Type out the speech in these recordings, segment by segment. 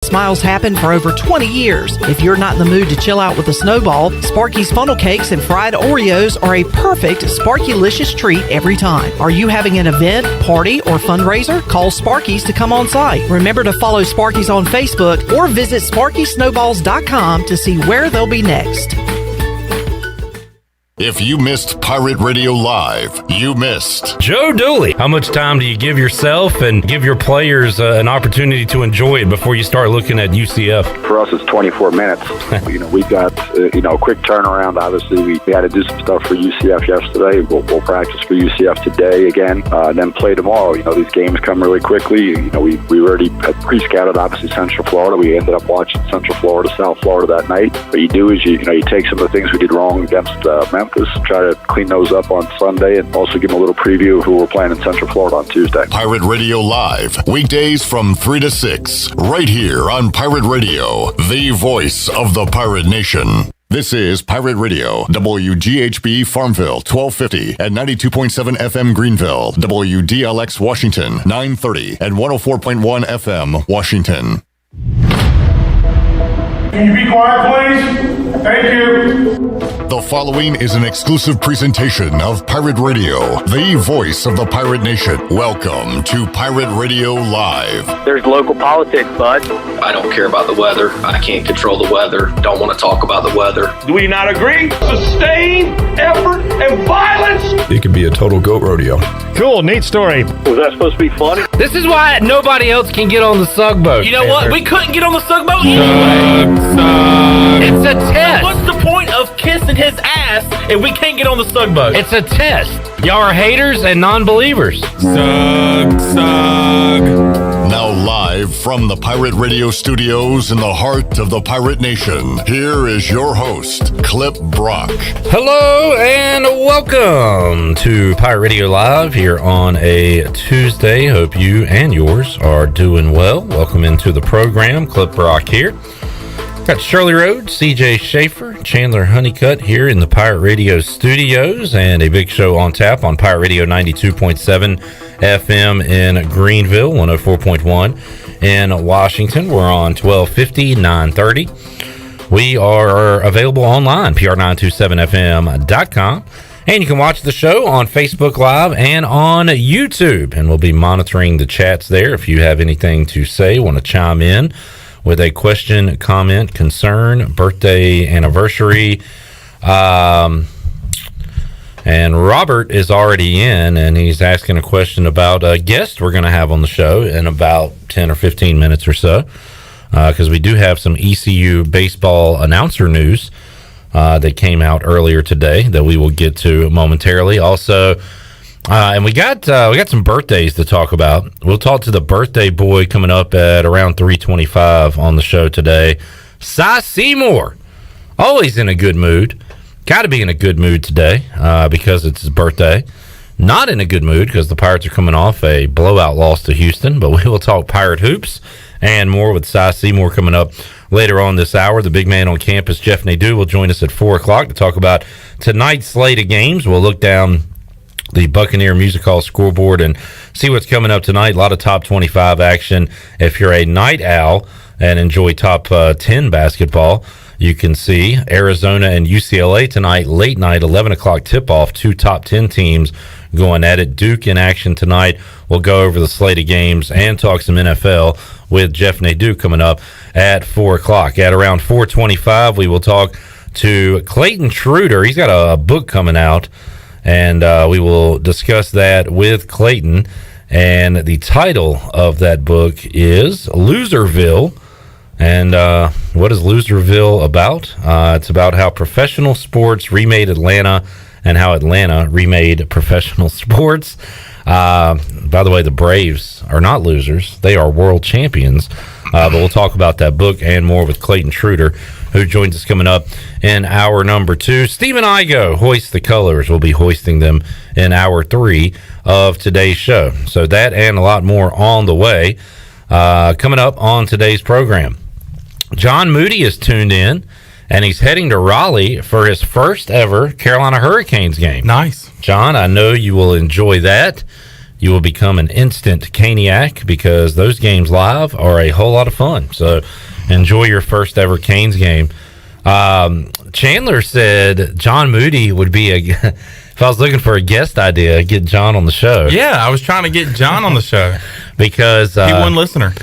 Smiles happen for over 20 years. If you're not in the mood to chill out with a snowball, Sparky's funnel cakes and fried Oreos are a perfect Sparky-licious treat every time. Are you having an event, party, or fundraiser? Call Sparky's to come on site. Remember to follow Sparky's on Facebook or visit SparkySnowballs.com to see where they'll be next. If you missed Pirate Radio Live, you missed Joe Dooley. How much time do you give yourself and give your players an opportunity to enjoy it before you start looking at UCF? For us, it's 24 minutes. We've got quick turnaround. Obviously, we had to do some stuff for UCF yesterday. We'll practice for UCF today again, and then play tomorrow. These games come really quickly. We already had pre-scouted, obviously, Central Florida. We ended up watching Central Florida, South Florida that night. What you do is you take some of the things we did wrong against Memphis, try to clean those up on Sunday, and also give them a little preview of who we're playing in Central Florida on Tuesday. Pirate Radio Live, weekdays from 3 to 6, right here on Pirate Radio, the voice of the Pirate Nation. This is Pirate Radio, WGHB Farmville, 1250 and 92.7 FM Greenville, WDLX Washington, 930 and 104.1 FM Washington. Can you be quiet, please? Thank you. The following is an exclusive presentation of Pirate Radio, the voice of the Pirate Nation. Welcome to Pirate Radio Live. There's local politics, bud. I don't care about the weather. I can't control the weather. Don't want to talk about the weather. Do we not agree? Sustained effort and violence. It could be a total goat rodeo. Cool, neat story. Was that supposed to be funny? This is why nobody else can get on the Sug boat. You know what? We couldn't get on the Sug boat. It's a test. What's the point of kissing his ass if we can't get on the Sug boat? It's a test. Y'all are haters and non-believers. Sug. Now live from the Pirate Radio studios in the heart of the Pirate Nation, here is your host, Clip Brock. Hello and welcome to Pirate Radio Live here on a Tuesday. Hope you and yours are doing well. Welcome into the program. Clip Brock here. Got Shirley Rhodes, CJ Schaefer, Chandler Honeycutt here in the Pirate Radio studios, and a big show on tap on Pirate Radio 92.7 FM in Greenville, 104.1 in Washington. We're on 1250, 930. We are available online, pr927fm.com. And you can watch the show on Facebook Live and on YouTube. And we'll be monitoring the chats there. If you have anything to say, want to chime in with a question, comment, concern, birthday, anniversary. And Robert is already in, and he's asking a question about a guest we're going to have on the show in about 10 or 15 minutes or so, because we do have some ECU baseball announcer news that came out earlier today that we will get to momentarily. Also, and we got some birthdays to talk about. We'll talk to the birthday boy coming up at around 3:25 on the show today. Seymour, always in a good mood. Got to be in a good mood today because it's his birthday. Not in a good mood because the Pirates are coming off a blowout loss to Houston. But we will talk Pirate hoops and more with Seymour coming up later on this hour. The big man on campus, Jeff Nadu, will join us at 4 o'clock to talk about tonight's slate of games. We'll look down the Buccaneer Music Hall scoreboard and see what's coming up tonight. A lot of top 25 action. If you're a night owl and enjoy top 10 basketball, you can see Arizona and UCLA tonight, late night, 11 o'clock tip-off, 2 top 10 teams going at it. Duke in action tonight. We'll go over the slate of games and talk some NFL with Jeff Nadu coming up at 4 o'clock. At around 4:25, we will talk to Clayton Trutor. He's got a book coming out, and we will discuss that with Clayton. And the title of that book is Loserville. And what is Loserville about? It's about how professional sports remade Atlanta and how Atlanta remade professional sports. By the way, the Braves are not losers. They are world champions. But we'll talk about that book and more with Clayton Trutor, who joins us coming up in hour number 2. Stephen Igoe, Hoist the Colors. We'll be hoisting them in hour 3 of today's show. So that and a lot more on the way coming up on today's program. John Moody is tuned in, and he's heading to Raleigh for his first ever Carolina Hurricanes game. Nice. John, I know you will enjoy that. you will become an instant Caniac because those games live are a whole lot of fun. So enjoy your first ever Canes game. Chandler said John Moody would be if I was looking for a guest idea, get John on the show. Yeah, I was trying to get John on the show because he one listener.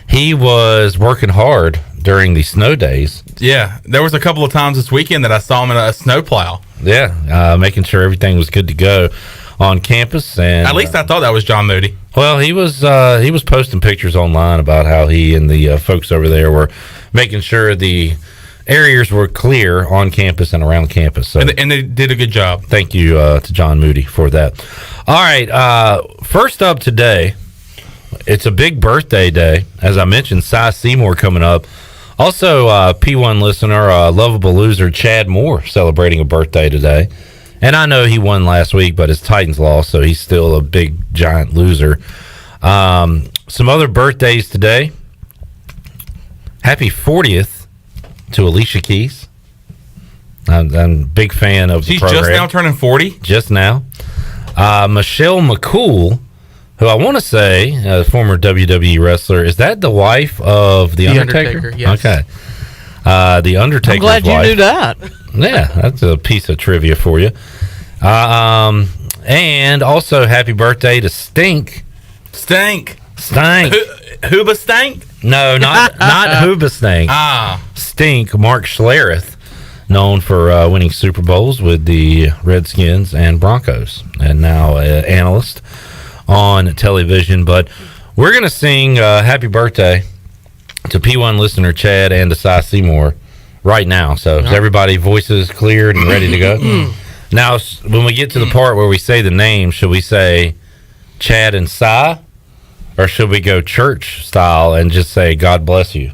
He was working hard during the snow days. Yeah, there was a couple of times this weekend that I saw him in a snowplow. Yeah, making sure everything was good to go on campus. And at least I thought that was John Moody. Well, he was posting pictures online about how he and the folks over there were making sure the areas were clear on campus and around campus. So, and they did a good job. Thank you to John Moody for that. All right, first up today, it's a big birthday day. As I mentioned, Seymour coming up. Also, P1 listener, lovable loser Chad Moore celebrating a birthday today. And I know he won last week, but his Titans lost, so he's still a big, giant loser. Some other birthdays today. Happy 40th to Alicia Keys. I'm a big fan of the program. She's just now turning 40? Just now. Michelle McCool, who I want to say, a former WWE wrestler, is that the wife of The Undertaker? Yes. Okay. The Undertaker's I'm glad you wife. knew that. Yeah, that's a piece of trivia for you. And also, happy birthday to Stink. Stank. Hooba Stank? No, not Hooba Stank. Stink, Mark Schlereth, known for winning Super Bowls with the Redskins and Broncos, and now an analyst on television. But we're going to sing happy birthday to P1 listener Chad and to Seymour right now. So is everybody voices cleared and ready to go? Now, when we get to the part where we say the name, should we say Chad and Cy? Or should we go church style and just say, God bless you?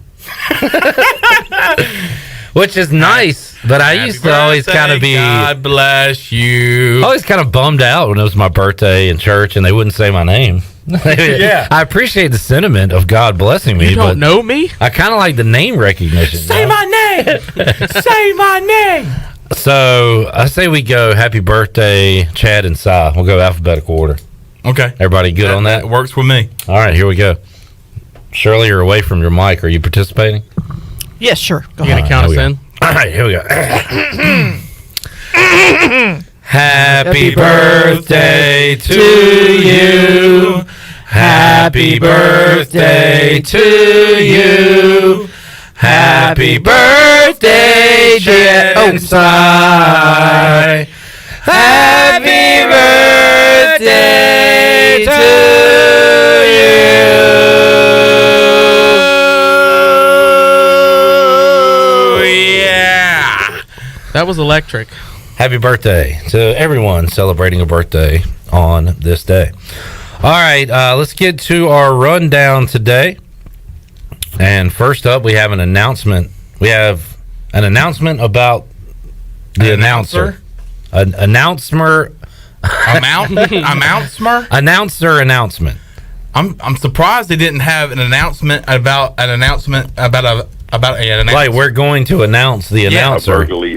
Which is nice, but I used to always kind of be... God bless you. Always kind of bummed out when it was my birthday in church and they wouldn't say my name. Yeah. I appreciate the sentiment of God blessing me. You don't know me? I kind of like the name recognition. Say my name! Say my name! So I say we go happy birthday, Chad and Cy. We'll go alphabetical order. Okay. Everybody good on that? It works with me. All right, here we go. Shirley, you're away from your mic. Are you participating? Yes, sure. Go You ahead. going to count us in? All right, here we go. Happy birthday to you. Happy birthday to you. Happy birthday, Chad and Cy. Happy birthday to you. Yeah. That was electric. Happy birthday to everyone celebrating a birthday on this day. All right, let's get to our rundown today. And first up, we have an announcement. We have an announcement about the announcer. An announcer. Announcer announcement. I'm surprised they didn't have an announcement about an announcement. Like we're going to announce the announcer. Virtually.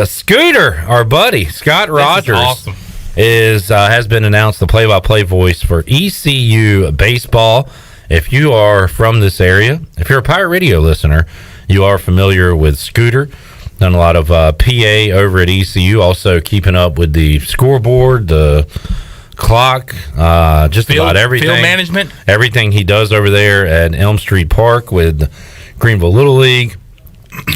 Scooter, our buddy Scott Rogers, awesome. Has been announced the play-by-play voice for ECU baseball. If you are from this area, if you're a Pirate Radio listener, you are familiar with Scooter. Done a lot of PA over at ECU, also keeping up with the scoreboard, the clock, about everything. Field management. Everything he does over there at Elm Street Park with Greenville Little League.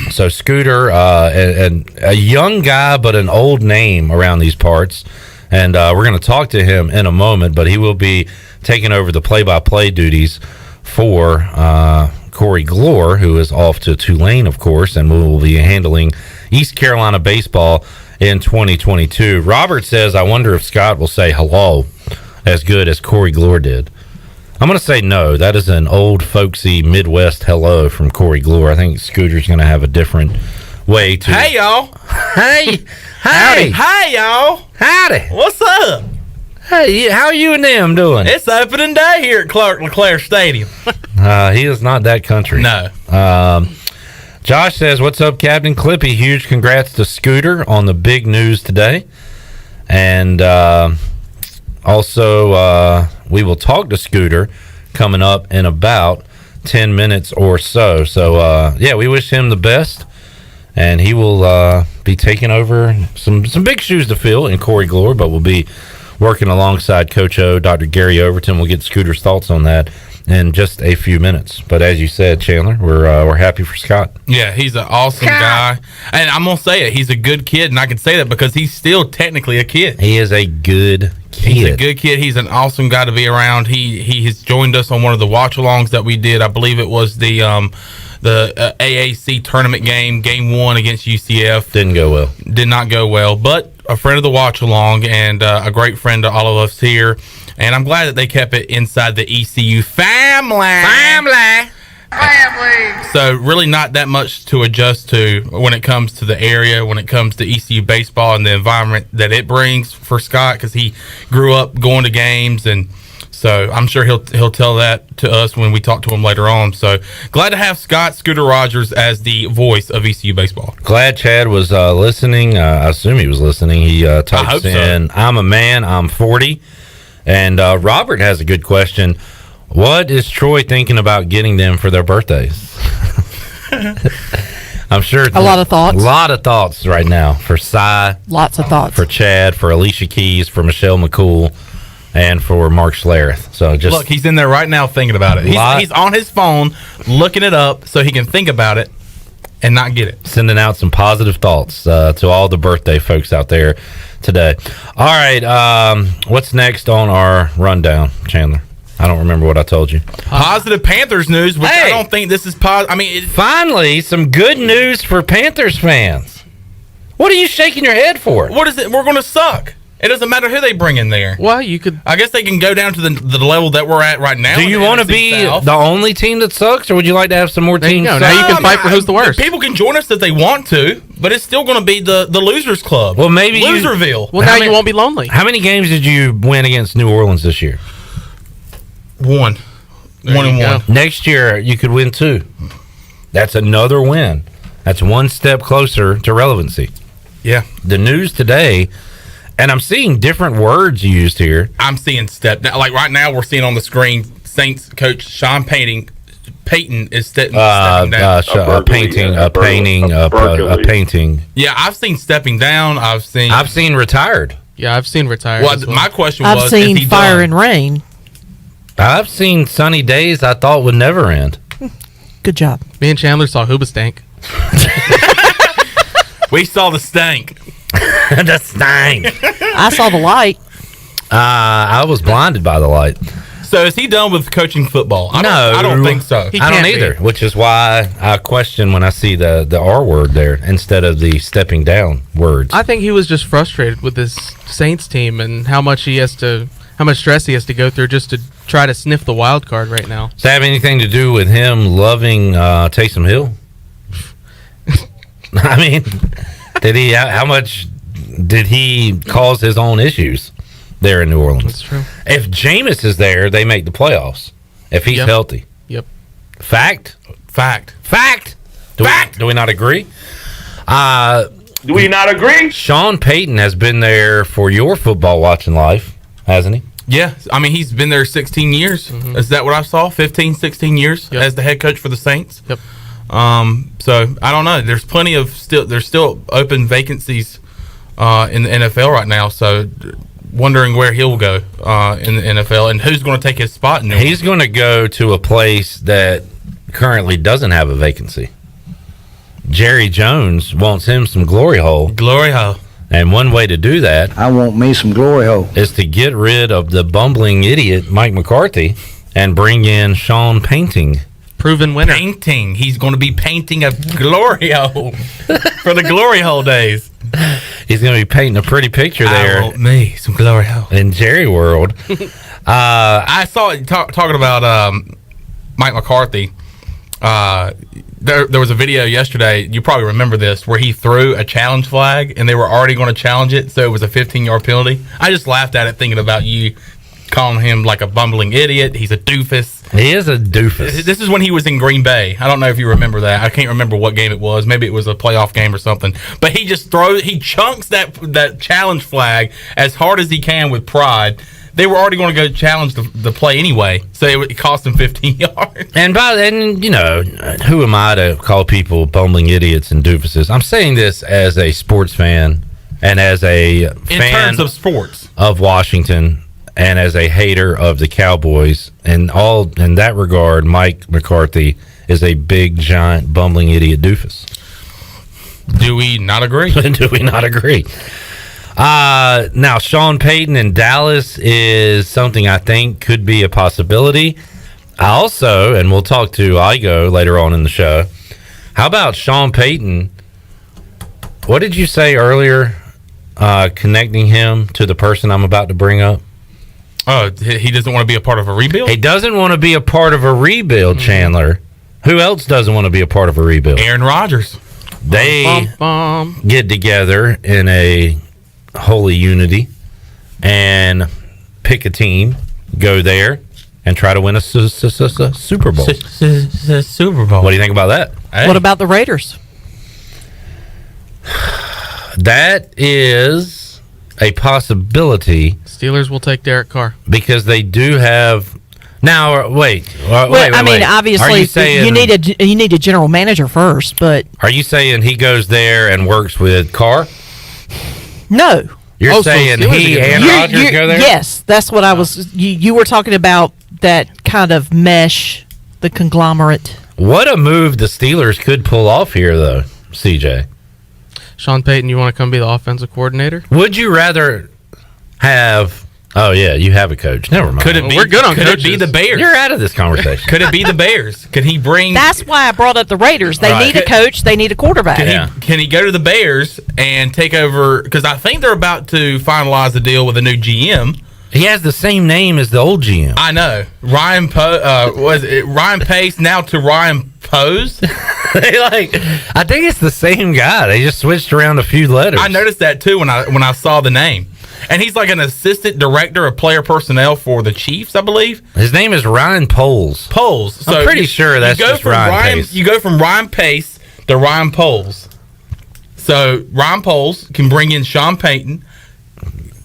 So Scooter, and a young guy but an old name around these parts. And we're going to talk to him in a moment, but he will be taking over the play-by-play duties for Corey Glore, who is off to Tulane, of course, and will be handling East Carolina baseball in 2022. Robert says, I wonder if Scott will say hello as good as Corey Glore did. I'm going to say no. That is an old, folksy Midwest hello from Corey Glore. I think Scooter's going to have a different way to... Hey, y'all. Hey. Howdy. Hey, y'all. Howdy. What's up? Hey, how you and them doing? It's opening day here at Clark LeClaire Stadium. He is not that country. No. Josh says, what's up, Captain Clippy? Huge congrats to Scooter on the big news today. And also, we will talk to Scooter coming up in about 10 minutes or so. So, we wish him the best. And he will be taking over some big shoes to fill in Corey Glory, but we'll be working alongside Coach O, Dr. Gary Overton. We'll get Scooter's thoughts on that in just a few minutes. But as you said, Chandler, we're happy for Scott. Yeah, he's an awesome guy. And I'm going to say it. He's a good kid, and I can say that because he's still technically a kid. He is a good kid. He's a good kid. He's an awesome guy to be around. He has joined us on one of the watch-alongs that we did. I believe it was the AAC tournament game 1 against UCF. Did not go well, but a friend of the watch-along and a great friend to all of us here. And I'm glad that they kept it inside the ECU family. So really not that much to adjust to when it comes to the area, when it comes to ECU baseball and the environment that it brings for Scott, because he grew up going to games, and so I'm sure he'll tell that to us when we talk to him later on. So glad to have Scooter Rogers as the voice of ECU baseball. Glad Chad was listening. I assume he was listening. He types in, I'm a man, I'm 40. And Robert has a good question. What is Troy thinking about getting them for their birthdays? I'm sure a lot of thoughts. A lot of thoughts right now for Cy. Lots of thoughts. For Chad, for Alicia Keys, for Michelle McCool, and for Mark Schlereth. So just look, he's in there right now thinking about it. He's on his phone looking it up so he can think about it and not get it. Sending out some positive thoughts to all the birthday folks out there today. All right, what's next on our rundown, Chandler? I don't remember what I told you. Positive Panthers news, which I don't think this is positive. I mean, finally, some good news for Panthers fans. What are you shaking your head for? What is it? We're going to suck. It doesn't matter who they bring in there. Well, you could. I guess they can go down to the level that we're at right now. Do you want to be the only team that sucks, or would you like to have some more teams? Now you can fight for who's the worst. People can join us if they want to, but it's still going to be the losers club. Well, maybe Loserville. Well, now you won't be lonely. How many games did you win against New Orleans this year? 1. 1-1. Next year you could win 2. That's another win. That's one step closer to relevancy. Yeah. The news today. And I'm seeing different words used here. I'm seeing like right now we're seeing on the screen Saints coach Sean Payton is stepping down. Painting. Yeah, I've seen stepping down. I've seen retired. Yeah, I've seen retired. Well, my question was, I've seen fire and rain. I've seen sunny days I thought would never end. Good job. Me and Chandler saw Hoobastank. We saw the stank. The stank. I saw the light. I was blinded by the light. So is he done with coaching football? I don't think so. I don't either, which is why I question when I see the R word there instead of the stepping down words. I think he was just frustrated with this Saints team and how much stress he has to go through just to try to sniff the wild card right now. Does that have anything to do with him loving Taysom Hill? I mean, how much did he cause his own issues there in New Orleans? That's true. If Jameis is there, they make the playoffs. If he's healthy. Yep. Fact. Do we not agree? Do we not agree? Sean Payton has been there for your football watching life, hasn't he? Yeah. I mean, he's been there 16 years. Mm-hmm. Is that what I saw? 15, 16 years as the head coach for the Saints? Yep. So I don't know. There's there's still open vacancies in the NFL right now. So wondering where he'll go in the NFL and who's going to take his spot. He's going to go to a place that currently doesn't have a vacancy. Jerry Jones wants him some glory hole. Glory hole. And one way to do that, I want me some glory hole, is to get rid of the bumbling idiot Mike McCarthy and bring in Sean Painting. Proven winner. Painting. He's going to be painting a glory hole for the glory hole days. He's going to be painting a pretty picture there. I want me some glory hole in Jerry World. I saw it talking about Mike McCarthy. There was a video yesterday, you probably remember this, where he threw a challenge flag and they were already going to challenge it, so it was a 15-yard penalty. I just laughed at it thinking about you calling him like a bumbling idiot. He's a doofus. He is a doofus. This is when he was in Green Bay. I don't know if you remember that. I can't remember what game it was. Maybe it was a playoff game or something. But he just chunks that challenge flag as hard as he can with pride. They were already going to go challenge the play anyway, so it cost him 15 yards. And who am I to call people bumbling idiots and doofuses? I'm saying this as a sports fan and as a fan in terms of sports of Washington and as a hater of the Cowboys. And all in that regard, Mike McCarthy is a big, giant, bumbling idiot doofus. Do we not agree? Do we not agree? Now, Sean Payton in Dallas is something I think could be a possibility. I also, and we'll talk to Igoe later on in the show, how about Sean Payton? What did you say earlier, connecting him to the person I'm about to bring up? Oh, he doesn't want to be a part of a rebuild? He doesn't want to be a part of a rebuild, Chandler. Who else doesn't want to be a part of a rebuild? Aaron Rodgers. They get together in a holy unity and pick a team, go there, and try to win a Super Bowl. Super Bowl. What do you think about that? Hey. What about the Raiders? That is a possibility. Steelers will take Derek Carr because they do have. Now, wait. I mean, obviously, you need a general manager first, but are you saying he goes there and works with Carr? No. You're saying he and Rodgers go there? Yes, that's what I was. You were talking about that kind of mesh, the conglomerate. What a move the Steelers could pull off here, though, CJ. Sean Payton, you want to come be the offensive coordinator? Would you rather have... Oh, yeah, you have a coach. Never mind. Could it be, we're good on could coaches. It be the Bears? You're out of this conversation. Could it be the Bears? Could he bring... That's why I brought up the Raiders. They need a coach. They need a quarterback. Can he go to the Bears and take over... Because I think they're about to finalize the deal with a new GM. He has the same name as the old GM. I know. Ryan Pace now to Ryan Pose? I think it's the same guy. They just switched around a few letters. I noticed that, too, when I saw the name. And he's like an assistant director of player personnel for the Chiefs, I believe. His name is Ryan Poles. So I'm pretty sure that's just Ryan Pace. You go from Ryan Pace to Ryan Poles. So Ryan Poles can bring in Sean Payton,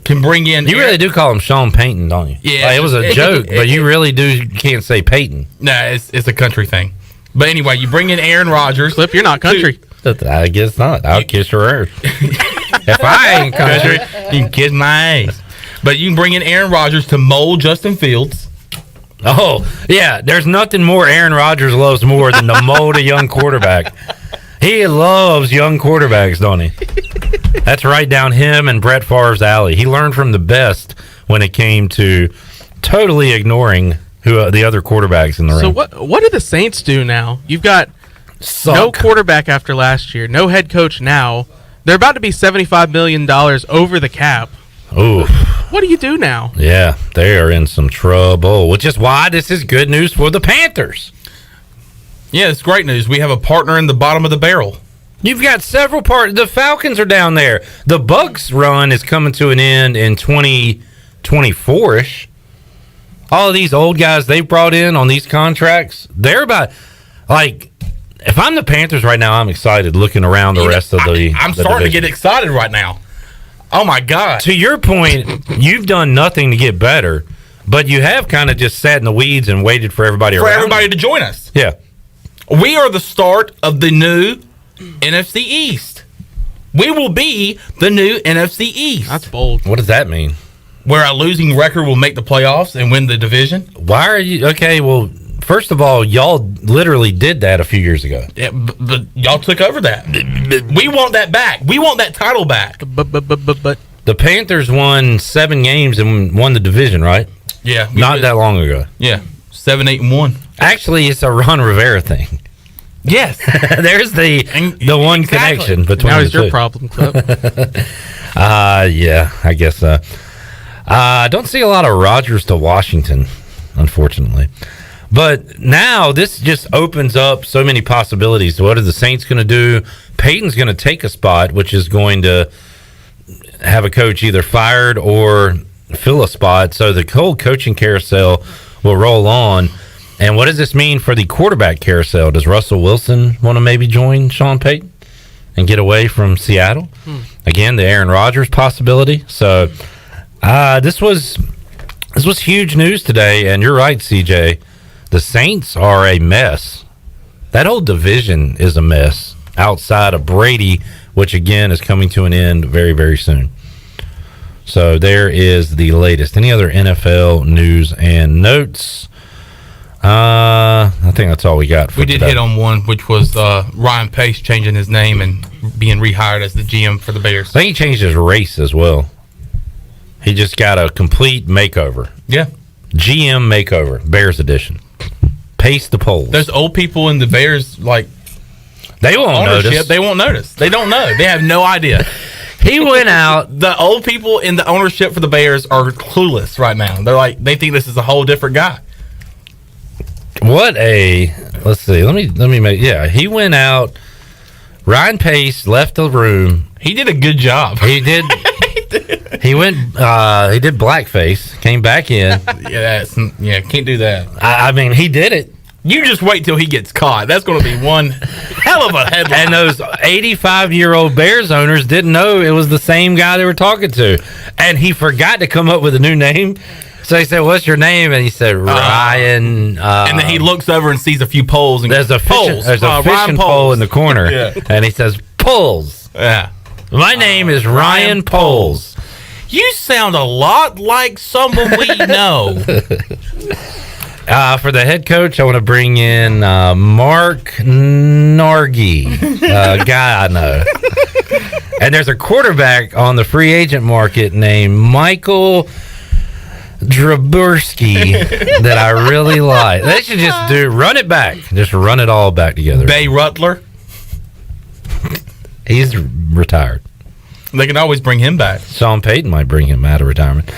can bring in... You really do call him Sean Payton, don't you? Yeah. It was a joke, but you really can't say Payton. No, it's a country thing. But anyway, you bring in Aaron Rodgers. Clip, you're not country. I guess not. I'll kiss your ass. If I ain't country, you can kiss my ass. But you can bring in Aaron Rodgers to mold Justin Fields. Oh, yeah. There's nothing more Aaron Rodgers loves more than to mold a young quarterback. He loves young quarterbacks, don't he? That's right down him and Brett Favre's alley. He learned from the best when it came to totally ignoring the other quarterbacks in the room. So what do the Saints do now? You've got no quarterback after last year, no head coach now. They're about to be $75 million over the cap. Ooh. What do you do now? Yeah, they are in some trouble, which is why this is good news for the Panthers. Yeah, it's great news. We have a partner in the bottom of the barrel. You've got several partners. The Falcons are down there. The Bucs run is coming to an end in 2024-ish. All of these old guys they've brought in on these contracts, they're about, if I'm the Panthers right now, I'm excited looking around the rest of the I'm starting to get excited right now. Oh, my God. To your point, you've done nothing to get better, but you have kind of just sat in the weeds and waited for everybody to join us. Yeah. We are the start of the new NFC East. We will be the new NFC East. That's bold. What does that mean? Where a losing record will make the playoffs and win the division. Why are you... Okay, well, first of all, y'all literally did that a few years ago. Yeah, but y'all took over that. We want that back. We want that title back. But the Panthers won 7 games and won the division, right? Yeah. Not that long ago. Yeah. 7-8-1. Actually, it's a Ron Rivera thing. Yes. There's the one connection between now the is two. your problem, Clip. Yeah, I guess so. I don't see a lot of Rodgers to Washington, unfortunately. But now this just opens up so many possibilities. What are the Saints going to do? Peyton's going to take a spot, which is going to have a coach either fired or fill a spot. So the whole coaching carousel will roll on. And what does this mean for the quarterback carousel? Does Russell Wilson want to maybe join Sean Payton and get away from Seattle? Again, the Aaron Rodgers possibility. So this was huge news today. And you're right, CJ. The Saints are a mess. That whole division is a mess outside of Brady, which again is coming to an end very, very soon. So there is the latest. Any other NFL news and notes? I think that's all we got for We did today. hit on one, which was Ryan Pace changing his name and being rehired as the GM for the Bears. I think he changed his race as well. He just got a complete makeover. Yeah. GM makeover, Bears edition. Pace the polls. There's old people in the Bears, like, they won't ownership. notice. They won't notice. They don't know. They have no idea. He went out. The old people in the ownership for the Bears are clueless right now. They're like, they think this is a whole different guy. Let's see. Let me make. Yeah, he went out. Ryan Pace left the room. He did a good job. He did. He went. He did blackface. Came back in. Can't do that. I mean, he did it. You just wait till he gets caught. That's going to be one hell of a headline. And those 85-year-old Bears owners didn't know it was the same guy they were talking to, and he forgot to come up with a new name. So he said, "What's your name?" And he said, "Ryan." And then he looks over and sees a few poles. And there's a fishing pole in the corner, and he says, "Poles." Yeah. My name is Ryan Poles. You sound a lot like someone we know. For the head coach, I want to bring in Mark Nargi, a guy I know. And there's a quarterback on the free agent market named Michael Drabursky that I really like. They should just run it back. Just run it all back together. Bay Rutler. He's retired. They can always bring him back. Sean Payton might bring him out of retirement.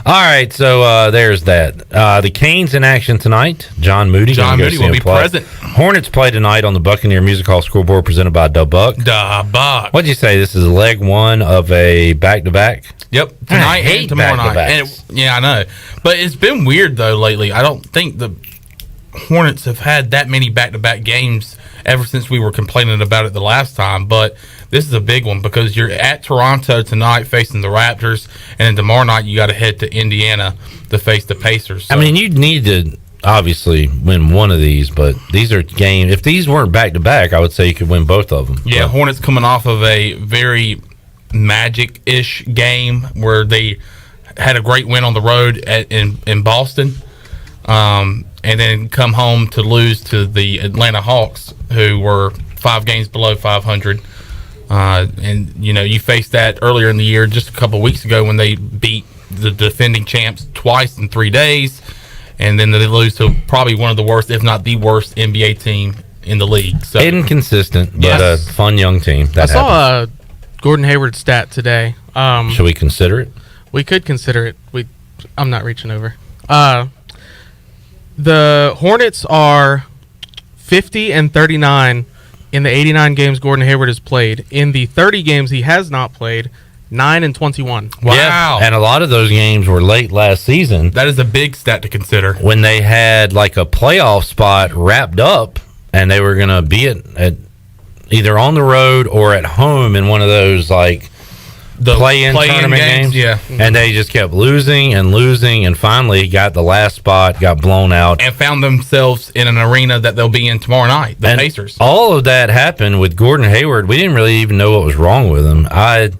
All right, so there's that. The Canes in action tonight. John Moody will be present. Hornets play tonight on the Buccaneer Music Hall scoreboard presented by Da Buck. Da Buck. What'd you say? This is leg one of a back-to-back? Yep, tonight and tomorrow night. And I know. But it's been weird, though, lately. I don't think the Hornets have had that many back-to-back games ever since we were complaining about it the last time. But this is a big one because you're at Toronto tonight facing the Raptors, and then tomorrow night you got to head to Indiana to face the Pacers. So. I mean, you'd need to obviously win one of these, but these are games. If these weren't back-to-back, I would say you could win both of them. Yeah, Hornets coming off of a very Magic-ish game where they had a great win on the road in Boston, and then come home to lose to the Atlanta Hawks, who were 5 games below 500. And you faced that earlier in the year, just a couple of weeks ago, when they beat the defending champs twice in 3 days, and then they lose to probably one of the worst, if not the worst, NBA team in the league. So inconsistent, but a fun young team. I saw a Gordon Hayward stat today. Should we consider it? We could consider it. I'm not reaching over. The Hornets are 50-39 in the 89 games Gordon Hayward has played. In the 30 games he has not played, 9-21. Wow. Yeah, and a lot of those games were late last season. That is a big stat to consider. When they had like a playoff spot wrapped up, and they were going to be at either on the road or at home in one of those like the play-in tournament games. Yeah. And they just kept losing, and finally got the last spot, got blown out. And found themselves in an arena that they'll be in tomorrow night, the Pacers. All of that happened with Gordon Hayward. We didn't really even know what was wrong with him. I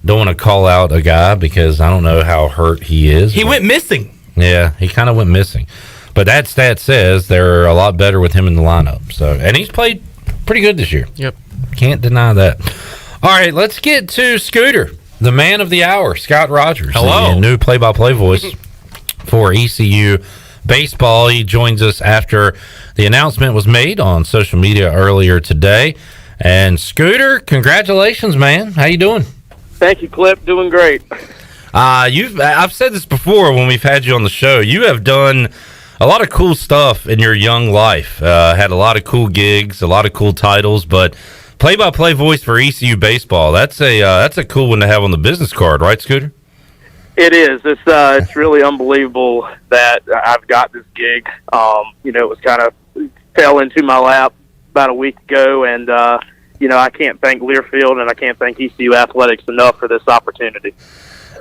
don't want to call out a guy because I don't know how hurt he is. He went missing. Yeah, he kind of went missing. But that stat says they're a lot better with him in the lineup. So, and he's played pretty good this year. Yep. Can't deny that. All right, let's get to Scooter, the man of the hour, Scott Rogers. Hello. The new play-by-play voice for ECU baseball. He joins us after the announcement was made on social media earlier today. And Scooter, congratulations, man. How you doing? Thank you, Clip. Doing great. I've said this before when we've had you on the show. You have done a lot of cool stuff in your young life. Had a lot of cool gigs, a lot of cool titles, but play-by-play voice for ECU baseball. That's a cool one to have on the business card, right, Scooter? It is. It's really unbelievable that I've got this gig. It was kind of fell into my lap about a week ago, and I can't thank Learfield and I can't thank ECU Athletics enough for this opportunity.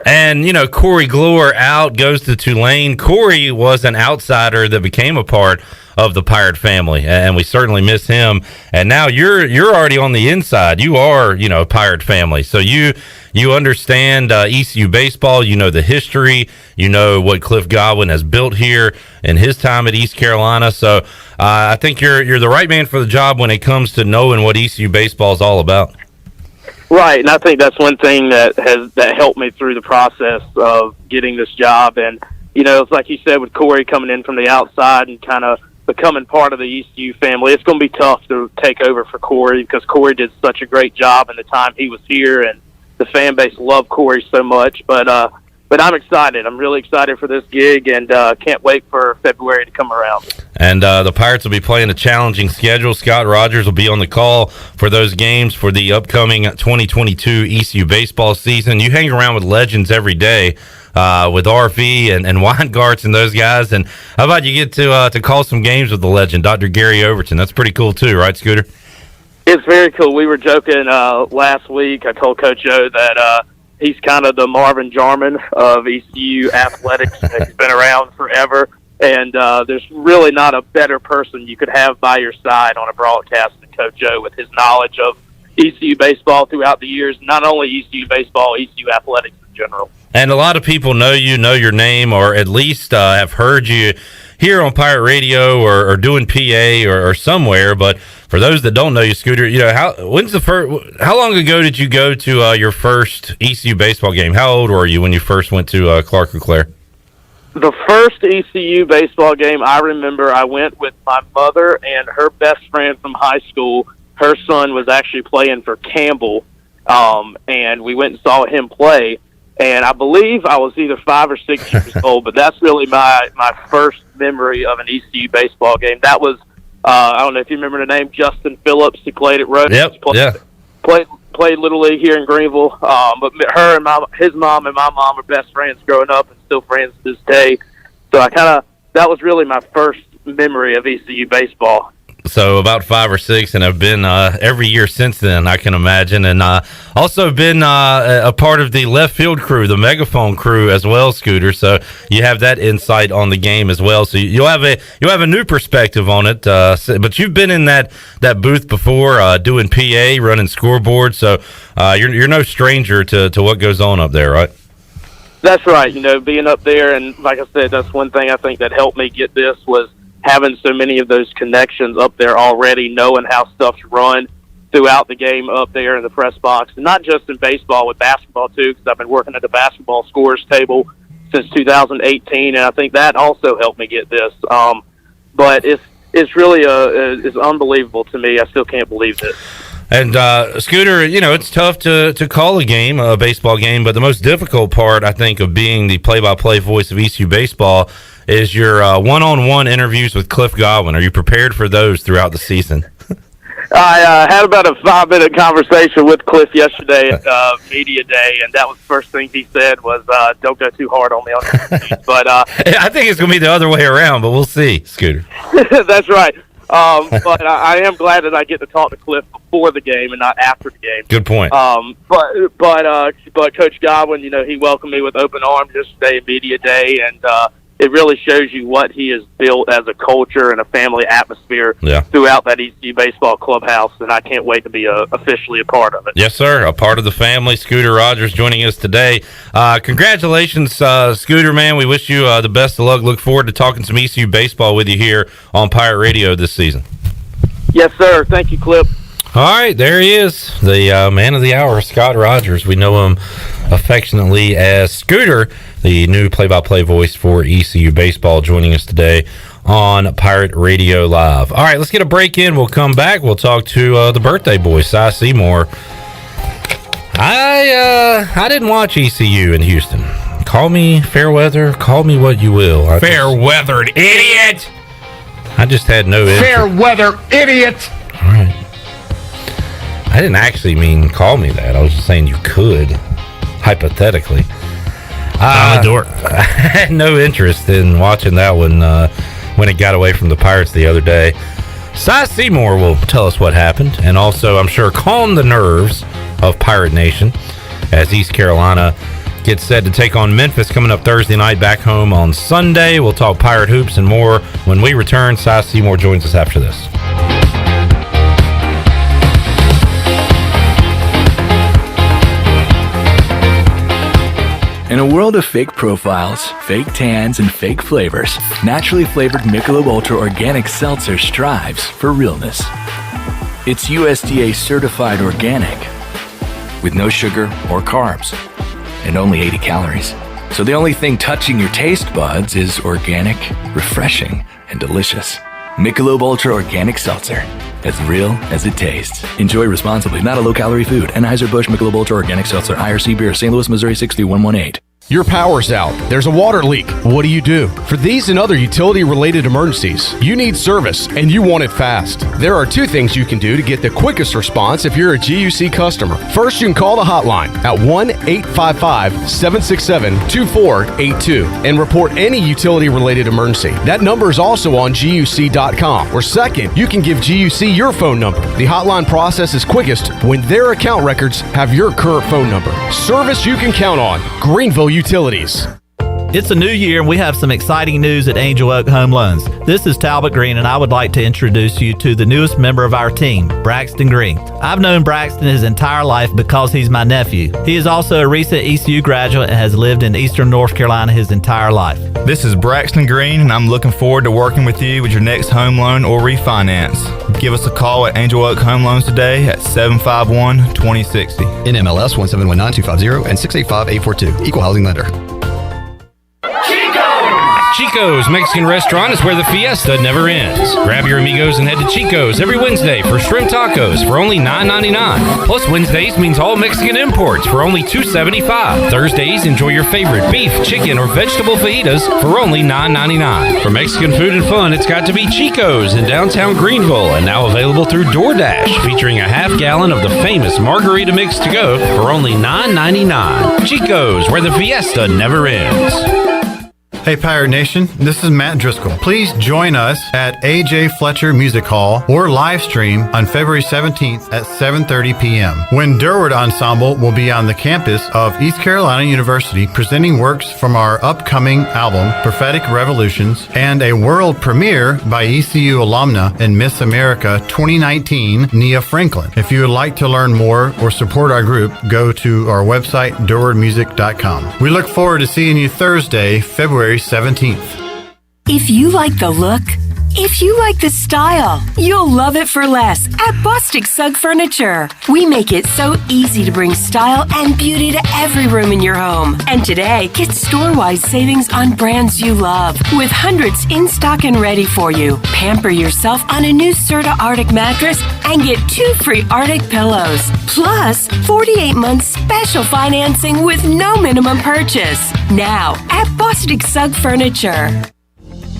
And, Corey Glore out, goes to Tulane. Corey was an outsider that became a part of the Pirate family, and we certainly miss him. And now you're already on the inside. You are, Pirate family. So you understand ECU baseball. You know the history. You know what Cliff Godwin has built here in his time at East Carolina. So I think you're the right man for the job when it comes to knowing what ECU baseball is all about. Right, and I think that's one thing that helped me through the process of getting this job. And, it's like you said with Corey coming in from the outside and kind of becoming part of the ECU family, it's going to be tough to take over for Corey because Corey did such a great job in the time he was here, and the fan base loved Corey so much. But I'm excited. I'm really excited for this gig, and can't wait for February to come around. And the Pirates will be playing a challenging schedule. Scott Rogers will be on the call for those games for the upcoming 2022 ECU baseball season. You hang around with legends every day with RV and Weingarts and those guys. And how about you get to call some games with the legend, Dr. Gary Overton? That's pretty cool too, right, Scooter? It's very cool. We were joking last week. I told Coach O that he's kind of the Marvin Jarman of ECU athletics. He's been around forever. And there's really not a better person you could have by your side on a broadcast than Coach O with his knowledge of ECU baseball throughout the years, not only ECU baseball, ECU athletics in general. And a lot of people know you, know your name, or at least have heard you here on Pirate Radio or doing PA or somewhere. But for those that don't know you, Scooter, how long ago did you go to your first ECU baseball game? How old were you when you first went to Clark LeClaire? The first ECU baseball game I remember, I went with my mother and her best friend from high school. Her son was actually playing for Campbell, and we went and saw him play. And I believe I was either 5 or 6 years old, but that's really my first memory of an ECU baseball game. That was, I don't know if you remember the name, Justin Phillips. He played at Rhodes. Yep, Played Little League here in Greenville. But her and his mom and my mom are best friends growing up and still friends to this day. So that was really my first memory of ECU baseball. So about 5 or 6, and I've been every year since then, I can imagine, and also been a part of the left field crew, the megaphone crew as well, Scooter. So you have that insight on the game as well. So you'll have a new perspective on it. But you've been in that booth before, doing PA, running scoreboard. So you're no stranger to what goes on up there, right? That's right. Being up there, and like I said, that's one thing I think that helped me get this was having so many of those connections up there already, knowing how stuff's run throughout the game up there in the press box, and not just in baseball, with basketball too, because I've been working at the basketball scores table since 2018, and I think that also helped me get this. But it's really it's unbelievable to me. I still can't believe this. And Scooter, it's tough to call a baseball game, but the most difficult part, I think, of being the play-by-play voice of ECU baseball is your one-on-one interviews with Cliff Godwin. Are you prepared for those throughout the season? I had about a 5-minute conversation with Cliff yesterday at Media Day, and that was the first thing he said was, don't go too hard on me on this. But I think it's going to be the other way around, but we'll see, Scooter. That's right. But I am glad that I get to talk to Cliff before the game and not after the game. Good point. But Coach Godwin, he welcomed me with open arms yesterday at Media Day, and it really shows you what he has built as a culture and a family atmosphere throughout that ECU baseball clubhouse, and I can't wait to be officially a part of it. Yes, sir, a part of the family. Scooter Rogers joining us today. Congratulations, Scooter, man. We wish you the best of luck. Look forward to talking some ECU baseball with you here on Pirate Radio this season. Yes, sir. Thank you, Clip. All right, there he is, the man of the hour, Scott Rogers. We know him affectionately as Scooter, the new play-by-play voice for ECU baseball, joining us today on Pirate Radio Live. All right, let's get a break in. We'll come back. We'll talk to the birthday boy, Seymour. I didn't watch ECU in Houston. Call me fair weather. Call me what you will. Fair-weathered idiot! I just had no interest. Fair-weather idiot! All right. I didn't actually mean call me that. I was just saying you could, hypothetically. I'm a dork. I had no interest in watching that one when it got away from the Pirates the other day. Seymour will tell us what happened, and also, I'm sure, calm the nerves of Pirate Nation as East Carolina gets set to take on Memphis coming up Thursday night, back home on Sunday. We'll talk Pirate hoops and more when we return. Seymour joins us after this. In a world of fake profiles, fake tans, and fake flavors, naturally flavored Michelob Ultra Organic Seltzer strives for realness. It's USDA certified organic, with no sugar or carbs, and only 80 calories. So the only thing touching your taste buds is organic, refreshing, and delicious. Michelob Ultra Organic Seltzer, as real as it tastes. Enjoy responsibly, not a low-calorie food. Anheuser-Busch Michelob Ultra Organic Seltzer, IRC Beer, St. Louis, Missouri 63118. Your power's out. There's a water leak. What do? For these and other utility-related emergencies, you need service, and you want it fast. There are 2 things you can do to get the quickest response if you're a GUC customer. First, you can call the hotline at 1-855-767-2482 and report any utility-related emergency. That number is also on GUC.com. Or second, you can give GUC your phone number. The hotline process is quickest when their account records have your current phone number. Service you can count on. Greenville Utilities. It's a new year and we have some exciting news at Angel Oak Home Loans. This is Talbot Green and I would like to introduce you to the newest member of our team, Braxton Green. I've known Braxton his entire life because he's my nephew. He is also a recent ECU graduate and has lived in Eastern North Carolina his entire life. This is Braxton Green and I'm looking forward to working with you with your next home loan or refinance. Give us a call at Angel Oak Home Loans today at 751-2060. NMLS 1719250 and 685842. Equal housing lender. Chico's Mexican Restaurant is where the fiesta never ends. Grab your amigos and head to Chico's every Wednesday for shrimp tacos for only $9.99. Plus Wednesdays means all Mexican imports for only $2.75. Thursdays, enjoy your favorite beef, chicken, or vegetable fajitas for only $9.99. For Mexican food and fun, it's got to be Chico's in downtown Greenville and now available through DoorDash, featuring a half gallon of the famous margarita mix to go for only $9.99. Chico's, where the fiesta never ends. Hey Pirate Nation, this is Matt Driscoll. Please join us at A.J. Fletcher Music Hall or live stream on February 17th at 7:30 p.m. when Durward Ensemble will be on the campus of East Carolina University presenting works from our upcoming album, Prophetic Revolutions, and a world premiere by ECU alumna and Miss America 2019, Nia Franklin. If you would like to learn more or support our group, go to our website, durwardmusic.com. We look forward to seeing you Thursday, February 17th. If you like the look, if you like the style, you'll love it for less at Bostic Sugg Furniture. We make it so easy to bring style and beauty to every room in your home. And today, get store-wide savings on brands you love with hundreds in stock and ready for you. Pamper yourself on a new Serta Arctic mattress and get 2 free Arctic pillows. Plus, 48 months special financing with no minimum purchase. Now at Bostic Sugg Furniture.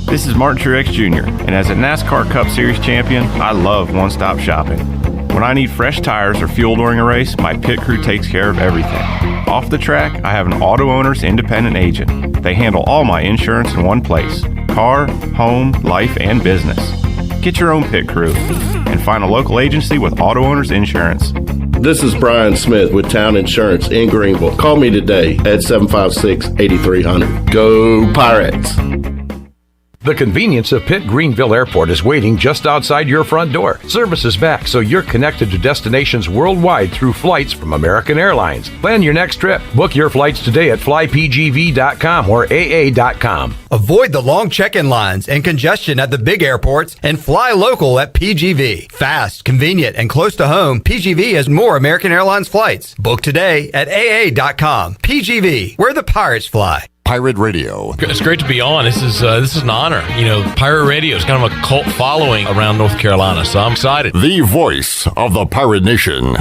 This is Martin Truex Jr., and as a NASCAR Cup Series champion, I love one-stop shopping. When I need fresh tires or fuel during a race, my pit crew takes care of everything. Off the track, I have an Auto Owners Independent Agent. They handle all my insurance in one place: car, home, life, and business. Get your own pit crew and find a local agency with Auto Owners Insurance. This is Brian Smith with Town Insurance in Greenville. Call me today at 756-8300. Go Pirates! The convenience of Pitt Greenville Airport is waiting just outside your front door. Service is back, so you're connected to destinations worldwide through flights from American Airlines. Plan your next trip. Book your flights today at flypgv.com or aa.com. Avoid the long check-in lines and congestion at the big airports and fly local at PGV. Fast, convenient, and close to home, PGV has more American Airlines flights. Book today at aa.com. PGV, where the pirates fly. Pirate Radio. It's great to be on. This is an honor. You know, Pirate Radio is kind of a cult following around North Carolina, so I'm excited. The voice of the Pirate Nation.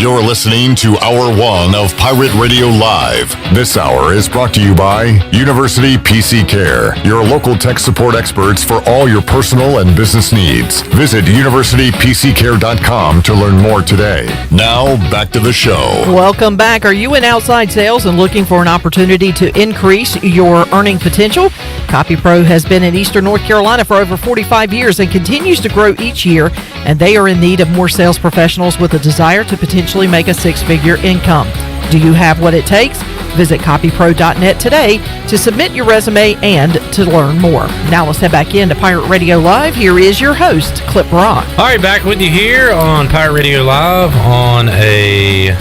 You're listening to Hour 1 of Pirate Radio Live. This hour is brought to you by University PC Care, your local tech support experts for all your personal and business needs. Visit universitypccare.com to learn more today. Now, back to the show. Welcome back. Are you in outside sales and looking for an opportunity to increase your earning potential? CopyPro has been in Eastern North Carolina for over 45 years and continues to grow each year, and they are in need of more sales professionals with a desire to potentially make a six-figure income. Do you have what it takes? Visit copypro.net today to submit your resume and to learn more. Now let's head back into Pirate Radio Live. Here is your host, Clip Rock. All right, back with you here on Pirate Radio Live on a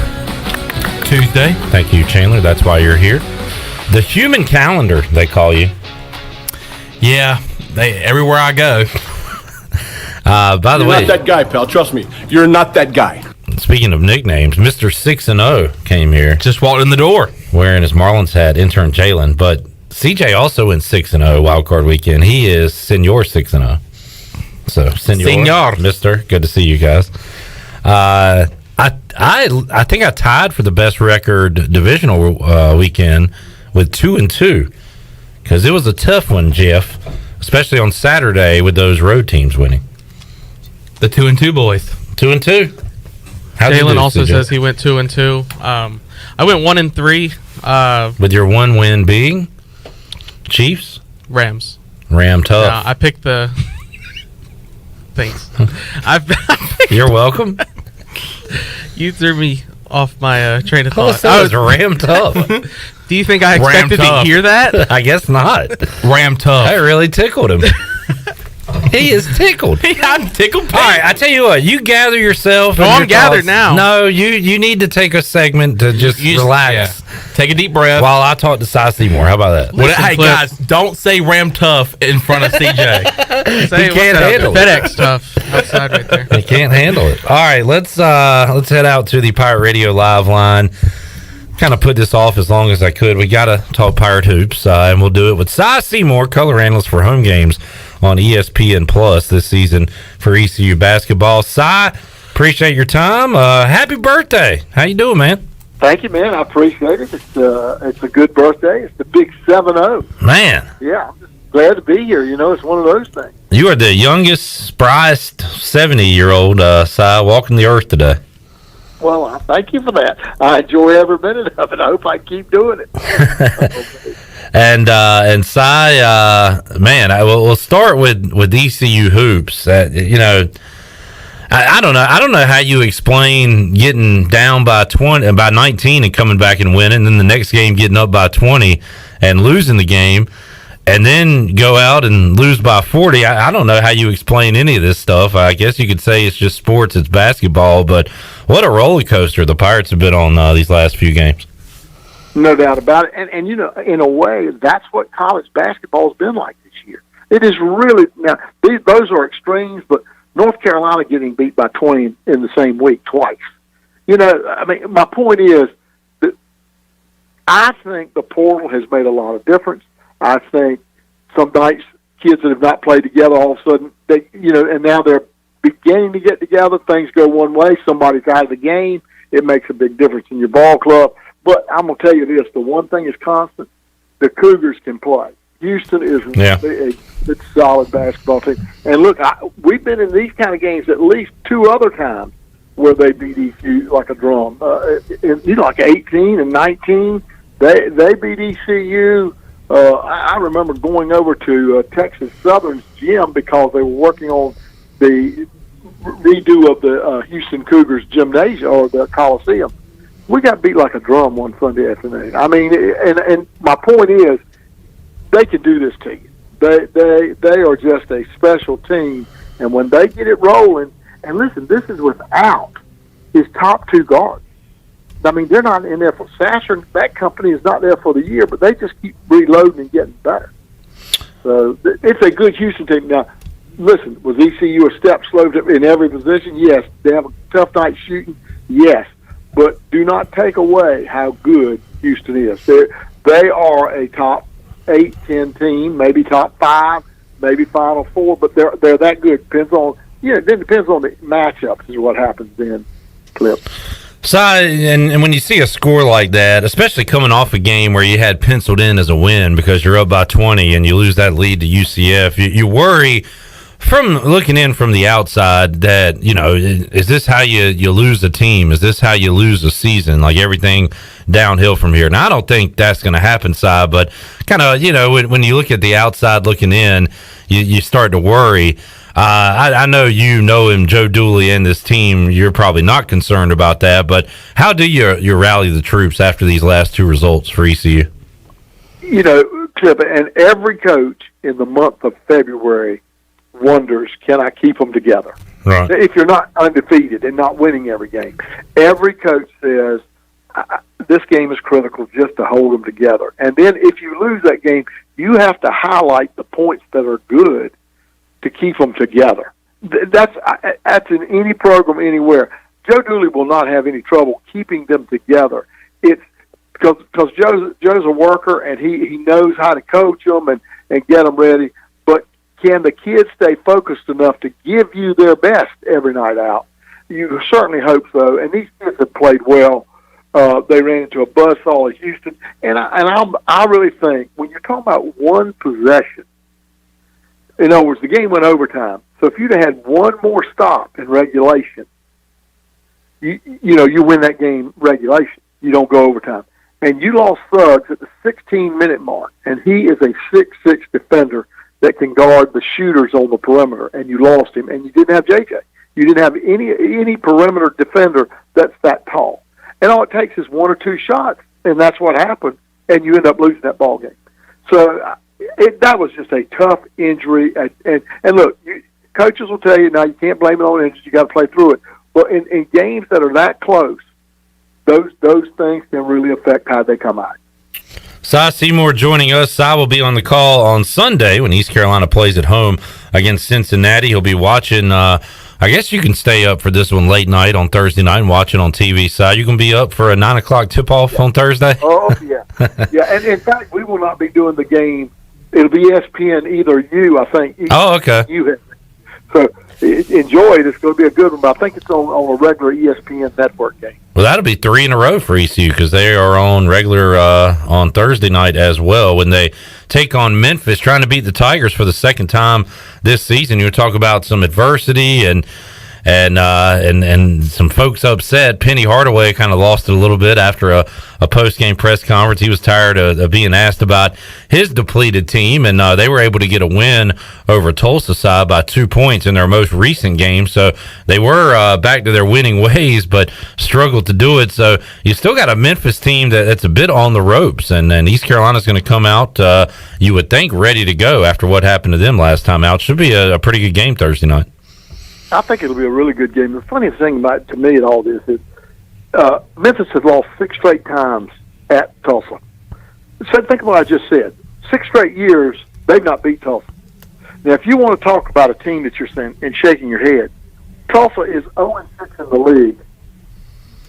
Tuesday. Thank you, Chandler. That's why you're here. The human calendar, they call you. Yeah, everywhere I go. By the way, you're not that guy, pal. Trust me, you're not that guy. Speaking of nicknames, Mr. 6-0 came here. Just walked in the door. Wearing his Marlins hat, intern Jalen. But CJ also in 6-0 wild card weekend. He is Senor 6-0. So, Senor. Mister, good to see you guys. I think I tied for the best record divisional weekend with 2-2. Because it was a tough one, Jeff. Especially on Saturday with those road teams winning. The 2-2 boys. 2-2. Jalen also says he went 2-2. I went 1-3. With your one win being Chiefs, Rams. Ram tough. I picked the. Thanks. You're welcome. You threw me off my train of thought. I was Ram tough. Do you think I expected to hear that? I guess not. Ram tough. That really tickled him. He is tickled. I'm tickled. All right, I tell you what. You gather yourself. Oh, I'm gathered now. No, you need to take a segment to just relax. Yeah. Take a deep breath while I talk to Seymour. How about that? Hey guys, don't say Ram tough in front of CJ. He can't handle it. FedEx tough outside right there. He can't handle it. All right, let's head out to the Pirate Radio Live line. Kind of put this off as long as I could. We got to talk Pirate Hoops, and we'll do it with Seymour, color analyst for home games on ESPN Plus this season for ECU basketball. Appreciate your time. Happy birthday. How you doing, man? Thank you, man. I appreciate it. It's a good birthday. It's the big 7-0. Man. Yeah, I'm just glad to be here. You know, it's one of those things. You are the youngest, spryest 70-year-old, walking the earth today. Well, I thank you for that. I enjoy every minute of it. I hope I keep doing it. And man, we'll start with ECU hoops. I don't know. I don't know how you explain getting down by 19 and coming back and winning, and then the next game getting up by 20 and losing the game, and then go out and lose by 40. I don't know how you explain any of this stuff. I guess you could say it's just sports, it's basketball, but what a roller coaster the Pirates have been on these last few games. No doubt about it. And you know, in a way, that's what college basketball has been like this year. It is really, now, those are extremes, but North Carolina getting beat by 20 in the same week twice. You know, I mean, my point is that I think the portal has made a lot of difference. I think some nights kids that have not played together, all of a sudden, and now they're beginning to get together. Things go one way. Somebody's out of the game. It makes a big difference in your ball club. But I'm going to tell you this, the one thing is constant, the Cougars can play. Houston is a solid basketball team. And look, we've been in these kind of games at least two other times where they beat ECU like a drum. Like 18 and 19, they beat ECU. I remember going over to Texas Southern's gym because they were working on the redo of the Houston Cougars gymnasium or the Coliseum. We got beat like a drum one Sunday afternoon. I mean, and my point is, they can do this to you. They are just a special team, and when they get it rolling, and listen, this is without his top two guards. I mean, they're not in there for Sasser. That company is not there for the year, but they just keep reloading and getting better. So it's a good Houston team. Now, listen, was ECU a step slow in every position? Yes. They have a tough night shooting? Yes. But do not take away how good Houston is. They are a top 8, 10 team, maybe top 5, maybe Final Four, but they're that good. Then depends on the matchups is what happens then, Clip. So, and when you see a score like that, especially coming off a game where you had penciled in as a win because you're up by 20 and you lose that lead to UCF, you worry from looking in from the outside that, you know, is this how you lose a team? Is this how you lose a season? Like everything downhill from here. Now, I don't think that's going to happen, Si, but kind of, you know, when you look at the outside looking in, you start to worry. I know you know him, Joe Dooley, and this team. You're probably not concerned about that, but how do you rally the troops after these last two results for ECU? You know, Clip, and every coach in the month of February wonders, can I keep them together? Right. If you're not undefeated and not winning every game, every coach says, this game is critical just to hold them together. And then if you lose that game, you have to highlight the points that are good to keep them together. That's in any program anywhere. Joe Dooley will not have any trouble keeping them together. It's because Joe's a worker and he knows how to coach them and get them ready. But can the kids stay focused enough to give you their best every night out? You certainly hope so. And these kids have played well. They ran into a buzzsaw at Houston, and I really think when you're talking about one possession. In other words, the game went overtime. So if you'd have had one more stop in regulation, you win that game regulation. You don't go overtime. And you lost Suggs at the 16-minute mark, and he is a 6'6" defender that can guard the shooters on the perimeter, and you lost him, and you didn't have JJ. You didn't have any perimeter defender that's that tall. And all it takes is one or two shots, and that's what happened, and you end up losing that ball game. So that was just a tough injury. And look, coaches will tell you, now you can't blame it on injuries. You got to play through it. But in games that are that close, those things can really affect how they come out. Si Seymour joining us. Si will be on the call on Sunday when East Carolina plays at home against Cincinnati. He'll be watching. I guess you can stay up for this one late night on Thursday night and watch it on TV. Si, you can be up for a 9 o'clock tip-off on Thursday? Oh, yeah. Yeah, and in fact, we will not be doing the game. It'll be ESPN, either you, I think. Oh, okay. So enjoy it. It's going to be a good one, but I think it's on a regular ESPN network game. Well, that'll be 3 in a row for ECU because they are on regular on Thursday night as well when they take on Memphis, trying to beat the Tigers for the second time this season. You talk about some adversity and some folks upset. Penny Hardaway kind of lost it a little bit after a post-game press conference. He was tired of being asked about his depleted team, and they were able to get a win over Tulsa side by 2 points in their most recent game. So they were back to their winning ways, but struggled to do it. So you still got a Memphis team that's a bit on the ropes, and East Carolina's going to come out, you would think, ready to go after what happened to them last time out. Should be a pretty good game Thursday night. I think it'll be a really good game. The funniest thing to me at all this is Memphis has lost 6 straight times at Tulsa. So think of what I just said. 6 straight years, they've not beat Tulsa. Now, if you want to talk about a team that you're saying and shaking your head, Tulsa is 0-6 in the league.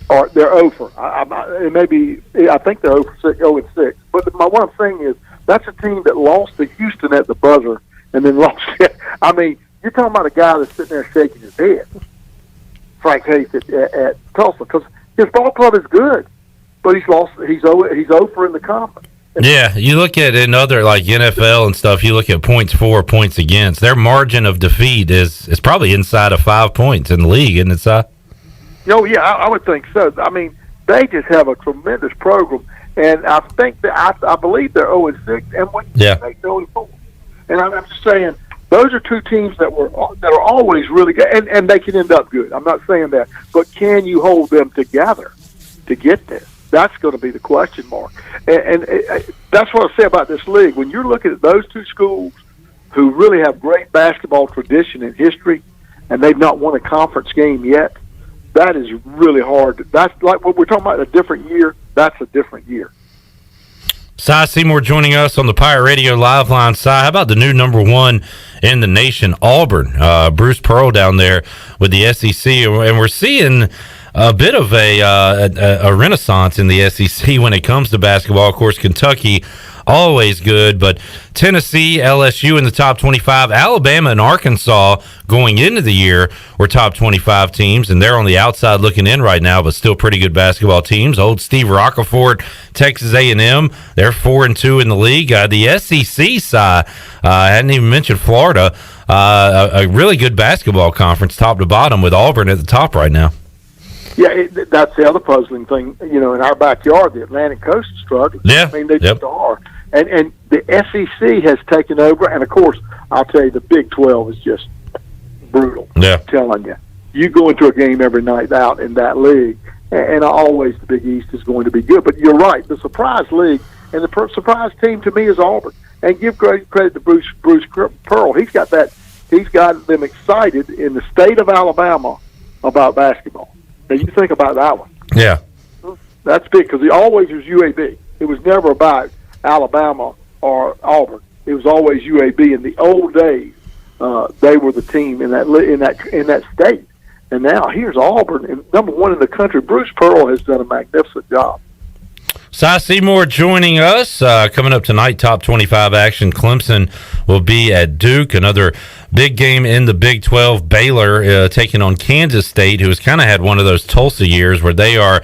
Or they're 0 for. It may be. I think they're 0-6. But what I'm saying is that's a team that lost to Houston at the buzzer and then lost it. I mean, you're talking about a guy that's sitting there shaking his head, Frank Hayes at Tulsa, because his ball club is good, but he's lost. He's over in the conference. Yeah, you look at in other like NFL and stuff. You look at points for, points against. Their margin of defeat is probably inside of 5 points in the league, isn't it, Si? Oh yeah, I would think so. I mean, they just have a tremendous program, and I think that I believe they're 0-6, and what yeah, they're 0-4. And I'm just saying. Those are two teams that are always really good, and they can end up good. I'm not saying that, but can you hold them together to get there? That's going to be the question mark. And that's what I say about this league. When you're looking at those two schools who really have great basketball tradition and history, and they've not won a conference game yet, that is really hard. That's like what we're talking about, a different year. That's a different year. Si Seymour joining us on the Pirate Radio Live Line. Si, how about the new number 1 in the nation, Auburn? Bruce Pearl down there with the SEC, and we're seeing a bit of a renaissance in the SEC when it comes to basketball. Of course, Kentucky always good. But Tennessee, LSU in the top 25, Alabama and Arkansas going into the year were top 25 teams, and they're on the outside looking in right now, but still pretty good basketball teams. Old Steve Roccaforte, Texas A&M, they're 4-2 in the league. The SEC side, I hadn't even mentioned Florida, a really good basketball conference top to bottom with Auburn at the top right now. Yeah, that's the other puzzling thing. You know, in our backyard, the Atlantic Coast is struggling. Yeah, I mean, they just are. And the SEC has taken over, and of course, I'll tell you, the Big 12 is just brutal. Yeah, I'm telling you, you go into a game every night out in that league, and always the Big East is going to be good. But you're right, the surprise league and the surprise team to me is Auburn. And give great credit to Bruce Pearl. He's got them excited in the state of Alabama about basketball. Now, you think about that one. Yeah. That's big because it always was UAB. It was never about Alabama or Auburn. It was always UAB. In the old days, they were the team in that state. And now here's Auburn, and number one in the country. Bruce Pearl has done a magnificent job. Seymour joining us. Coming up tonight, top 25 action. Clemson will be at Duke. Another big game in the Big 12. Baylor taking on Kansas State, who has kind of had one of those Tulsa years where they are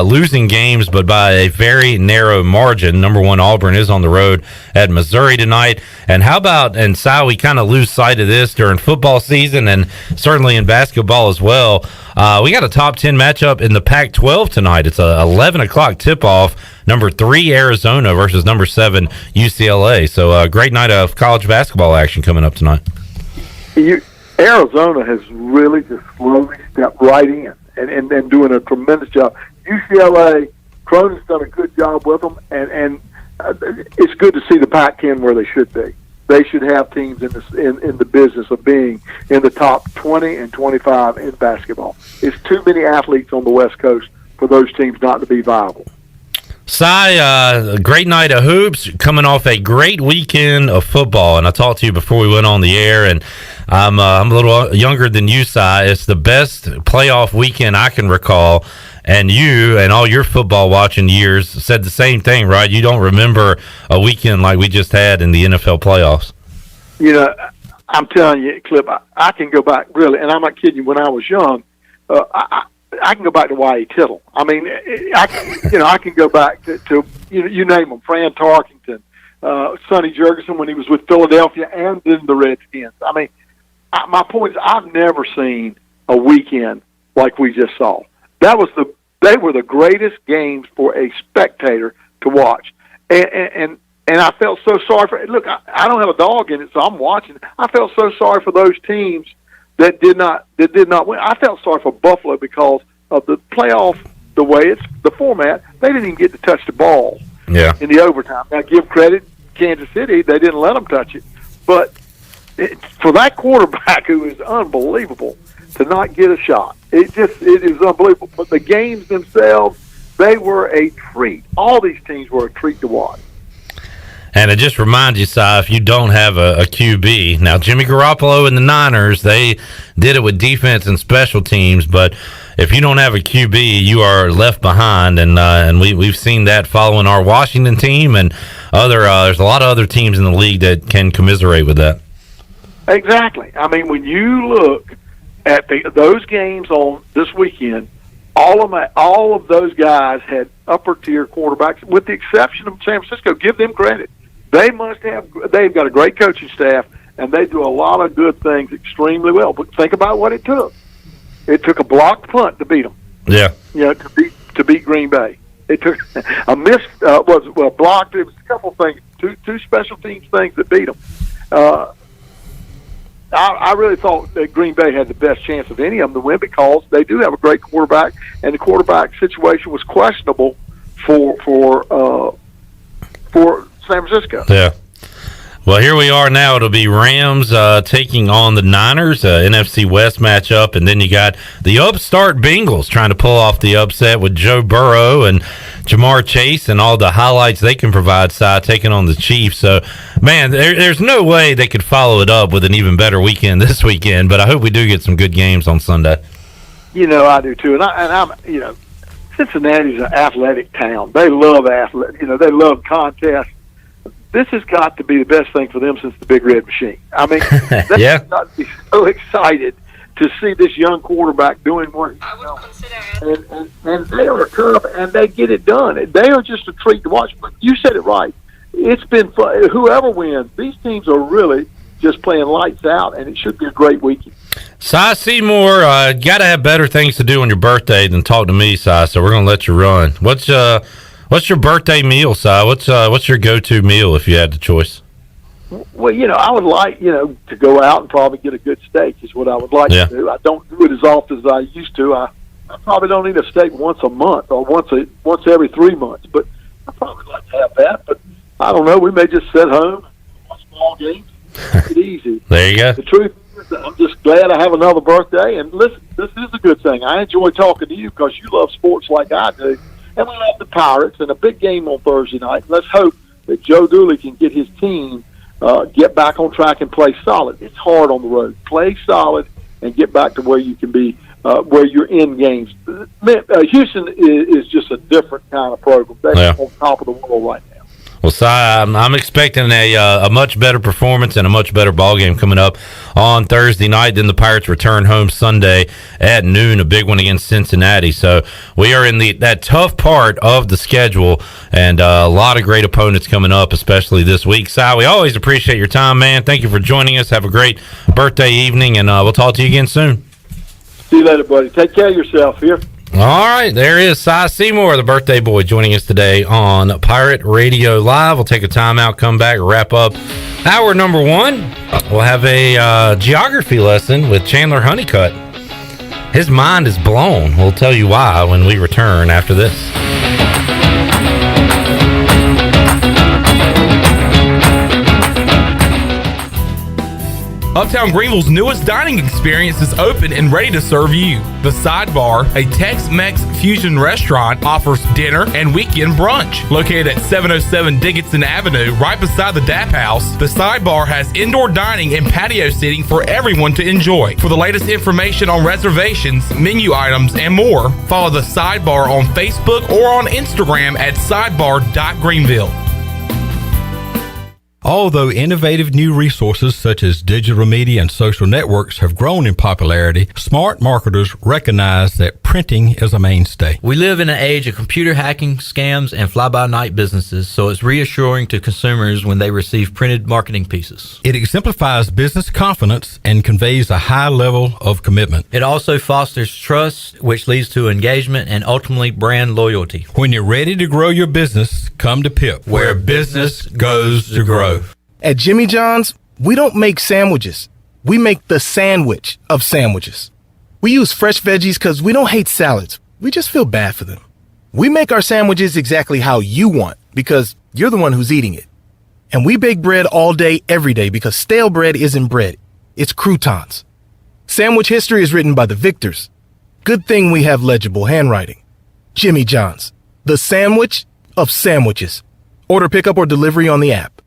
losing games, but by a very narrow margin. Number one, Auburn is on the road at Missouri tonight. And how about, and Si, we kind of lose sight of this during football season and certainly in basketball as well. We got a top 10 matchup in the Pac-12 tonight. It's a 11 o'clock tip-off. Number 3, Arizona versus number 7, UCLA. So a great night of college basketball action coming up tonight. Arizona has really just slowly stepped right in and doing a tremendous job. UCLA, Cronin's done a good job with them, and it's good to see the Pac-10 where they should be. They should have teams in the business of being in the top 20 and 25 in basketball. It's too many athletes on the West Coast for those teams not to be viable. A great night of hoops, coming off a great weekend of football. And I talked to you before we went on the air, and I'm a little younger than you, Si. It's the best playoff weekend I can recall. And you and all your football watching years said the same thing, right? You don't remember a weekend like we just had in the NFL playoffs. You know, I'm telling you, Clip, I can go back, really, and I'm not kidding you, when I was young, I can go back to Y.A. Tittle. I mean, I can go back to you name them, Fran Tarkington, Sonny Jurgensen when he was with Philadelphia, and then the Redskins. I mean, my point is, I've never seen a weekend like we just saw. They were the greatest games for a spectator to watch, and I felt so sorry for. Look, I don't have a dog in it, so I'm watching. I felt so sorry for those teams that did not win. I felt sorry for Buffalo because of the playoff, the way it's the format. They didn't even get to touch the ball in the overtime. Now, give credit, Kansas City, they didn't let them touch it. But for that quarterback who is unbelievable to not get a shot, it is unbelievable. But the games themselves, they were a treat. All these teams were a treat to watch. And it just reminds you, Si, if you don't have a QB. Now, Jimmy Garoppolo and the Niners, they did it with defense and special teams, but if you don't have a QB, you are left behind, and we've seen that following our Washington team and there's a lot of other teams in the league that can commiserate with that. Exactly. I mean, when you look at those games on this weekend, all of those guys had upper-tier quarterbacks, with the exception of San Francisco. Give them credit. They've got a great coaching staff, and they do a lot of good things extremely well. But think about what it took. It took a blocked punt to beat them. Yeah. To beat Green Bay. It took a missed blocked. It was a couple of things, two special teams things that beat them. I really thought that Green Bay had the best chance of any of them to win because they do have a great quarterback, and the quarterback situation was questionable for San Francisco. Yeah. Well, here we are now. It'll be Rams taking on the Niners, NFC West matchup, and then you got the upstart Bengals trying to pull off the upset with Joe Burrow and Jamar Chase and all the highlights they can provide, taking on the Chiefs. So, man, there's no way they could follow it up with an even better weekend this weekend, but I hope we do get some good games on Sunday. I do too, and I'm Cincinnati's an athletic town. They love they love contests. this has got to be the best thing for them since the Big Red Machine. I mean, they've Yeah. got to be so excited to see this young quarterback doing what he's doing. And they are tough, and they get it done. They are just a treat to watch. But you said it right. It's been fun. Whoever wins, these teams are really just playing lights out, and it should be a great weekend. Si Seymour, got to have better things to do on your birthday than talk to me, Si, so we're going to let you run. What's your birthday meal, Si? What's your go-to meal if you had the choice? Well, I would like, to go out and probably get a good steak is what I would like to do. I don't do it as often as I used to. I probably don't eat a steak once a month or once every 3 months, but I probably like to have that. But I don't know. We may just sit home, watch ball games, take it easy. There you go. The truth is, I'm just glad I have another birthday. And listen, this is a good thing. I enjoy talking to you because you love sports like I do. And we love the Pirates and a big game on Thursday night. Let's hope that Joe Dooley can get his team get back on track and play solid. It's hard on the road. Play solid and get back to where you can be, where you're in games. Houston is just a different kind of program. They're on top of the world right now. Well, Si, I'm expecting a much better performance and a much better ball game coming up on Thursday night. Then the Pirates return home Sunday at noon, a big one against Cincinnati. So we are in that tough part of the schedule, and a lot of great opponents coming up, especially this week. Si, we always appreciate your time, man. Thank you for joining us. Have a great birthday evening, and we'll talk to you again soon. See you later, buddy. Take care of yourself here. All right, there is Si Seymour, the birthday boy, joining us today on Pirate Radio Live. We'll take a timeout, come back, wrap up hour number 1. We'll have a geography lesson with Chandler Honeycutt. His mind is blown. We'll tell you why when we return after this. Uptown Greenville's newest dining experience is open and ready to serve you. The Sidebar, a Tex-Mex fusion restaurant, offers dinner and weekend brunch. Located at 707 Dickinson Avenue, right beside the DAP House, the Sidebar has indoor dining and patio seating for everyone to enjoy. For the latest information on reservations, menu items, and more, follow the Sidebar on Facebook or on Instagram at sidebar.greenville. Although innovative new resources such as digital media and social networks have grown in popularity, smart marketers recognize that printing is a mainstay. We live in an age of computer hacking, scams, and fly-by-night businesses, so it's reassuring to consumers when they receive printed marketing pieces. It exemplifies business confidence and conveys a high level of commitment. It also fosters trust, which leads to engagement and ultimately brand loyalty. When you're ready to grow your business, come to PIP, where business goes to grow. At Jimmy John's, we don't make sandwiches. We make the sandwich of sandwiches. We use fresh veggies because we don't hate salads. We just feel bad for them. We make our sandwiches exactly how you want because you're the one who's eating it. And we bake bread all day, every day because stale bread isn't bread. It's croutons. Sandwich history is written by the victors. Good thing we have legible handwriting. Jimmy John's, the sandwich of sandwiches. Order pickup or delivery on the app.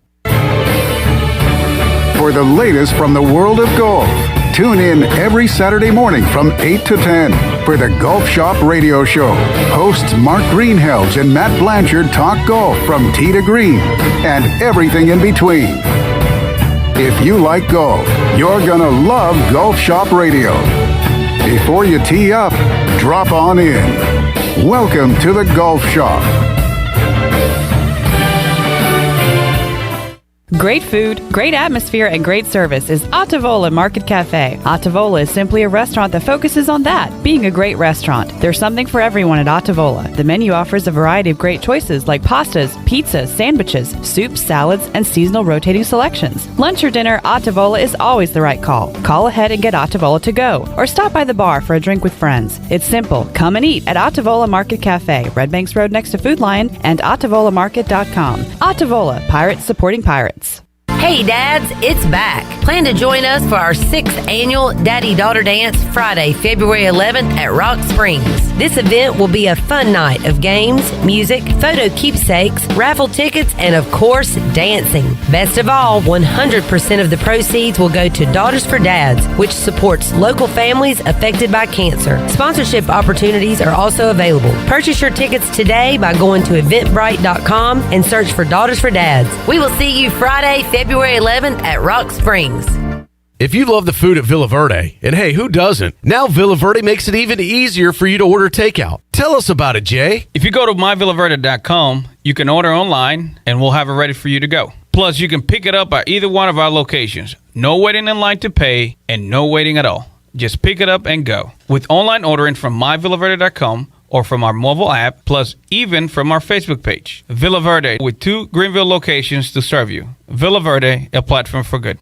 For the latest from the world of golf, tune in every Saturday morning from 8 to 10 for the Golf Shop Radio Show. Hosts Mark Greenhelge and Matt Blanchard talk golf from tee to green and everything in between. If you like golf, you're gonna love Golf Shop Radio. Before you tee up, drop on in. Welcome to the Golf Shop. Great food, great atmosphere, and great service is Ottavola Market Cafe. Ottavola is simply a restaurant that focuses on that, being a great restaurant. There's something for everyone at Ottavola. The menu offers a variety of great choices like pastas, pizzas, sandwiches, soups, salads, and seasonal rotating selections. Lunch or dinner, Ottavola is always the right call. Call ahead and get Ottavola to go, or stop by the bar for a drink with friends. It's simple. Come and eat at Ottavola Market Cafe, Red Banks Road next to Food Lion, and OttavolaMarket.com. Ottavola, Pirates supporting pirates. Hey dads, it's back. Plan to join us for our 6th annual Daddy-Daughter Dance Friday, February 11th at Rock Springs. This event will be a fun night of games, music, photo keepsakes, raffle tickets, and of course, dancing. Best of all, 100% of the proceeds will go to Daughters for Dads, which supports local families affected by cancer. Sponsorship opportunities are also available. Purchase your tickets today by going to eventbrite.com and search for Daughters for Dads. We will see you Friday, February 11th at Rock Springs. If you love the food at Villa Verde, and hey, who doesn't? Now Villa Verde makes it even easier for you to order takeout. Tell us about it, Jay. If you go to myvillaverde.com, you can order online and we'll have it ready for you to go. Plus, you can pick it up at either one of our locations. No waiting in line to pay and no waiting at all. Just pick it up and go. With online ordering from myvillaverde.com or from our mobile app, plus even from our Facebook page. Villa Verde, with 2 Greenville locations to serve you. Villa Verde, a platform for good.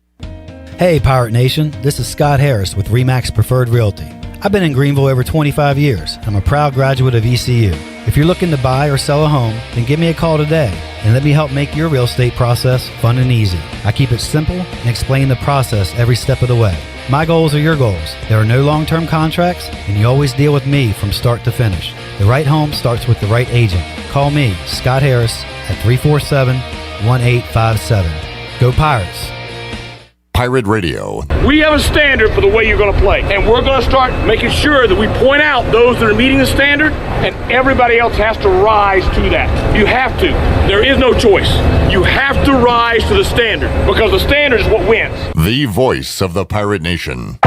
Hey Pirate Nation, this is Scott Harris with RE/MAX Preferred Realty. I've been in Greenville over 25 years. I'm a proud graduate of ECU. If you're looking to buy or sell a home, then give me a call today and let me help make your real estate process fun and easy. I keep it simple and explain the process every step of the way. My goals are your goals. There are no long-term contracts, and you always deal with me from start to finish. The right home starts with the right agent. Call me, Scott Harris, at 347-1857. Go Pirates! Pirate Radio. We have a standard for the way you're going to play, and we're going to start making sure that we point out those that are meeting the standard, and everybody else has to rise to that. You have to. There is no choice. You have to rise to the standard, because the standard is what wins. The voice of the Pirate Nation.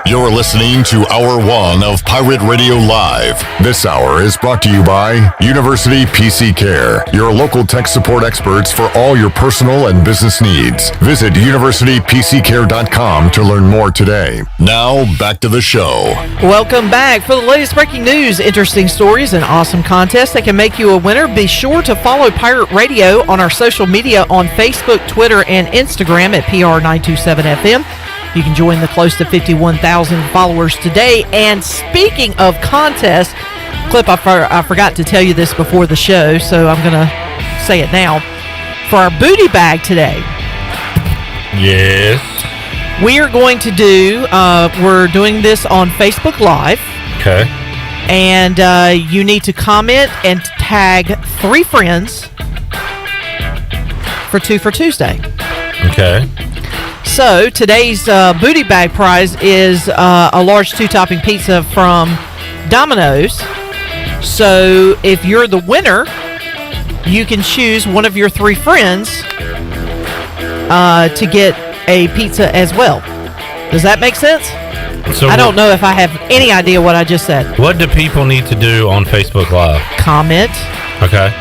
You're listening to Hour 1 of Pirate Radio Live. This hour is brought to you by University PC Care, your local tech support experts for all your personal and business needs. Visit universitypccare.com to learn more today. Now, back to the show. Welcome back. For the latest breaking news, interesting stories, and awesome contests that can make you a winner, be sure to follow Pirate Radio on our social media on Facebook, Twitter, and Instagram at PR927FM. You can join the close to 51,000 followers today. And speaking of contests, Clip, I forgot to tell you this before the show, so I'm going to say it now. For our booty bag today. Yes. We are going to do, we're doing this on Facebook Live. Okay. And you need to comment and tag 3 friends for 2 for Tuesday. Okay. So today's booty bag prize is a large 2-topping pizza from Domino's. So if you're the winner, you can choose one of your 3 friends to get a pizza as well. Does that make sense? So I don't know if I have any idea what I just said. What do people need to do on Facebook Live? Comment. Okay.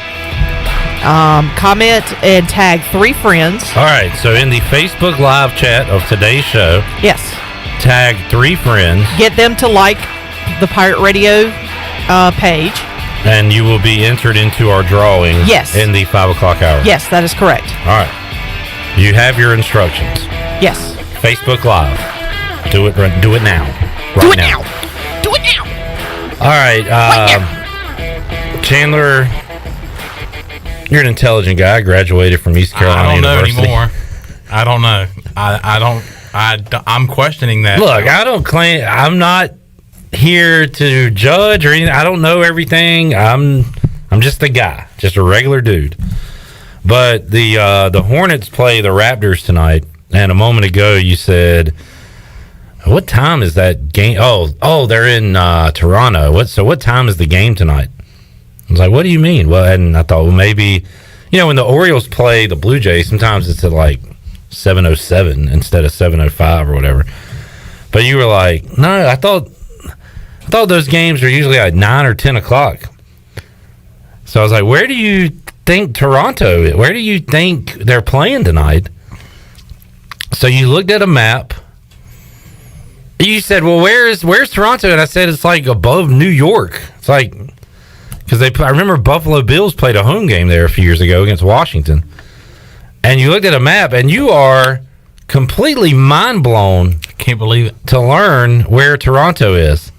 Comment and tag 3 friends. All right, so in the Facebook Live chat of today's show, yes, tag 3 friends. Get them to like the Pirate Radio page. And you will be entered into our drawing yes. in the 5 o'clock hour. Yes, that is correct. All right. You have your instructions. Yes. Facebook Live. Do it now. Right do it now. Do it now. All right. Chandler, you're an intelligent guy. I graduated from East Carolina University. I don't know anymore. I don't. I'm questioning that. Look, I don't claim. I'm not here to judge or anything. I don't know everything. I'm just a guy, just a regular dude. But the Hornets play the Raptors tonight, and a moment ago you said, "What time is that game?" Oh, they're in Toronto. What time is the game tonight? I was like, "What do you mean?" Well, and I thought, well, maybe, when the Orioles play the Blue Jays, sometimes it's at like 7:07 instead of 7:05 or whatever. But you were like, "No, I thought those games are usually at 9 or 10 o'clock." So I was like, "Where do you think Toronto is? Where do you think they're playing tonight?" So you looked at a map. You said, "Well, where's Toronto?" And I said, "It's like above New York." It's like, because I remember Buffalo Bills played a home game there a few years ago against Washington. And you looked at a map, and you are completely mind blown. Can't believe it. To learn where Toronto is.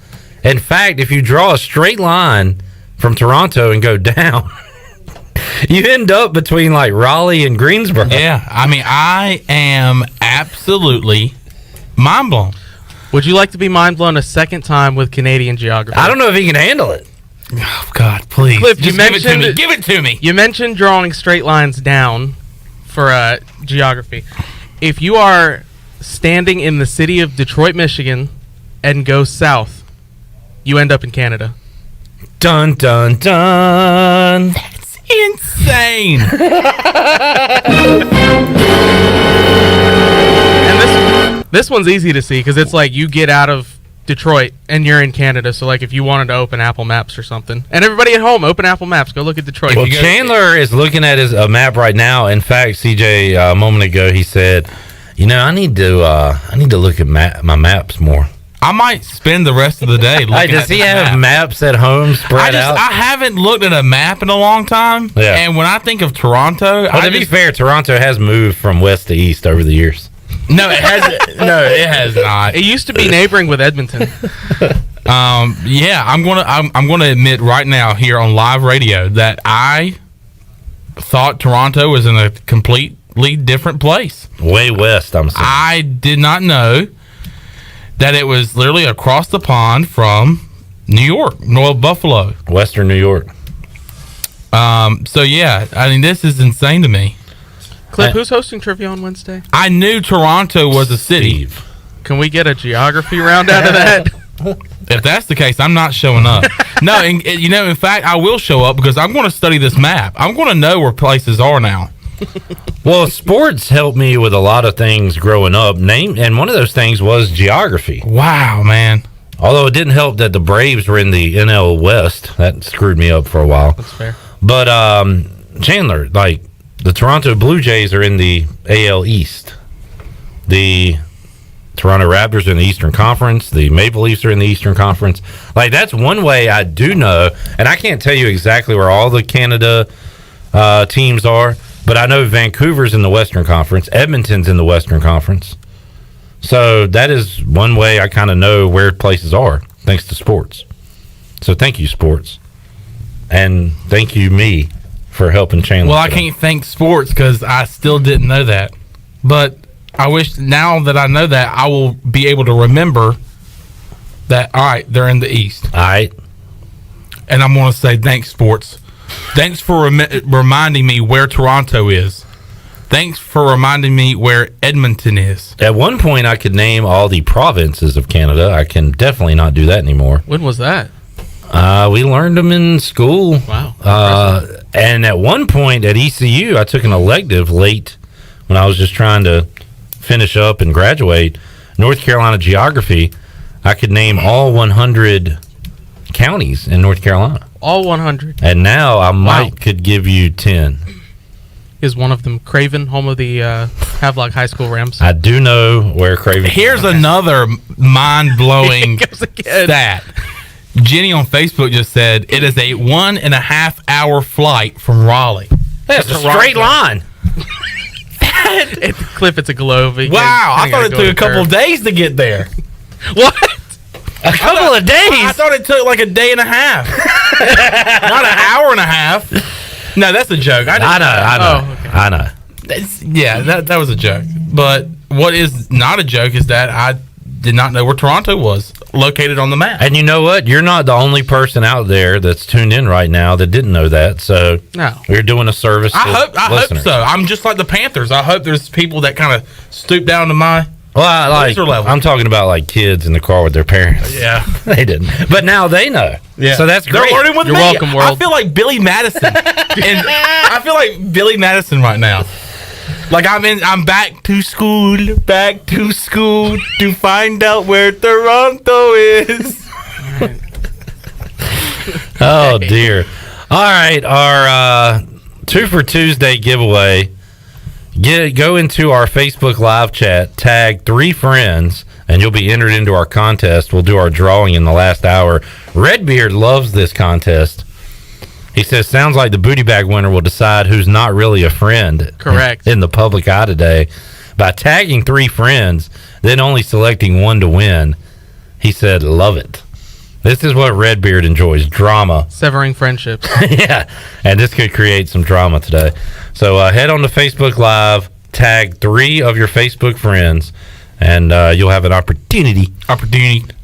In fact, if you draw a straight line from Toronto and go down, You end up between like Raleigh and Greensboro. Yeah, I mean, I am absolutely mind blown. Would you like to be mind blown a second time with Canadian geography? I don't know if he can handle it. Oh God, please! Cliff, Just give it to me. Give it to me. You mentioned drawing straight lines down for geography. If you are standing in the city of Detroit, Michigan, and go south, you end up in Canada. Dun dun dun. That's insane. And this one's easy to see because it's like you get out of Detroit and you're in Canada. So like if you wanted to open Apple Maps or something, and everybody at home, open Apple Maps, go look at Detroit. Well, Chandler is looking at his map right now. In fact, CJ, a moment ago, he said, "You know, I need to look at my maps more." I might spend the rest of the day looking Does he have maps at home spread out? I haven't looked at a map in a long time. Yeah. And when I think of Toronto, Well, to be fair, Toronto has moved from west to east over the years. No, it hasn't. No, it has not. It used to be neighboring with Edmonton. Yeah, I'm gonna admit right now here on live radio that I thought Toronto was in a completely different place. Way west, I'm saying. I did not know that it was literally across the pond from New York, North Buffalo, Western New York. So yeah, I mean, this is insane to me. Cliff, who's hosting trivia on Wednesday? I knew Toronto was a city. Can we get a geography round out of that? If that's the case, I'm not showing up. No, and, you know, in fact, I will show up because I'm going to study this map. I'm going to know where places are now. Well, sports helped me with a lot of things growing up. And one of those things was geography. Wow, man. Although it didn't help that the Braves were in the NL West. That screwed me up for a while. That's fair. But Chandler, like the Toronto Blue Jays are in the AL East. The Toronto Raptors are in the Eastern Conference. The Maple Leafs are in the Eastern Conference. Like, that's one way I do know. And I can't tell you exactly where all the Canada teams are. But I know Vancouver's in the Western Conference. Edmonton's in the Western Conference. So that is one way I kind of know where places are, thanks to sports. So thank you, sports. And thank you, me, for helping Chandler. Well, I can't thank sports because I still didn't know that. But I wish now that I know that, I will be able to remember that, all right, they're in the East. All right. And I'm going to say thanks, sports. Thanks for reminding me where Toronto is. Thanks for reminding me where Edmonton is. At one point, I could name all the provinces of Canada. I can definitely not do that anymore. When was that? We learned them in school. Wow. And at one point at ECU, I took an elective late when I was just trying to finish up and graduate. North Carolina geography. I could name all 100 counties in North Carolina. All 100. And now I could give you 10. Is one of them Craven, home of the Havelock High School Rams? I do know where Craven is. Here's another mind-blowing stat. Jenny on Facebook just said it is a 1.5 hour flight from Raleigh. That's a straight line. Cliff, it's a globe. Wow, I thought it took a couple of days to get there. What? A couple of days? I thought it took like a day and a half. Not an hour and a half. No, that's a joke. I know. Oh, okay. I know. That was a joke. But what is not a joke is that I did not know where Toronto was located on the map. And you know what? You're not the only person out there that's tuned in right now that didn't know that. So we're doing a service. I hope so. I'm just like the Panthers. I hope there's people that kind of stoop down to my level. I'm talking about like kids in the car with their parents. Yeah. They didn't. But now they know. Yeah. So that's great. They're learning with You're me. welcome, world. I feel like Billy Madison. And I feel like Billy Madison right now. Like I'm back to school to find out where Toronto is. Oh dear. All right, our 2 for Tuesday giveaway. Go into our Facebook live chat, tag 3 friends, and you'll be entered into our contest. We'll do our drawing in the last hour. Redbeard loves this contest. He says, sounds like the booty bag winner will decide who's not really a friend. Correct. In the public eye today. By tagging 3 friends, then only selecting one to win. He said, love it. This is what Redbeard enjoys, drama. Severing friendships. Yeah, and this could create some drama today. So head on to Facebook Live, tag 3 of your Facebook friends, and you'll have an opportunity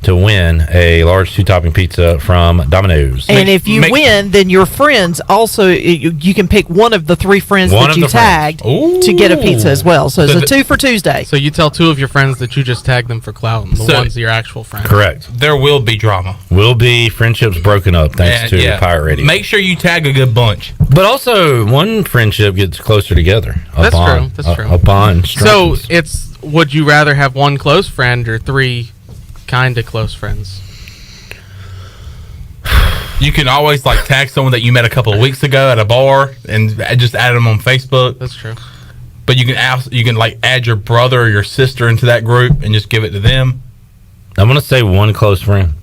to win a large 2-topping pizza from Domino's. And if you win, then your friends also, you can pick one of the 3 friends that you tagged to get a pizza as well. So it's a 2 for Tuesday. So you tell 2 of your friends that you just tagged them for clout, and the ones are your actual friends. Correct. There will be drama. Will be friendships broken up thanks to Pirate Radio. Make sure you tag a good bunch. But also, one friendship gets closer together. That's true. That's true. Upon so it's, would you rather have 1 close friend or 3 kind of close friends? You can always tag someone that you met a couple of weeks ago at a bar and just add them on Facebook. That's true. But you can add your brother or your sister into that group and just give it to them. I'm going to say 1 close friend.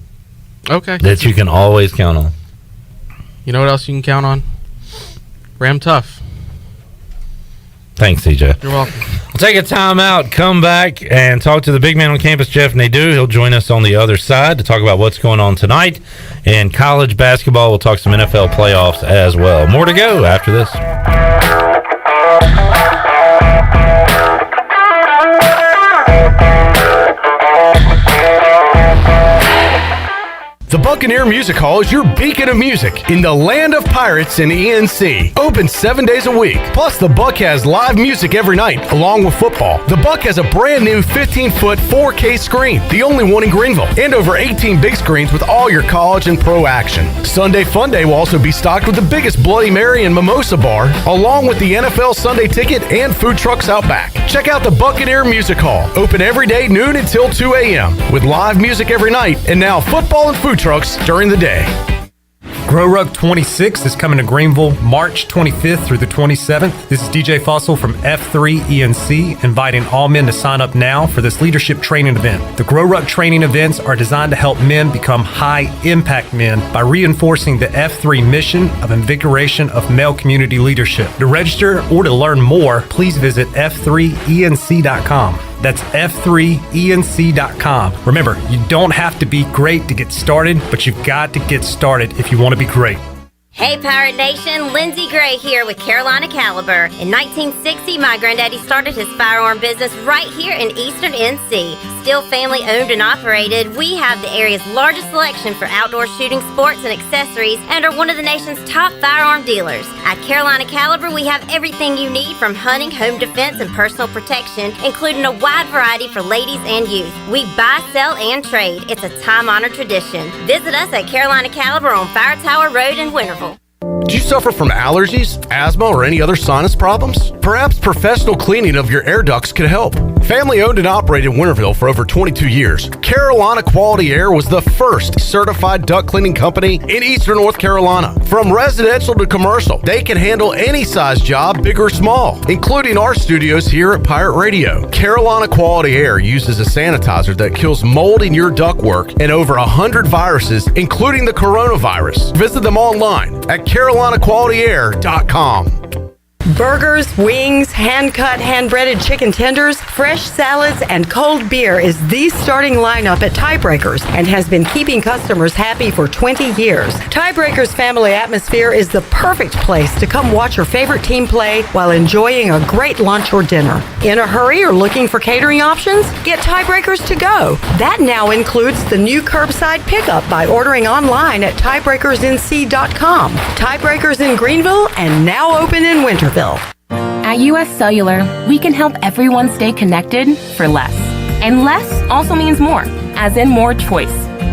Okay. That you can always count on. You know what else you can count on? Ram Tough. Thanks, CJ. You're welcome. We'll take a time out, come back, and talk to the big man on campus, Jeff Nadu. He'll join us on the other side to talk about what's going on tonight in college basketball. We'll talk some NFL playoffs as well. More to go after this. The Buccaneer Music Hall is your beacon of music in the land of pirates and ENC. Open 7 days a week. Plus, the Buck has live music every night, along with football. The Buck has a brand new 15-foot 4K screen, the only one in Greenville, and over 18 big screens with all your college and pro action. Sunday Fun Day will also be stocked with the biggest Bloody Mary and Mimosa bar, along with the NFL Sunday Ticket and food trucks out back. Check out the Buccaneer Music Hall. Open every day, noon until 2 a.m., with live music every night, and now football and food trucks during the day. Grow Rug 26 is coming to Greenville March 25th through the 27th. This is DJ Fossil from F3 ENC, inviting all men to sign up now for this leadership training event. The Grow Rug training events are designed to help men become high-impact men by reinforcing the F3 mission of invigoration of male community leadership. To register or to learn more, please visit f3enc.com. That's f3enc.com. Remember, you don't have to be great to get started, but you've got to get started if you want to be great. Hey Pirate Nation, Lindsay Gray here with Carolina Caliber. In 1960, my granddaddy started his firearm business right here in Eastern NC. Still family owned and operated, we have the area's largest selection for outdoor shooting sports and accessories and are one of the nation's top firearm dealers. At Carolina Caliber, we have everything you need from hunting, home defense, and personal protection, including a wide variety for ladies and youth. We buy, sell, and trade. It's a time-honored tradition. Visit us at Carolina Caliber on Fire Tower Road in Winterville. Do you suffer from allergies, asthma, or any other sinus problems? Perhaps professional cleaning of your air ducts could help. Family owned and operated in Winterville for over 22 years, Carolina Quality Air was the first certified duct cleaning company in Eastern North Carolina. From residential to commercial, they can handle any size job, big or small, including our studios here at Pirate Radio. Carolina Quality Air uses a sanitizer that kills mold in your ductwork and over 100 viruses, including the coronavirus. Visit them online at CarolinaQualityAir.com. Burgers, wings, hand-cut, hand-breaded chicken tenders, fresh salads, and cold beer is the starting lineup at Tiebreakers and has been keeping customers happy for 20 years. Tiebreakers family atmosphere is the perfect place to come watch your favorite team play while enjoying a great lunch or dinner. In a hurry or looking for catering options? Get Tiebreakers to go. That now includes the new curbside pickup by ordering online at tiebreakersnc.com. Tiebreakers in Greenville and now open in Winterville. At US Cellular, we can help everyone stay connected for less. And less also means more, as in more choice.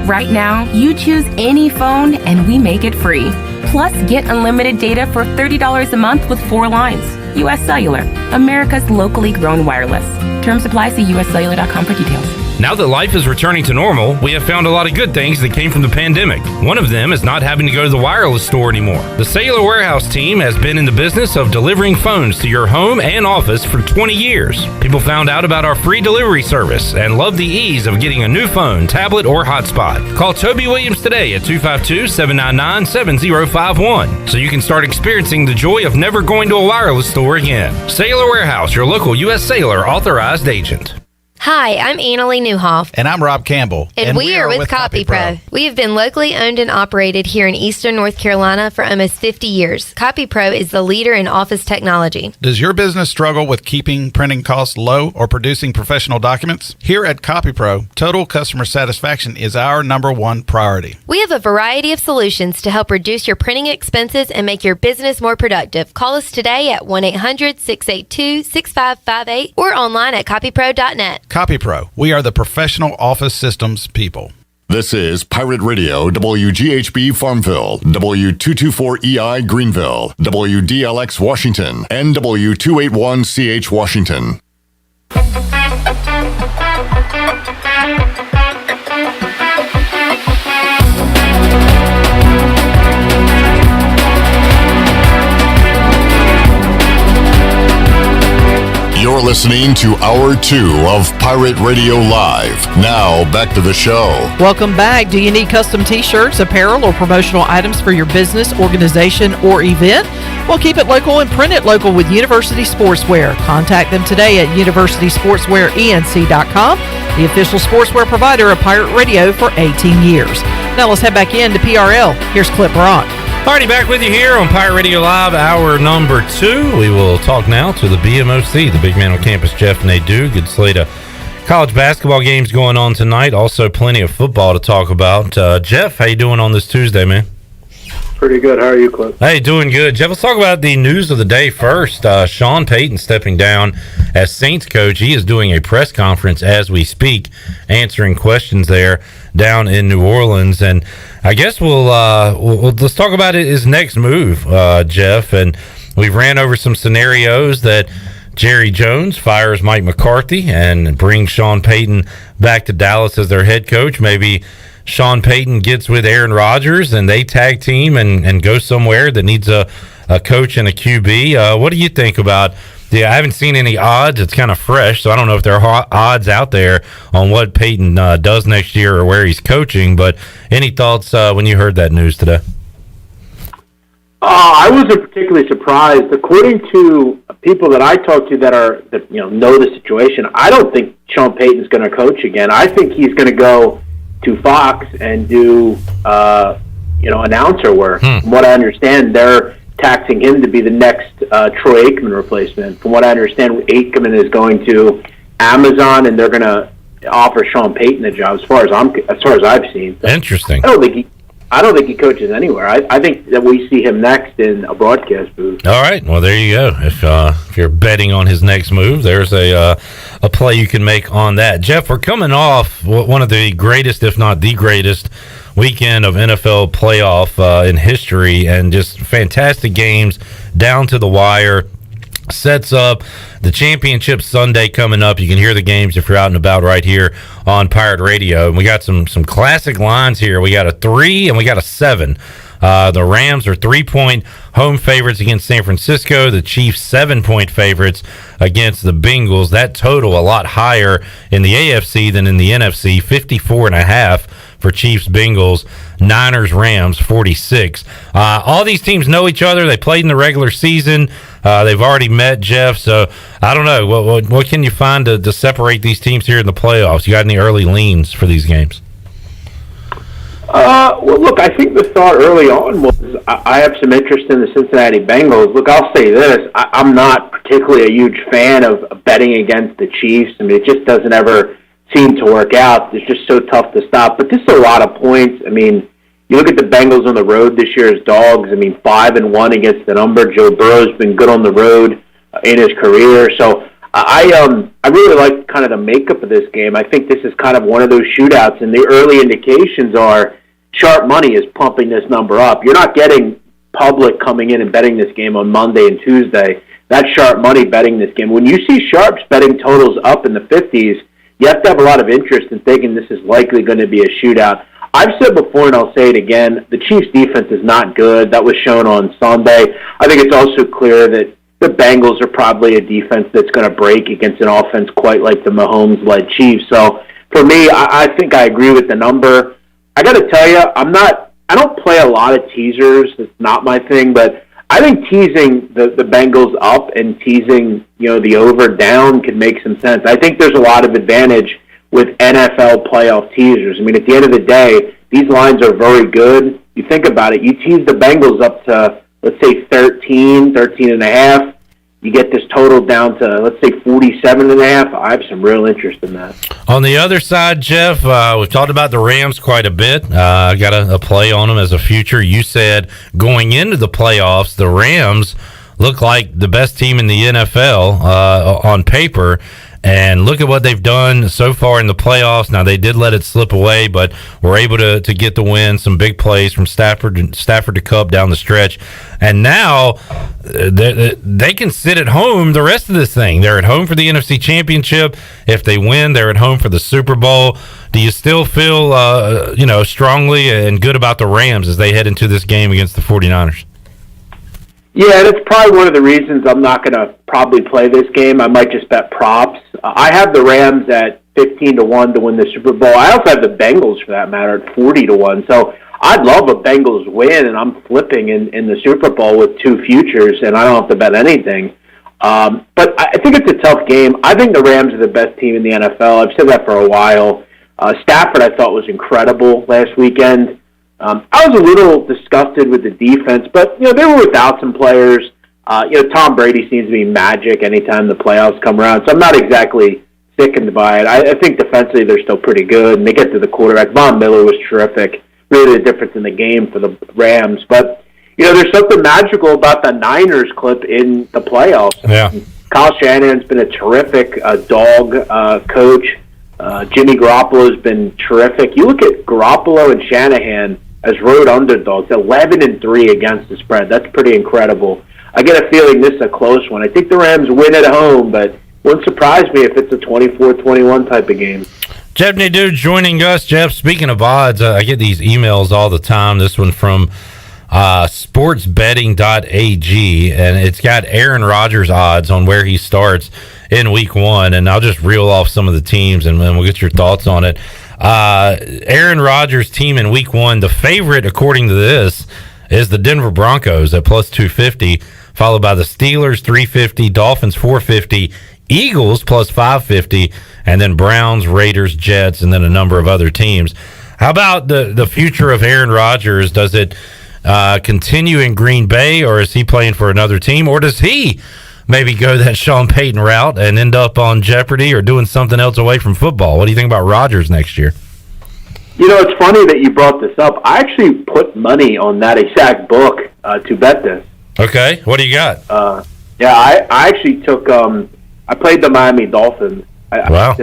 Right now, you choose any phone and we make it free. Plus, get unlimited data for $30 a month with 4 lines. US Cellular, America's locally grown wireless. Terms apply. See uscellular.com for details. Now that life is returning to normal, we have found a lot of good things that came from the pandemic. One of them is not having to go to the wireless store anymore. The Cellular Warehouse team has been in the business of delivering phones to your home and office for 20 years. People found out about our free delivery service and love the ease of getting a new phone, tablet, or hotspot. Call Toby Williams today at 252-799-7051 so you can start experiencing the joy of never going to a wireless store again. Cellular Warehouse, your local U.S. Cellular authorized agent. Hi, I'm Annalie Newhoff. And I'm Rob Campbell. And we are with CopyPro. We have been locally owned and operated here in Eastern North Carolina for almost 50 years. CopyPro is the leader in office technology. Does your business struggle with keeping printing costs low or producing professional documents? Here at CopyPro, total customer satisfaction is our #1 priority. We have a variety of solutions to help reduce your printing expenses and make your business more productive. Call us today at 1-800-682-6558 or online at copypro.net. CopyPro, we are the professional office systems people. This is Pirate Radio, WGHB Farmville, W224EI Greenville, WDLX Washington, and W281CH Washington. You're listening to Hour 2 of Pirate Radio Live. Now, back to the show. Welcome back. Do you need custom t-shirts, apparel, or promotional items for your business, organization, or event? Well, keep it local and print it local with University Sportswear. Contact them today at universitysportswearenc.com, the official sportswear provider of Pirate Radio for 18 years. Now let's head back into PRL. Here's Clip Rock. Alrighty, back with you here on Pirate Radio Live, hour number 2. We will talk now to the BMOC, the big man on campus, Jeff Nadu. Good slate of college basketball games going on tonight. Also, plenty of football to talk about. Jeff, how you doing on this Tuesday, man? Pretty good. How are you, Cliff? Hey, doing good. Jeff, let's talk about the news of the day first. Sean Payton stepping down as Saints coach. He is doing a press conference as we speak, answering questions there down in New Orleans. And I guess we'll let's talk about his next move, Jeff. And we've ran over some scenarios that Jerry Jones fires Mike McCarthy and brings Sean Payton back to Dallas as their head coach. Maybe Sean Payton gets with Aaron Rodgers and they tag team and go somewhere that needs a coach and a QB. What do you think about? I haven't seen any odds. It's kind of fresh, so I don't know if there are odds out there on what Payton does next year or where he's coaching. But any thoughts when you heard that news today? I wasn't particularly surprised. According to people that I talk to that know the situation, I don't think Sean Payton's going to coach again. I think he's going to go to Fox and do announcer work. From what I understand, they're taxing him to be the next Troy Aikman replacement. From what I understand, Aikman is going to Amazon, and they're going to offer Sean Payton a job. As far as I've seen, interesting. I don't think he coaches anywhere. I think that we see him next in a broadcast booth. All right. Well, there you go. If you're betting on his next move, there's a play you can make on that. Jeff, we're coming off one of the greatest, if not the greatest, weekend of NFL playoff in history, and just fantastic games down to the wire. Sets up the championship Sunday coming up. You can hear the games if you're out and about right here on Pirate Radio. And we got some classic lines here. We got a 3 and we got a 7. The Rams are 3-point home favorites against San Francisco. The Chiefs 7-point favorites against the Bengals. That total a lot higher in the AFC than in the NFC. 54.5 for Chiefs Bengals. Niners Rams 46. All these teams know each other. They played in the regular season. They've already met, Jeff. So I don't know. What can you find to separate these teams here in the playoffs? You got any early leans for these games? Well, look, I think the thought early on was I have some interest in the Cincinnati Bengals. Look, I'll say this. I'm not particularly a huge fan of betting against the Chiefs. I mean, it just doesn't ever seem to work out. It's just so tough to stop. But this is a lot of points. I mean, you look at the Bengals on the road this year as dogs. I mean, 5-1 against the number. Joe Burrow's been good on the road in his career. So I really like kind of the makeup of this game. I think this is kind of one of those shootouts, and the early indications are sharp money is pumping this number up. You're not getting public coming in and betting this game on Monday and Tuesday. That's sharp money betting this game. When you see sharps betting totals up in the 50s, you have to have a lot of interest in thinking this is likely going to be a shootout. I've said before, and I'll say it again, the Chiefs' defense is not good. That was shown on Sunday. I think it's also clear that the Bengals are probably a defense that's going to break against an offense quite like the Mahomes-led Chiefs. So for me, I think I agree with the number. I got to tell you, I don't play a lot of teasers. It's not my thing, but I think teasing the Bengals up and teasing, the over down could make some sense. I think there's a lot of advantage with NFL playoff teasers. I mean, at the end of the day, these lines are very good. You think about it, you tease the Bengals up to, let's say, 13 and a half. You get this total down to, let's say, 47 and a half. I have some real interest in that. On the other side, Jeff, we've talked about the Rams quite a bit. I got a play on them as a future. You said going into the playoffs, the Rams look like the best team in the NFL on paper. And look at what they've done so far in the playoffs. Now, they did let it slip away, but were able to get the win. Some big plays from Stafford to Cup down the stretch. And now they can sit at home the rest of this thing. They're at home for the NFC Championship. If they win, they're at home for the Super Bowl. Do you still feel strongly and good about the Rams as they head into this game against the 49ers? Yeah, that's probably one of the reasons I'm not going to probably play this game. I might just bet props. I have the Rams at 15-1 to win the Super Bowl. I also have the Bengals, for that matter, at 40-1. So I'd love a Bengals win, and I'm flipping in the Super Bowl with two futures, and I don't have to bet anything. But I think it's a tough game. I think the Rams are the best team in the NFL. I've said that for a while. Stafford, I thought, was incredible last weekend. I was a little disgusted with the defense, but they were without some players. Tom Brady seems to be magic anytime the playoffs come around, so I'm not exactly sickened by it. I think defensively they're still pretty good, and they get to the quarterback. Von Miller was terrific, really the difference in the game for the Rams. But there's something magical about the Niners clip in the playoffs. Yeah, Kyle Shanahan's been a terrific dog coach. Jimmy Garoppolo's been terrific. You look at Garoppolo and Shanahan as road underdogs, 11-3 against the spread. That's pretty incredible. I get a feeling this is a close one. I think the Rams win at home, but wouldn't surprise me if it's a 24-21 type of game. Jeff Nadu joining us. Jeff, speaking of odds, I get these emails all the time. This one from sportsbetting.ag, and it's got Aaron Rodgers odds on where he starts in week 1, and I'll just reel off some of the teams, and then we'll get your thoughts on it. Aaron Rodgers' team in week 1, the favorite, according to this, is the Denver Broncos at plus 250, followed by the Steelers 350, Dolphins 450, Eagles plus 550, and then Browns, Raiders, Jets, and then a number of other teams. How about the future of Aaron Rodgers? Does it continue in Green Bay, or is he playing for another team, or does he maybe go that Sean Payton route and end up on Jeopardy or doing something else away from football? What do you think about Rodgers next year? It's funny that you brought this up. I actually put money on that exact book to bet this. Okay, what do you got? I actually took. I played the Miami Dolphins. Wow.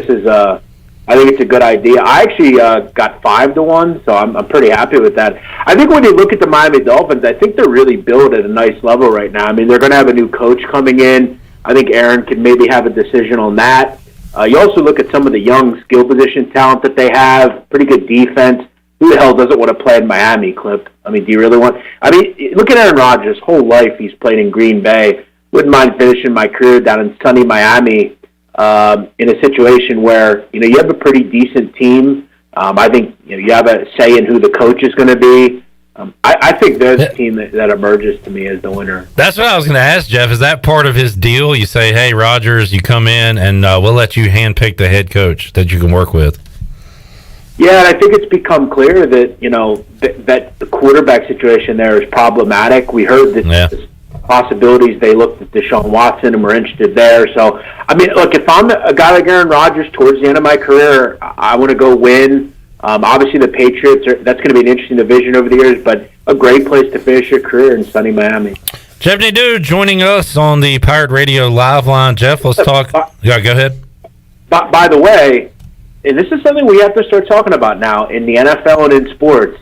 I think it's a good idea. I actually got 5-1, so I'm pretty happy with that. I think when you look at the Miami Dolphins, I think they're really built at a nice level right now. I mean, they're going to have a new coach coming in. I think Aaron could maybe have a decision on that. You also look at some of the young skill position talent that they have, pretty good defense. Who the hell doesn't want to play in Miami, Clip? I mean, do you really want... I mean, look at Aaron Rodgers. Whole life he's played in Green Bay. Wouldn't mind finishing my career down in sunny Miami in a situation where, you have a pretty decent team. I think you have a say in who the coach is going to be. I think they're the team that emerges to me as the winner. That's what I was going to ask, Jeff. Is that part of his deal? You say, hey, Rodgers, you come in and we'll let you handpick the head coach that you can work with. Yeah, and I think it's become clear that, that the quarterback situation there is problematic. We heard that possibilities. They looked at Deshaun Watson and were interested there. So, I mean, look, if I'm a guy like Aaron Rodgers towards the end of my career, I want to go win. Obviously, the Patriots, that's going to be an interesting division over the years, but a great place to finish your career in sunny Miami. Jeff Nadu joining us on the Pirate Radio live line. Jeff, let's talk. Yeah, go ahead. By the way, and this is something we have to start talking about now in the NFL and in sports,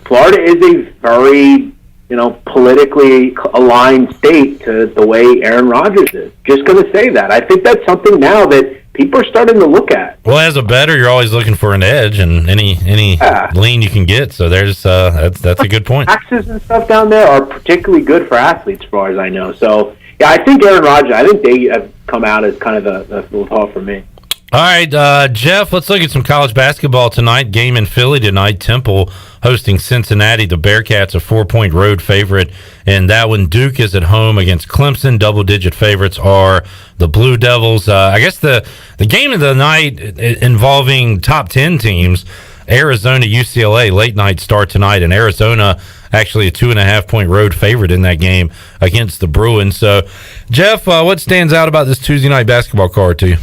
Florida is a very, politically aligned state to the way Aaron Rodgers is. Just going to say that. I think that's something now that people are starting to look at. Well, as a bettor, you're always looking for an edge and any lean you can get. So there's that's a good point. Taxes and stuff down there are particularly good for athletes, as far as I know. So yeah, I think Aaron Rodgers. I think they have come out as kind of the little tall for me. All right, Jeff. Let's look at some college basketball tonight. Game in Philly tonight. Temple hosting Cincinnati. The Bearcats a 4-point road favorite, and that one Duke is at home against Clemson. Double-digit favorites are the Blue Devils. I guess the game of the night involving top 10 teams, Arizona UCLA late night start tonight, and Arizona actually a 2.5-point road favorite in that game against the Bruins. So, Jeff, what stands out about this Tuesday night basketball card to you?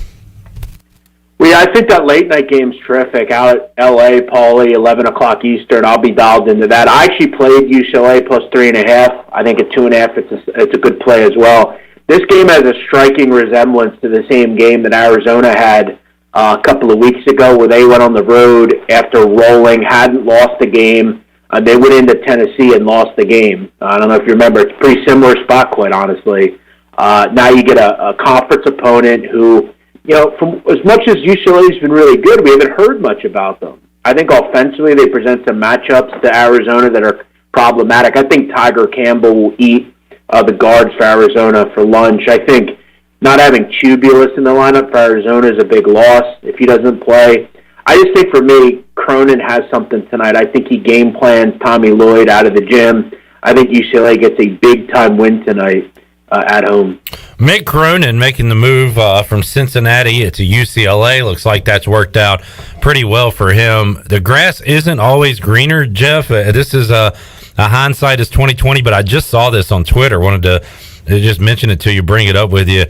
Well, yeah, I think that late night game's terrific. Out at L.A., Paulie, 11 o'clock Eastern. I'll be dialed into that. I actually played UCLA plus 3.5. I think at 2.5, it's a good play as well. This game has a striking resemblance to the same game that Arizona had a couple of weeks ago, where they went on the road after rolling, hadn't lost the game. They went into Tennessee and lost the game. I don't know if you remember. It's a pretty similar spot, quite honestly. Now you get a conference opponent who, you know, from as much as UCLA's been really good, we haven't heard much about them. I think offensively they present some matchups to Arizona that are problematic. I think Tiger Campbell will eat the guards for Arizona for lunch. I think not having Tubulis in the lineup for Arizona is a big loss if he doesn't play. I just think for me, Cronin has something tonight. I think he game plans Tommy Lloyd out of the gym. I think UCLA gets a big-time win tonight at home. Mick Cronin making the move from Cincinnati to UCLA. Looks like that's worked out pretty well for him. The grass isn't always greener, Jeff. This is a hindsight is 2020, but I just saw this on Twitter. Wanted to just mention it to you, bring it up with you.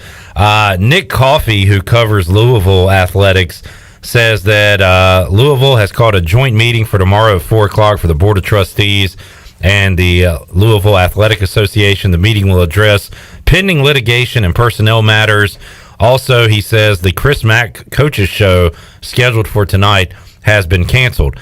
Nick Coffey, who covers Louisville athletics, says that Louisville has called a joint meeting for tomorrow at 4 o'clock for the Board of Trustees and the Louisville Athletic Association. The meeting will address pending litigation and personnel matters. Also, he says the Chris Mack coaches show scheduled for tonight has been canceled.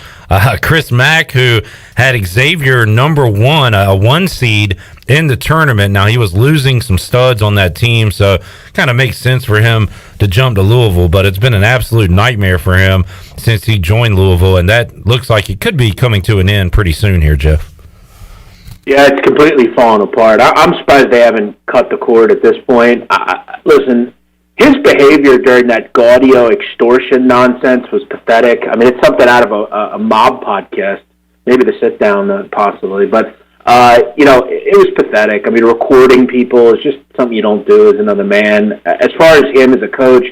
Chris Mack, who had Xavier number one, a 1 seed in the tournament. Now, he was losing some studs on that team, so kind of makes sense for him to jump to Louisville, but it's been an absolute nightmare for him since he joined Louisville, and that looks like it could be coming to an end pretty soon here, Jeff. Yeah, it's completely fallen apart. I'm surprised they haven't cut the cord at this point. Listen, his behavior during that Gaudio extortion nonsense was pathetic. I mean, it's something out of a mob podcast, maybe the sit down possibly, but you know, it was pathetic. I mean, recording people is just something you don't do as another man. As far as him as a coach,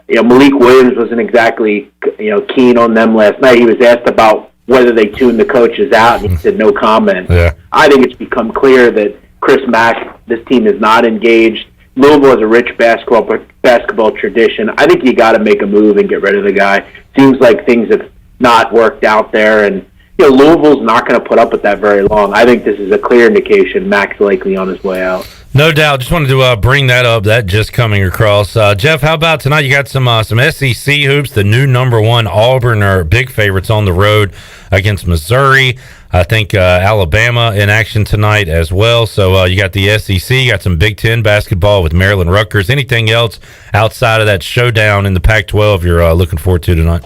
you know, Malik Williams wasn't exactly, you know, keen on them last night. He was asked about whether they tuned the coaches out, and he said no comment. Yeah. I think it's become clear that Chris Mack, this team is not engaged. Louisville has a rich basketball tradition. I think you got to make a move and get rid of the guy. Seems like things have not worked out there, and you know, Louisville's not going to put up with that very long. I think this is a clear indication Mack's likely on his way out. No doubt. Just wanted to bring that up. That just coming across. Jeff, how about tonight? You got some SEC hoops. The new number one Auburn are big favorites on the road against Missouri. I think Alabama in action tonight as well. So you got the SEC. You got some Big Ten basketball with Maryland Rutgers. Anything else outside of that showdown in the Pac-12 you're looking forward to tonight?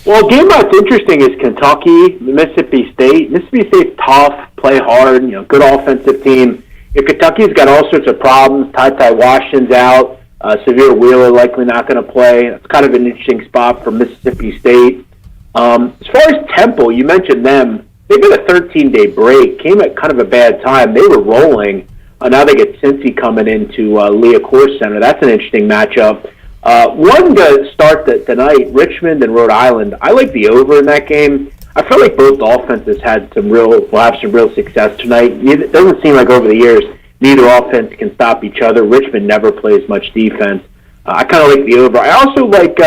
Well, a game that's interesting is Kentucky, Mississippi State. Mississippi State's tough, play hard, you know, good offensive team. If Kentucky's got all sorts of problems, Ty Washington's out, Severe Wheeler likely not going to play. It's kind of an interesting spot for Mississippi State. As far as Temple, you mentioned them. They've got a 13-day break. Came at kind of a bad time. They were rolling. Now they get Cincy coming into Liacouras Center. That's an interesting matchup. One to start tonight, Richmond and Rhode Island. I like the over in that game. I feel like both offenses will have some real success tonight. It doesn't seem like over the years neither offense can stop each other. Richmond never plays much defense. I kind of like the over. I also like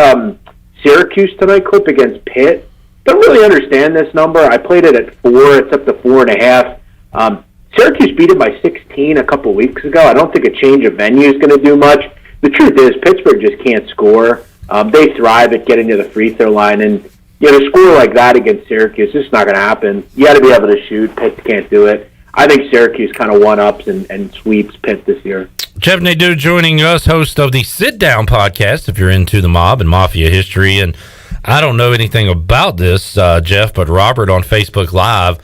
Syracuse tonight, clip against Pitt. Don't really understand this number. I played it at 4. It's up to 4.5. Syracuse beat it by 16 a couple weeks ago. I don't think a change of venue is going to do much. The truth is, Pittsburgh just can't score. They thrive at getting to the free throw line, and you know, to score like that against Syracuse, it's just not going to happen. You got to be able to shoot. Pitt can't do it. I think Syracuse kind of one-ups and sweeps Pitt this year. Jeff Nadu joining us, host of the Sit Down podcast, if you're into the mob and mafia history. And I don't know anything about this, Jeff, but Robert on Facebook Live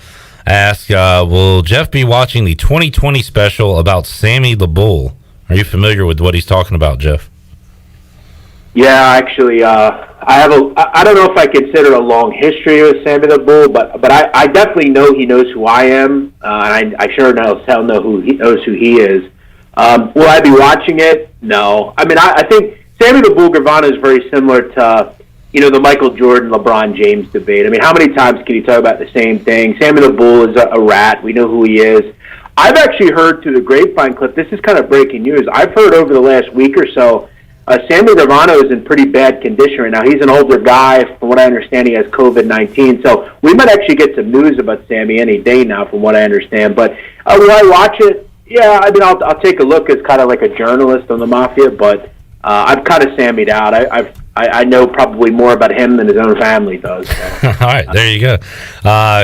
asked, will Jeff be watching the 2020 special about Sammy the Bull? Are you familiar with what he's talking about, Jeff? Yeah, actually, I don't know if I consider a long history with Sammy the Bull, but I definitely know he knows who I am, and I sure know who he knows who he is. Will I be watching it? No. I mean, I think Sammy the Bull Gravano is very similar to, the Michael Jordan, LeBron James debate. I mean, how many times can you talk about the same thing? Sammy the Bull is a rat. We know who he is. I've actually heard through the grapevine clip, this is kind of breaking news, I've heard over the last week or so, Sammy Gravano is in pretty bad condition right now. He's an older guy. From what I understand, he has COVID-19. So we might actually get some news about Sammy any day now, from what I understand. But will I watch it? Yeah, I mean, I'll take a look as kind of like a journalist on the Mafia, but I've kind of Sammy'd out. I know probably more about him than his own family does. So. All right, there you go.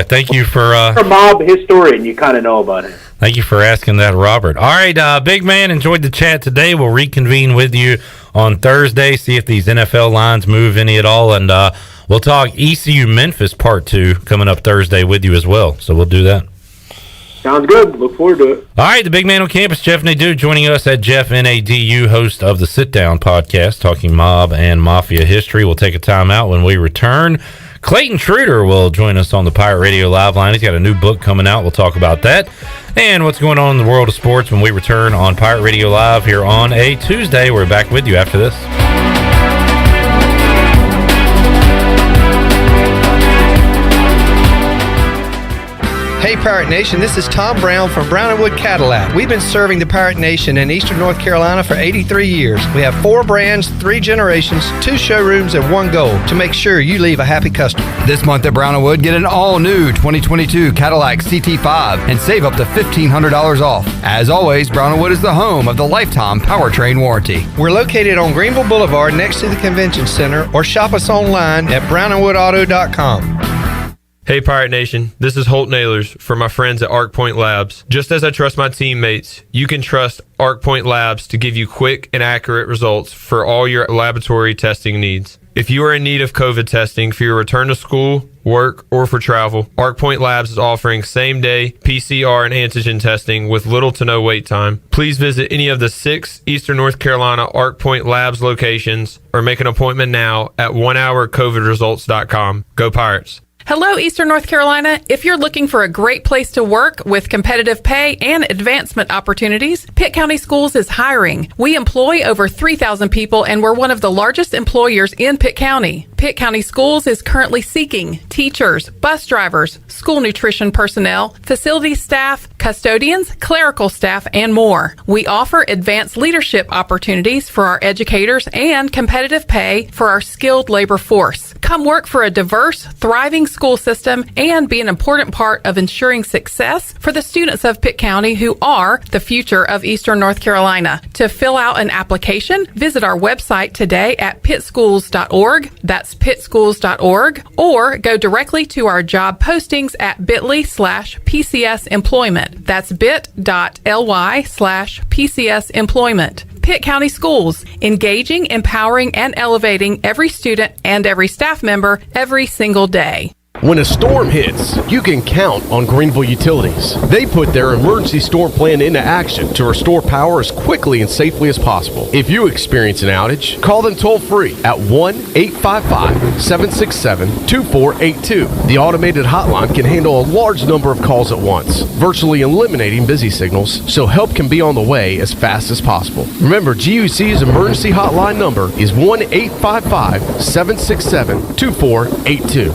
Thank you for... a mob historian, you kind of know about him. Thank you for asking that, Robert. All right, big man, enjoyed the chat today. We'll reconvene with you on Thursday, see if these NFL lines move any at all, and we'll talk ECU Memphis Part 2 coming up Thursday with you as well, so we'll do that. Sounds good. Look forward to it. All right, the big man on campus, Jeff Nadu, joining us at Jeff Nadu, host of the Sit Down podcast, talking mob and mafia history. We'll take a time out. When we return, Clayton Trutor will join us on the Pirate Radio Live line. He's got a new book coming out. We'll talk about that and what's going on in the world of sports when we return on Pirate Radio Live here on a Tuesday. We're back with you after this. Hey Pirate Nation, this is Tom Brown from Brown & Wood Cadillac. We've been serving the Pirate Nation in Eastern North Carolina for 83 years. We have 4 brands, 3 generations, 2 showrooms, and 1 goal to make sure you leave a happy customer. This month at Brown & Wood, get an all-new 2022 Cadillac CT5 and save up to $1,500 off. As always, Brown & Wood is the home of the lifetime powertrain warranty. We're located on Greenville Boulevard next to the Convention Center, or shop us online at brownandwoodauto.com. Hey Pirate Nation, this is Holt Nailers from my friends at Arc Point Labs. Just as I trust my teammates, you can trust Arc Point Labs to give you quick and accurate results for all your laboratory testing needs. If you are in need of COVID testing for your return to school, work, or for travel, Arc Point Labs is offering same-day PCR and antigen testing with little to no wait time. Please visit any of the 6 Eastern North Carolina Arc Point Labs locations or make an appointment now at onehourcovidresults.com. Go Pirates! Hello, Eastern North Carolina. If you're looking for a great place to work with competitive pay and advancement opportunities, Pitt County Schools is hiring. We employ over 3,000 people, and we're one of the largest employers in Pitt County. Pitt County Schools is currently seeking teachers, bus drivers, school nutrition personnel, facility staff, custodians, clerical staff, and more. We offer advanced leadership opportunities for our educators and competitive pay for our skilled labor force. Come work for a diverse, thriving school system and be an important part of ensuring success for the students of Pitt County who are the future of Eastern North Carolina. To fill out an application, visit our website today at pittschools.org. That's pittschools.org, or go directly to our job postings at bit.ly/PCS employment. That's bit.ly/PCS employment. Pitt County Schools, engaging, empowering, and elevating every student and every staff member every single day. When a storm hits, you can count on Greenville Utilities. They put their emergency storm plan into action to restore power as quickly and safely as possible. If you experience an outage, call them toll-free at 1-855-767-2482. The automated hotline can handle a large number of calls at once, virtually eliminating busy signals, so help can be on the way as fast as possible. Remember, GUC's emergency hotline number is 1-855-767-2482.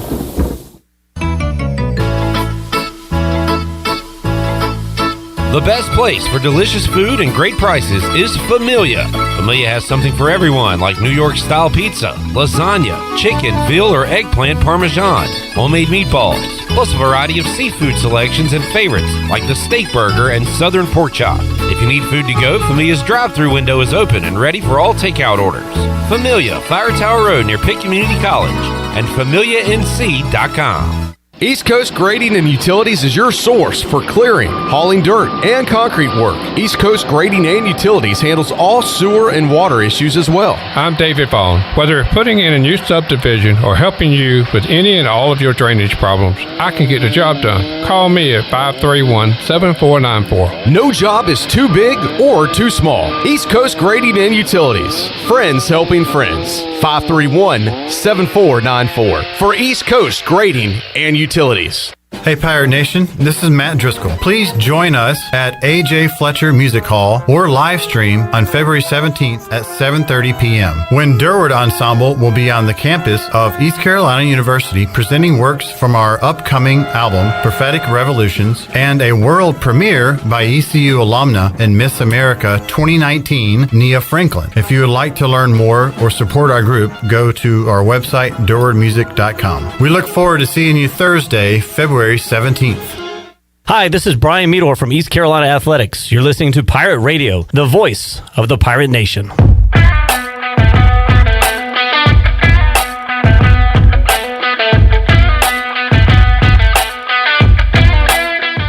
The best place for delicious food and great prices is Familia. Familia has something for everyone, like New York-style pizza, lasagna, chicken, veal, or eggplant parmesan, homemade meatballs, plus a variety of seafood selections and favorites, like the steak burger and southern pork chop. If you need food to go, Familia's drive-thru window is open and ready for all takeout orders. Familia, Fire Tower Road near Pitt Community College, and FamiliaNC.com. East Coast Grading and Utilities is your source for clearing, hauling dirt, and concrete work. East Coast Grading and Utilities handles all sewer and water issues as well. I'm David Vaughn. Whether putting in a new subdivision or helping you with any and all of your drainage problems, I can get the job done. Call me at 531-7494. No job is too big or too small. East Coast Grading and Utilities. Friends helping friends. 531-7494 for East Coast grading and utilities. Hey Pirate Nation, this is Matt Driscoll. Please join us at A.J. Fletcher Music Hall or live stream on February 17th at 7:30 p.m. when Durward Ensemble will be on the campus of East Carolina University presenting works from our upcoming album, Prophetic Revolutions, and a world premiere by ECU alumna and Miss America 2019, Nia Franklin. If you would like to learn more or support our group, go to our website, durwardmusic.com. We look forward to seeing you Thursday, February 17th. Hi, this is Brian Meador from East Carolina Athletics. You're listening to Pirate Radio, the voice of the Pirate Nation.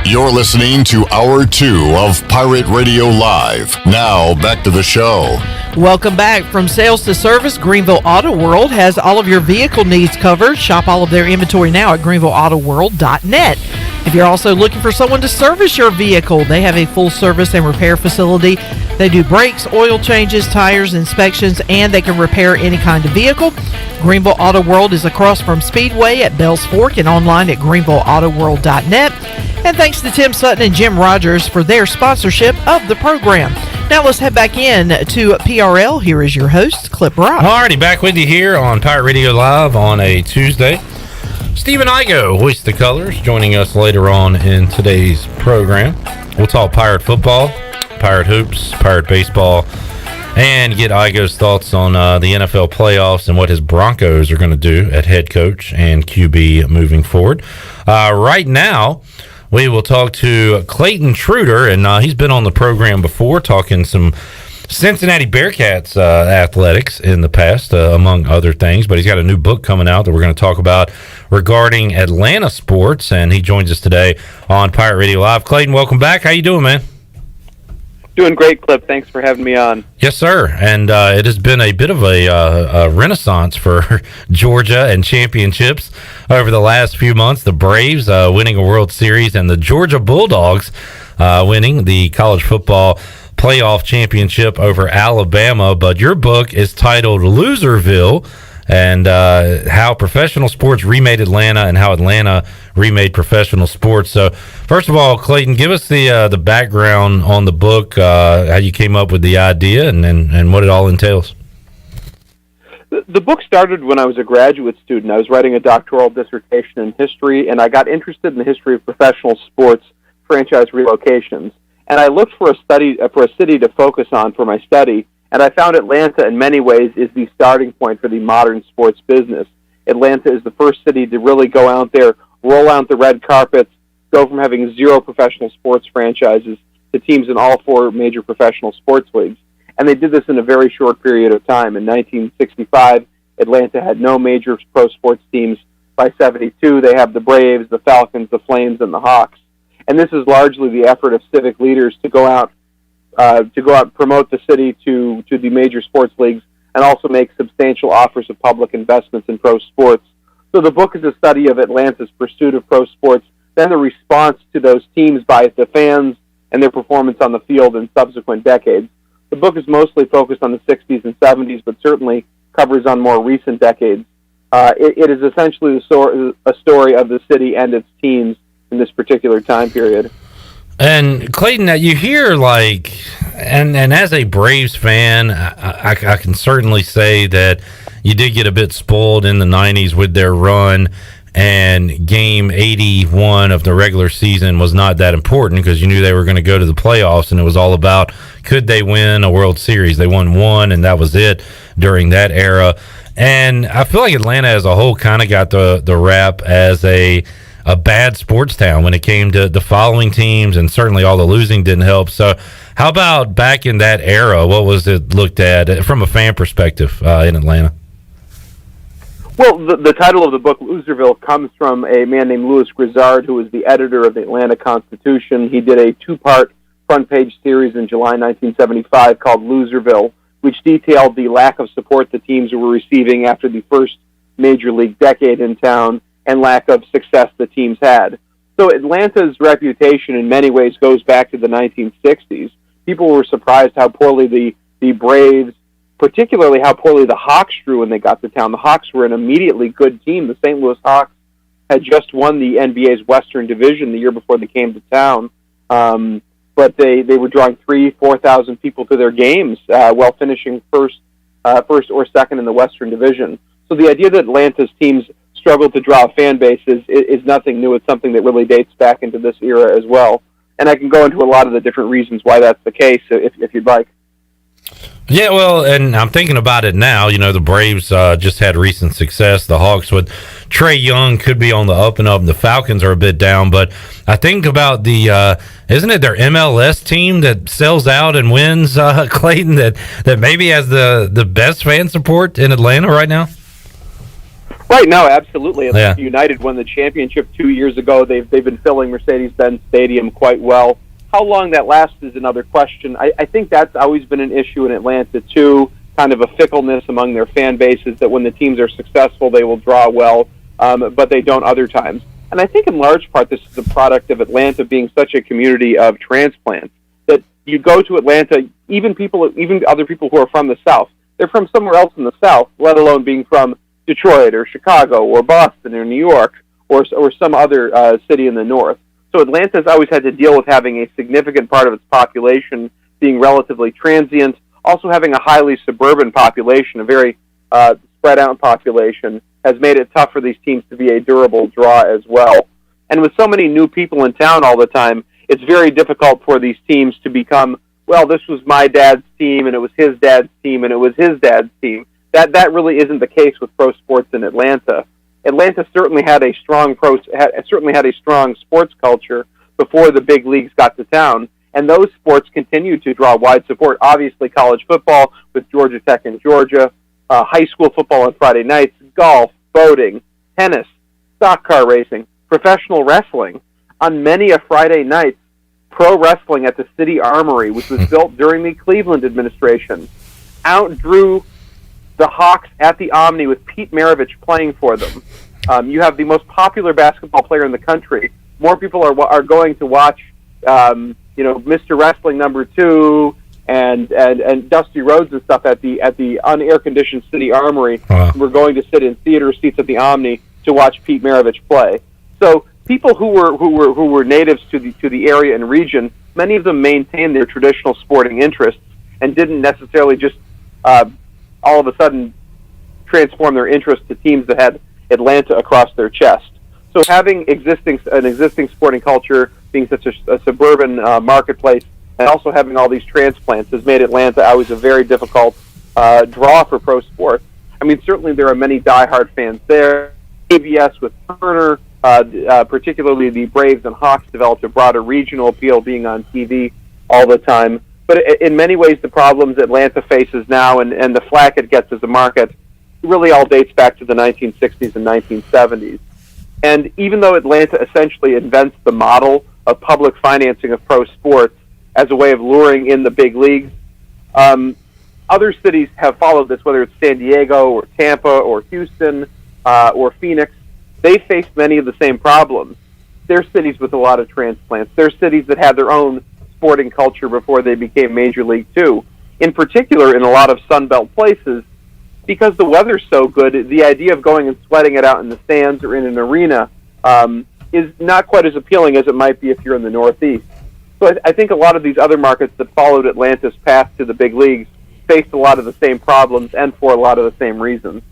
You're listening to Hour 2 of Pirate Radio Live. Now, back to the show. Welcome back. From sales to service, Greenville Auto World has all of your vehicle needs covered. Shop all of their inventory now at greenvilleautoworld.net. If you're also looking for someone to service your vehicle, they have a full service and repair facility. They do brakes, oil changes, tires, inspections, and they can repair any kind of vehicle. Greenville Auto World is across from Speedway at Bells Fork and online at greenvilleautoworld.net. And thanks to Tim Sutton and Jim Rogers for their sponsorship of the program. Now let's head back in to PRL. Here is your host, Clip Rock. Alrighty, back with you here on Pirate Radio Live on a Tuesday. Stephen Igoe, Hoist the Colors, joining us later on in today's program. We'll talk Pirate football, Pirate hoops, Pirate baseball, and get Igoe's thoughts on the NFL playoffs and what his Broncos are going to do at head coach and QB moving forward. Right now, we will talk to Clayton Trutor, and he's been on the program before talking some Cincinnati Bearcats athletics in the past, among other things. But he's got a new book coming out that we're going to talk about regarding Atlanta sports, and he joins us today on Pirate Radio Live. Clayton, welcome back. How you doing, man? Doing great, Clip. Thanks for having me on. Yes, sir. And it has been a bit of a renaissance for Georgia and championships over the last few months. The Braves winning a World Series and the Georgia Bulldogs winning the college football playoff championship over Alabama. But your book is titled Loserville, and how professional sports remade Atlanta and how Atlanta remade professional sports. So first of all, Clayton, give us the background on the book, how you came up with the idea and what it all entails. The book started when I was a graduate student. I was writing a doctoral dissertation in history, and I got interested in the history of professional sports franchise relocations. And I looked for a city to focus on for my study, and I found Atlanta in many ways is the starting point for the modern sports business. Atlanta is the first city to really go out there, roll out the red carpets, go from having 0 professional sports franchises to teams in all 4 major professional sports leagues. And they did this in a very short period of time. In 1965, Atlanta had no major pro sports teams. By 72, they have the Braves, the Falcons, the Flames, and the Hawks. And this is largely the effort of civic leaders to go out, promote the city to the major sports leagues, and also make substantial offers of public investments in pro sports. So the book is a study of Atlanta's pursuit of pro sports, then the response to those teams by the fans and their performance on the field in subsequent decades. The book is mostly focused on the 60s and 70s, but certainly covers on more recent decades. It is essentially a story of the city and its teams in this particular time period. And Clayton, you hear and as a Braves fan, I can certainly say that you did get a bit spoiled in the 90s with their run, and game 81 of the regular season was not that important because you knew they were going to go to the playoffs, and it was all about could they win a World Series. They won 1, and that was it during that era. And I feel like Atlanta as a whole kind of got the rap as a bad sports town when it came to the following teams, and certainly all the losing didn't help. So how about back in that era? What was it looked at from a fan perspective in Atlanta? Well, the title of the book, Loserville, comes from a man named Louis Grizzard, who was the editor of the Atlanta Constitution. He did a 2-part front-page series in July 1975 called Loserville, which detailed the lack of support the teams were receiving after the first major league decade in town and lack of success the teams had. So Atlanta's reputation in many ways goes back to the 1960s. People were surprised how poorly the Braves particularly how poorly the Hawks drew when they got to town. The Hawks were an immediately good team. The St. Louis Hawks had just won the NBA's Western Division the year before they came to town, but they were drawing 3,000-4,000 people to their games while finishing first or second in the Western Division. So the idea that Atlanta's teams struggle to draw a fan base is nothing new. It's something that really dates back into this era as well. And I can go into a lot of the different reasons why that's the case if you'd like. Yeah, well, and I'm thinking about it now. You know, the Braves just had recent success. The Hawks with Trae Young could be on the up and up. The Falcons are a bit down, but I think about the isn't it their MLS team that sells out and wins, Clayton, that maybe has the best fan support in Atlanta right now? Right now, absolutely. Yeah. United won the championship 2 years ago. They've been filling Mercedes-Benz Stadium quite well. How long that lasts is another question. I think that's always been an issue in Atlanta, too, kind of a fickleness among their fan bases, that when the teams are successful, they will draw well, but they don't other times. And I think in large part this is a product of Atlanta being such a community of transplants, that you go to Atlanta, even other people who are from the South, they're from somewhere else in the South, let alone being from Detroit or Chicago or Boston or New York or some other city in the North. So Atlanta has always had to deal with having a significant part of its population being relatively transient, also having a highly suburban population, a very spread out population, has made it tough for these teams to be a durable draw as well. And with so many new people in town all the time, it's very difficult for these teams to become, well, this was my dad's team, and it was his dad's team, and it was his dad's team. That really isn't the case with pro sports in Atlanta. Atlanta certainly had a strong sports culture before the big leagues got to town, and those sports continue to draw wide support. Obviously, college football with Georgia Tech and Georgia, high school football on Friday nights, golf, boating, tennis, stock car racing, professional wrestling. On many a Friday night, pro wrestling at the City Armory, which was built during the Cleveland administration, outdrew the Hawks at the Omni with Pete Maravich playing for them. You have the most popular basketball player in the country. More people are going to watch, Mr. Wrestling #2 and Dusty Rhodes and stuff at the unair conditioned City Armory. Wow. We're going to sit in theater seats at the Omni to watch Pete Maravich play. So people who were natives to the area and region, many of them maintained their traditional sporting interests and didn't necessarily just all of a sudden transform their interest to teams that had Atlanta across their chest. So having an existing sporting culture, being such a suburban marketplace, and also having all these transplants has made Atlanta always a very difficult draw for pro sports. I mean, certainly there are many diehard fans there. ABS with Turner, particularly the Braves and Hawks, developed a broader regional appeal, being on TV all the time. But in many ways, the problems Atlanta faces now and the flack it gets as a market really all dates back to the 1960s and 1970s. And even though Atlanta essentially invents the model of public financing of pro sports as a way of luring in the big leagues, other cities have followed this, whether it's San Diego or Tampa or Houston or Phoenix. They face many of the same problems. They're cities with a lot of transplants. They're cities that had their own sporting culture before they became Major League too. In particular, in a lot of Sun Belt places, because the weather's so good, the idea of going and sweating it out in the stands or in an arena is not quite as appealing as it might be if you're in the Northeast. So I think a lot of these other markets that followed Atlanta's path to the big leagues faced a lot of the same problems and for a lot of the same reasons.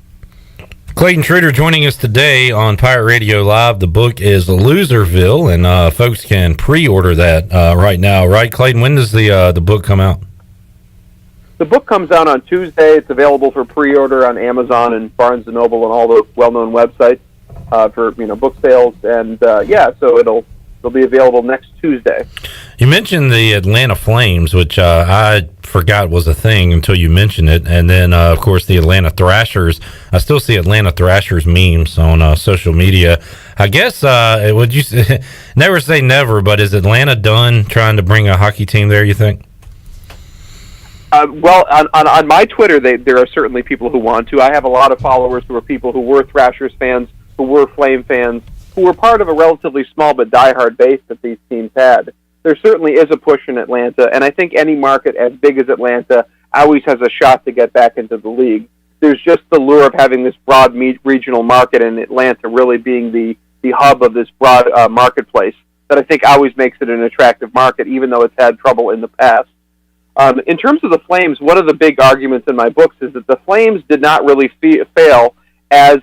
Clayton Trutor joining us today on Pirate Radio Live. The book is Loserville, and folks can pre-order that right now, right, Clayton? When does the book come out? The book comes out on Tuesday. It's available for pre-order on Amazon and Barnes & Noble and all the well-known websites for book sales. And so it'll be available next Tuesday. You mentioned the Atlanta Flames, which I forgot was a thing until you mentioned it. And then, of course, the Atlanta Thrashers. I still see Atlanta Thrashers memes on social media. I guess, would you never say never, but is Atlanta done trying to bring a hockey team there, you think? Well, on my Twitter, there are certainly people who want to. I have a lot of followers who are people who were Thrashers fans, who were Flame fans, who were part of a relatively small but diehard base that these teams had. There certainly is a push in Atlanta, and I think any market as big as Atlanta always has a shot to get back into the league. There's just the lure of having this broad regional market, and Atlanta really being the hub of this broad marketplace that I think always makes it an attractive market, even though it's had trouble in the past. In terms of the Flames, one of the big arguments in my books is that the Flames did not really fail as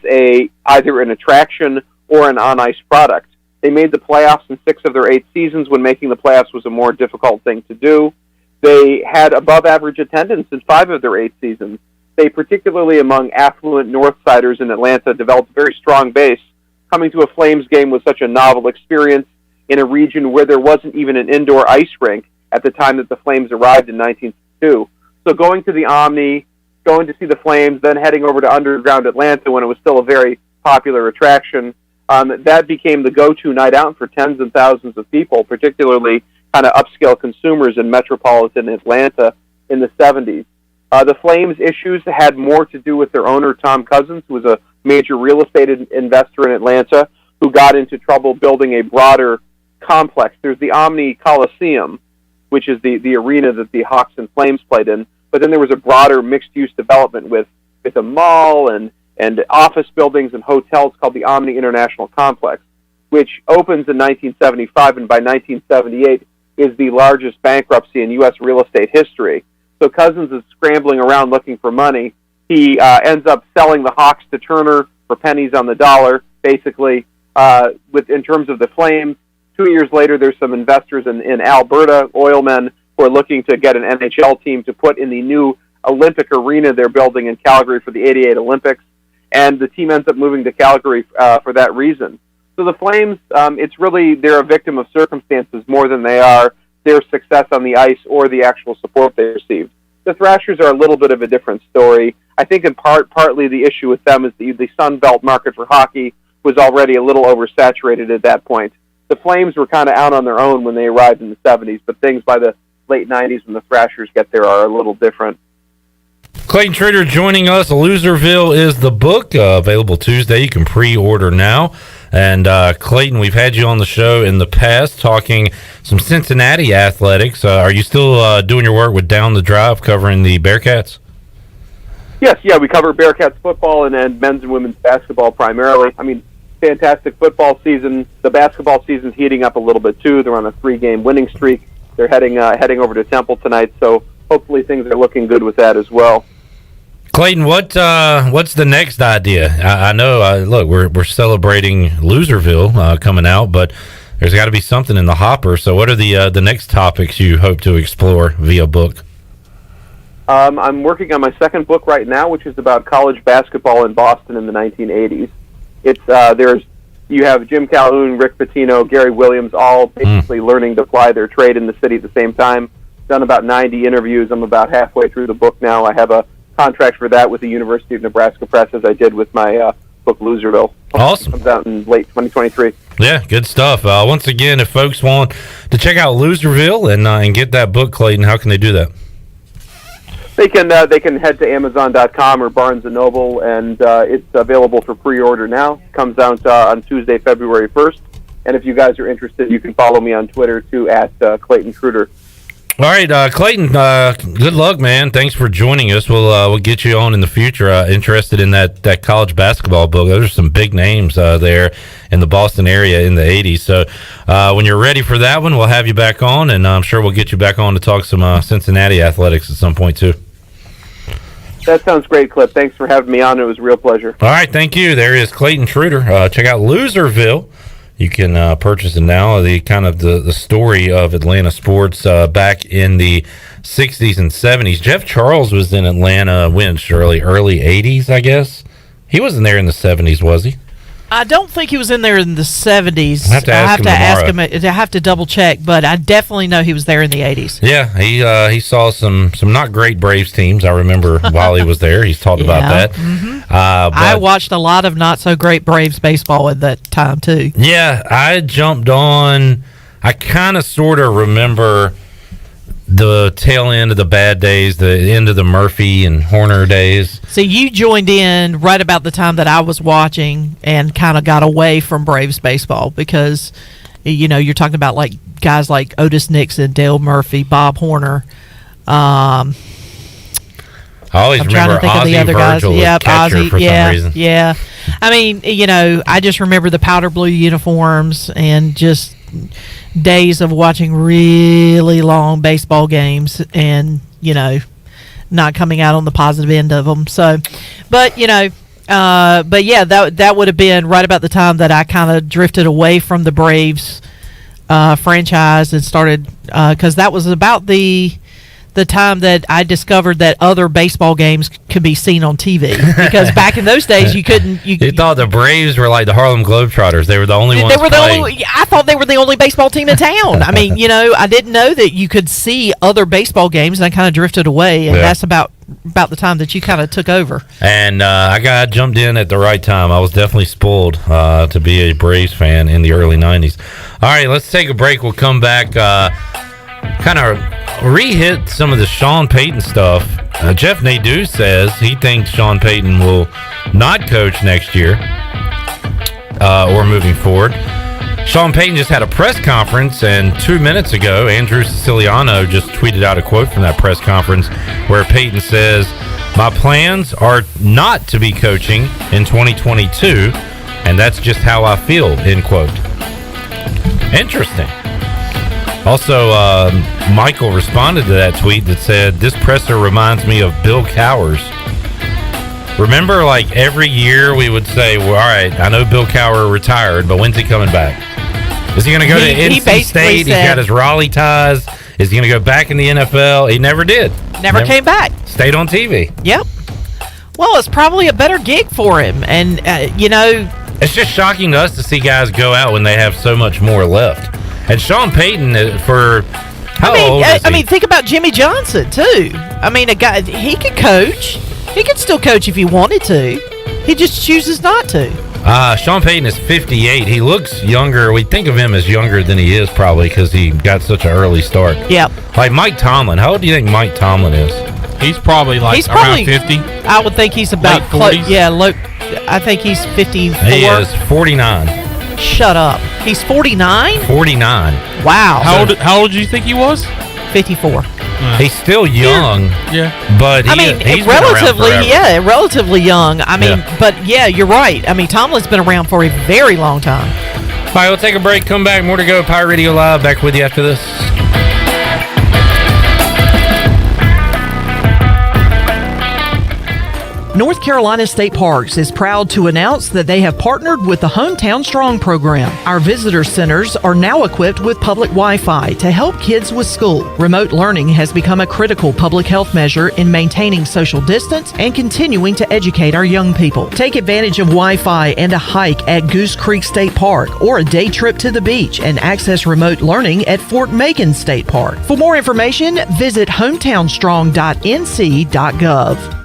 either an attraction or an on-ice product. They made the playoffs in 6 of their 8 seasons when making the playoffs was a more difficult thing to do. They had above-average attendance in 5 of their 8 seasons. They, particularly among affluent Northsiders in Atlanta, developed a very strong base. Coming to a Flames game was such a novel experience in a region where there wasn't even an indoor ice rink at the time that the Flames arrived in 1962. So going to the Omni, going to see the Flames, then heading over to Underground Atlanta when it was still a very popular attraction, that became the go-to night out for tens and thousands of people, particularly kind of upscale consumers in metropolitan Atlanta in the 70s. The Flames' issues had more to do with their owner, Tom Cousins, who was a major real estate investor in Atlanta, who got into trouble building a broader complex. There's the Omni Coliseum, which is the arena that the Hawks and Flames played in, but then there was a broader mixed-use development with a mall and office buildings and hotels called the Omni International Complex, which opens in 1975, and by 1978 is the largest bankruptcy in U.S. real estate history. So Cousins is scrambling around looking for money. He ends up selling the Hawks to Turner for pennies on the dollar, basically, in terms of the Flames. 2 years later, there's some investors in Alberta, oilmen, who are looking to get an NHL team to put in the new Olympic arena they're building in Calgary for the '88 Olympics, and the team ends up moving to Calgary for that reason. So the Flames, they're a victim of circumstances more than they are their success on the ice or the actual support they received. The Thrashers are a little bit of a different story. I think in partly the issue with them is the Sun Belt market for hockey was already a little oversaturated at that point. The Flames were kind of out on their own when they arrived in the 70s, but things by the late 90s when the Thrashers get there are a little different. Clayton Trutor joining us. Loserville is the book, available Tuesday. You can pre-order now. And Clayton, we've had you on the show in the past talking some Cincinnati athletics. Are you still doing your work with Down the Drive covering the Bearcats? Yes, we cover Bearcats football and men's and women's basketball primarily. I mean, fantastic football season. The basketball season's heating up a little bit too. They're on a 3-game winning streak. They're heading over to Temple tonight, so hopefully things are looking good with that as well. Clayton, what's the next idea? I know, look, we're celebrating Loserville coming out, but there's got to be something in the hopper. So, what are the next topics you hope to explore via book? I'm working on my second book right now, which is about college basketball in Boston in the 1980s. It's you have Jim Calhoun, Rick Pitino, Gary Williams, all basically learning to apply their trade in the city at the same time. Done about 90 interviews. I'm about halfway through the book now. I have a contract for that with the University of Nebraska Press, as I did with my book Loserville. Awesome. Comes out in late 2023. Yeah, good stuff. Once again, if folks want to check out Loserville and get that book, Clayton, how can they do that? They can head to Amazon.com or Barnes & Noble, and it's available for pre-order now. Comes out on Tuesday, February 1st. And if you guys are interested, you can follow me on Twitter, too, at Clayton Trutor. All right, Clayton, good luck, man. Thanks for joining us. We'll get you on in the future. Interested in that college basketball book. Those are some big names there in the Boston area in the 80s. So when you're ready for that one, we'll have you back on, and I'm sure we'll get you back on to talk some Cincinnati athletics at some point, too. That sounds great, Clip. Thanks for having me on. It was a real pleasure. All right, thank you. There is Clayton Trutor. Check out Loserville. You can purchase it now. The story of Atlanta sports back in the 60s and 70s. Jeff Charles was in Atlanta when, Shirley? Early 80s, I guess? He wasn't there in the 70s, was he? I don't think he was in there in the 70s. I have to ask him I have to double check, but I definitely know he was there in the 80s. Yeah, he saw some not great Braves teams. I remember while he was there. He's talked about that. Mm-hmm. I watched a lot of not so great Braves baseball at that time too. Yeah, I jumped on. I kind of sort of remember the tail end of the bad days, the end of the Murphy and Horner days. So you joined in right about the time that I was watching and kind of got away from Braves baseball because, you're talking about like guys like Otis Nixon, Dale Murphy, Bob Horner. I always remember Ozzie Virgil as catcher for some reason. Yeah. I mean, I just remember the powder blue uniforms and just days of watching really long baseball games and, not coming out on the positive end of them. So, but yeah, that would have been right about the time that I kind of drifted away from the Braves franchise and started, because that was about the time that I discovered that other baseball games could be seen on TV. Because back in those days, you couldn't. You thought the Braves were like the Harlem Globetrotters. They were the only ones. I thought they were the only baseball team in town. I mean, I didn't know that you could see other baseball games, and I kind of drifted away. And that's about the time that you kind of took over. And I jumped in at the right time. I was definitely spoiled to be a Braves fan in the early 90s. All right, let's take a break. We'll come back. Kind of re-hit some of the Sean Payton stuff. Jeff Nadu says he thinks Sean Payton will not coach next year or moving forward. Sean Payton just had a press conference, and 2 minutes ago, Andrew Siciliano just tweeted out a quote from that press conference where Payton says, "My plans are not to be coaching in 2022, and that's just how I feel," end quote. Interesting. Also, Michael responded to that tweet that said, "This presser reminds me of Bill Cowers." Remember, like every year we would say, well, all right, I know Bill Cowher retired, but when's he coming back? Is he going to go to NC State? He's got his Raleigh ties. Is he going to go back in the NFL? He never did. Never came back. Stayed on TV. Yep. Well, it's probably a better gig for him. And, it's just shocking to us to see guys go out when they have so much more left. And Sean Payton, for how old is he? I mean, think about Jimmy Johnson, too. I mean, a guy, he could coach. He could still coach if he wanted to. He just chooses not to. Sean Payton is 58. He looks younger. We think of him as younger than he is probably because he got such an early start. Yep. Like Mike Tomlin. How old do you think Mike Tomlin is? He's probably around 50. I would think he's about close. Yeah, I think he's 54. He is 49. Shut up. He's 49? 49. Wow. How old do you think he was? 54. He's still young. Yeah. But he's relatively young. I mean, but yeah, you're right. I mean, Tomlin's been around for a very long time. All right, we'll take a break. Come back. More to go. Pirate Radio Live. Back with you after this. North Carolina State Parks is proud to announce that they have partnered with the Hometown Strong program. Our visitor centers are now equipped with public Wi-Fi to help kids with school. Remote learning has become a critical public health measure in maintaining social distance and continuing to educate our young people. Take advantage of Wi-Fi and a hike at Goose Creek State Park or a day trip to the beach and access remote learning at Fort Macon State Park. For more information, visit hometownstrong.nc.gov.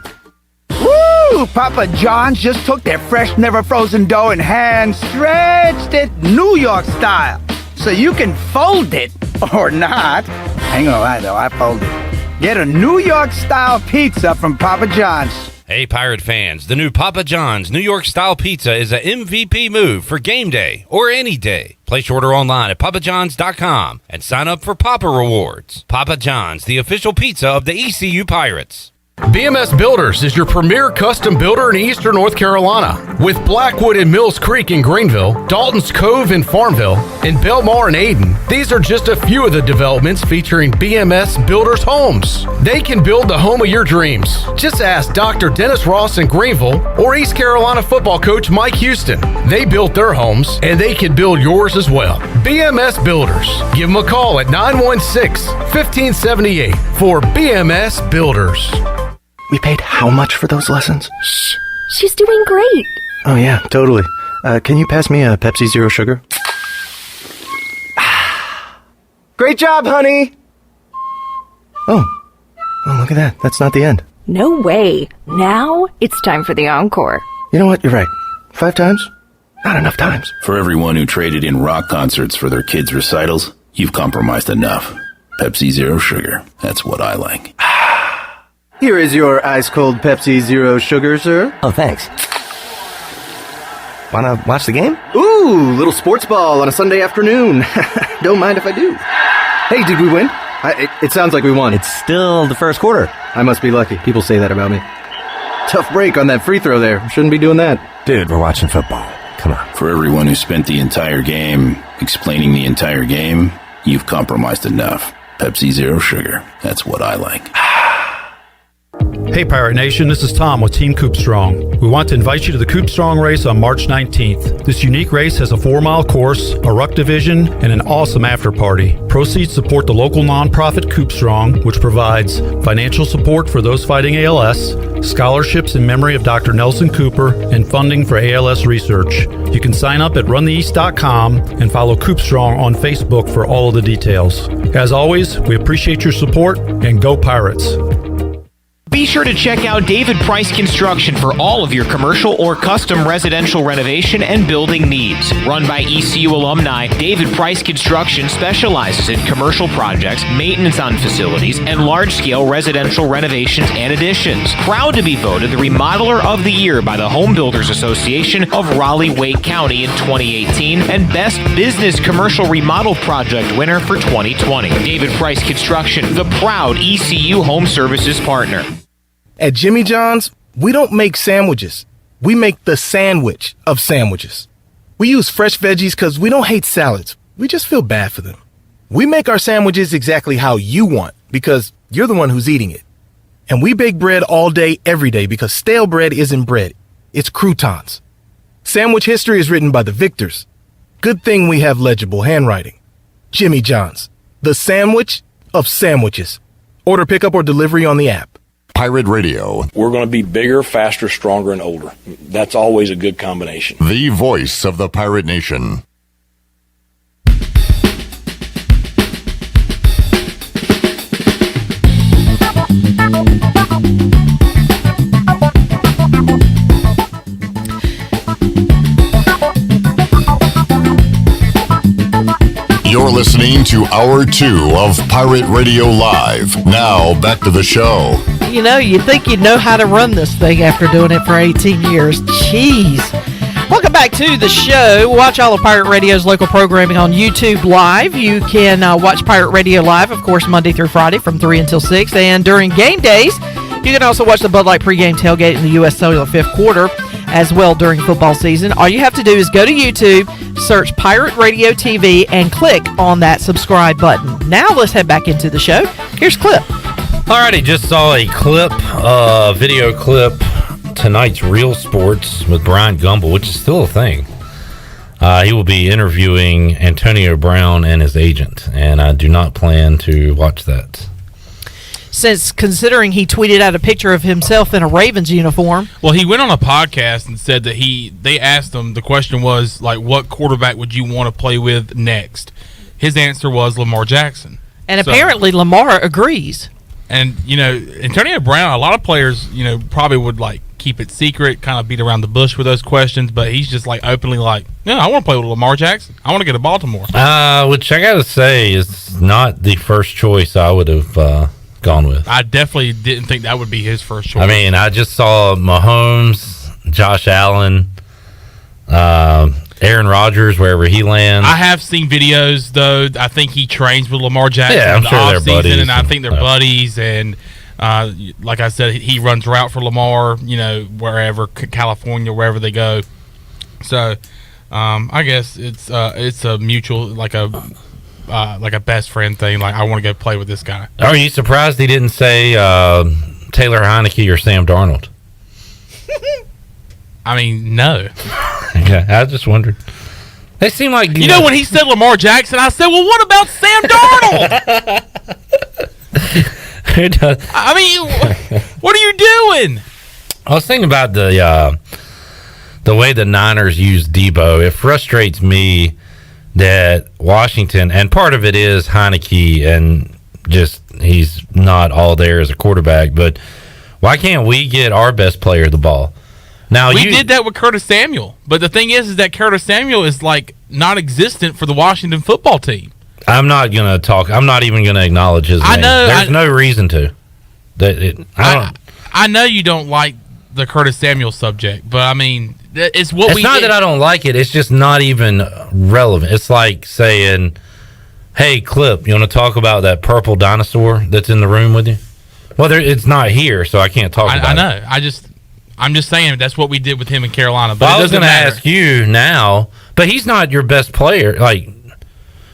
Woo! Papa John's just took their fresh, never frozen dough and hand stretched it New York style. So you can fold it or not. I ain't gonna lie though, I fold it. Get a New York style pizza from Papa John's. Hey, Pirate fans, the new Papa John's New York style pizza is a MVP move for game day or any day. Place your order online at papajohns.com and sign up for Papa Rewards. Papa John's, the official pizza of the ECU Pirates. BMS Builders is your premier custom builder in eastern North Carolina. With Blackwood and Mills Creek in Greenville, Dalton's Cove in Farmville, and Belmar and Ayden, these are just a few of the developments featuring BMS Builders homes. They can build the home of your dreams. Just ask Dr. Dennis Ross in Greenville or East Carolina football coach Mike Houston. They built their homes, and they can build yours as well. BMS Builders. Give them a call at 916-1578 for BMS Builders. We paid how much for those lessons? Shh. She's doing great. Oh, yeah, totally. Can you pass me a Pepsi Zero Sugar? Great job, honey! Oh, look at that. That's not the end. No way. Now it's time for the encore. You know what? You're right. 5 times? Not enough times. For everyone who traded in rock concerts for their kids' recitals, you've compromised enough. Pepsi Zero Sugar. That's what I like. Here is your ice-cold Pepsi Zero Sugar, sir. Oh, thanks. Wanna watch the game? Ooh, little sports ball on a Sunday afternoon. Don't mind if I do. Hey, did we win? It sounds like we won. It's still the first quarter. I must be lucky. People say that about me. Tough break on that free throw there. Shouldn't be doing that. Dude, we're watching football. Come on. For everyone who spent the entire game explaining the entire game, you've compromised enough. Pepsi Zero Sugar. That's what I like. Hey Pirate Nation, this is Tom with Team Coop Strong. We want to invite you to the Coop Strong race on March 19th. This unique race has a 4-mile course, a ruck division, and an awesome after party. Proceeds support the local nonprofit Coop Strong, which provides financial support for those fighting ALS, scholarships in memory of Dr. Nelson Cooper, and funding for ALS research. You can sign up at runtheeast.com and follow Coop Strong on Facebook for all of the details. As always, we appreciate your support, and go Pirates! Be sure to check out David Price Construction for all of your commercial or custom residential renovation and building needs. Run by ECU alumni, David Price Construction specializes in commercial projects, maintenance on facilities, and large-scale residential renovations and additions. Proud to be voted the Remodeler of the Year by the Home Builders Association of Raleigh-Wake County in 2018 and Best Business Commercial Remodel Project winner for 2020. David Price Construction, the proud ECU Home Services partner. At Jimmy John's, we don't make sandwiches. We make the sandwich of sandwiches. We use fresh veggies because we don't hate salads. We just feel bad for them. We make our sandwiches exactly how you want because you're the one who's eating it. And we bake bread all day, every day because stale bread isn't bread. It's croutons. Sandwich history is written by the victors. Good thing we have legible handwriting. Jimmy John's, the sandwich of sandwiches. Order pickup or delivery on the app. Pirate Radio. We're going to be bigger, faster, stronger, and older. That's always a good combination. The voice of the Pirate Nation. You're listening to Hour 2 of Pirate Radio Live. Now, back to the show. You know, you'd think you'd know how to run this thing after doing it for 18 years. Jeez. Welcome back to the show. Watch all of Pirate Radio's local programming on YouTube Live. You can watch Pirate Radio Live, of course, Monday through Friday from 3 until 6. And during game days, you can also watch the Bud Light pregame tailgate in the U.S. Cellular fifth quarter as well during football season. All you have to do is go to YouTube, search Pirate Radio TV, and click on that subscribe button. Now let's head back into the show. Here's Clip. Alrighty, just saw a clip, video clip, tonight's Real Sports with Brian Gumbel, which is still a thing. He will be interviewing Antonio Brown and his agent, and I do not plan to watch that. Since considering he tweeted out a picture of himself in a Ravens uniform. Well, he went on a podcast and said that they asked him, the question was, like, what quarterback would you want to play with next? His answer was Lamar Jackson. And apparently Lamar agrees. And, you know, Antonio Brown, a lot of players, you know, probably would, like, keep it secret, kind of beat around the bush with those questions, but he's just, like, openly like, no, I want to play with Lamar Jackson. I want to go to Baltimore. Which I got to say is not the first choice I would have gone with. I definitely didn't think that would be his first choice. I mean, I just saw Mahomes, Josh Allen, Aaron Rodgers, wherever he lands. I have seen videos, though. I think he trains with Lamar Jackson in the sure offseason, and I think they're buddies. And like I said, he runs route for Lamar, you know, wherever, California, wherever they go. So I guess it's a mutual, like a best friend thing. Like, I want to go play with this guy. Are you surprised he didn't say Taylor Heineke or Sam Darnold? I mean, no. Okay, I just wondered. They seem like you know when he said Lamar Jackson, I said, "Well, what about Sam Darnold?" I mean, what are you doing? I was thinking about the way the Niners use Debo. It frustrates me that Washington, and part of it is Heineke, and just he's not all there as a quarterback. But why can't we get our best player the ball? Now we did that with Curtis Samuel, but the thing is that Curtis Samuel is like non-existent for the Washington football team. I'm not gonna talk. I'm not even gonna acknowledge his name. I know. There's no reason to. I know you don't like the Curtis Samuel subject, but I mean, it's what it's not that I don't like it. It's just not even relevant. It's like saying Hey, Clip, you want to talk about that purple dinosaur that's in the room with you? Well, it's not here, so I can't talk about it. I know. I'm just saying that's what we did with him in Carolina. But I was going to ask you now, but he's not your best player. Like,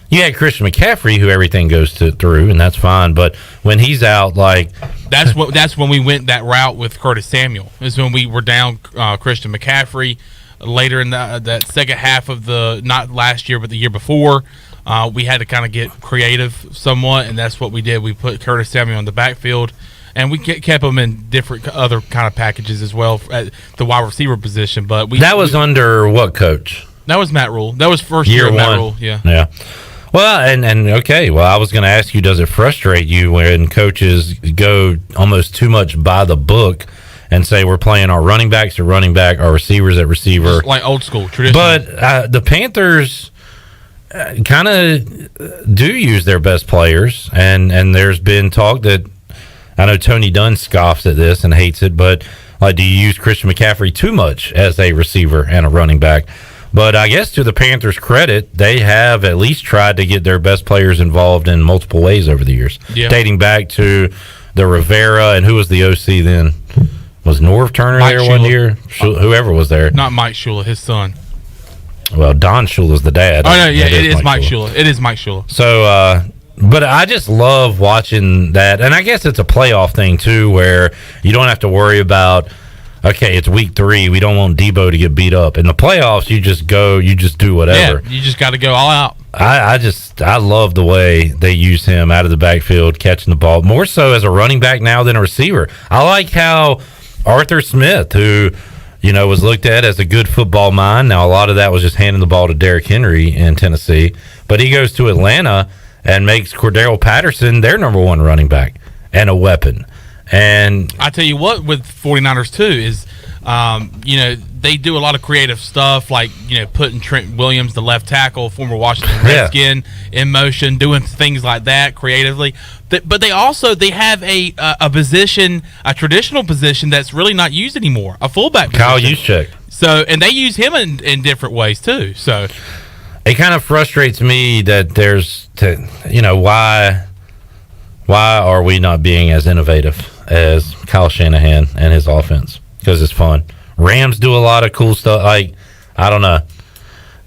you had Christian McCaffrey, who everything goes through, and that's fine. But when he's out, like, that's when we went that route with Curtis Samuel. Is when we were down Christian McCaffrey later in that second half of not last year but the year before. We had to kind of get creative somewhat, and that's what we did. We put Curtis Samuel in the backfield. And we kept him in different other kind of packages as well at the wide receiver position. But that was under what coach? That was Matt Rule. That was first year of Matt Rule. Yeah. Well, and okay. Well, I was going to ask you, does it frustrate you when coaches go almost too much by the book and say we're playing our running backs at running back, our receivers at receiver, just like old school traditional? But the Panthers kind of do use their best players, and there's been talk that. I know Tony Dunn scoffs at this and hates it, but like, do you use Christian McCaffrey too much as a receiver and a running back? But I guess to the Panthers' credit, they have at least tried to get their best players involved in multiple ways over the years, dating back to the Rivera, and who was the OC then? Was Norv Turner Mike there Shula. 1 year? Whoever was there. Not Mike Shula, his son. Well, Don Shula's the dad. Oh, no, yeah, it is Mike Shula. It is Mike Shula. So, but I just love watching that. And I guess it's a playoff thing, too, where you don't have to worry about, okay, it's week 3. We don't want Debo to get beat up. In the playoffs, you just go, you just do whatever. Yeah, you just got to go all out. I love the way they use him out of the backfield, catching the ball, more so as a running back now than a receiver. I like how Arthur Smith, who, was looked at as a good football mind. Now, a lot of that was just handing the ball to Derrick Henry in Tennessee. But he goes to Atlanta and makes Cordero Patterson their number 1 running back and a weapon. And I tell you what, with 49ers too, is they do a lot of creative stuff, like putting Trent Williams, the left tackle, former Washington Redskin, in motion, doing things like that creatively. But they have a position, a traditional position that's really not used anymore, a fullback position. Kyle Juszczyk. So, and they use him in different ways too. So it kind of frustrates me that why are we not being as innovative as Kyle Shanahan and his offense? Because it's fun. Rams do a lot of cool stuff. Like, I don't know.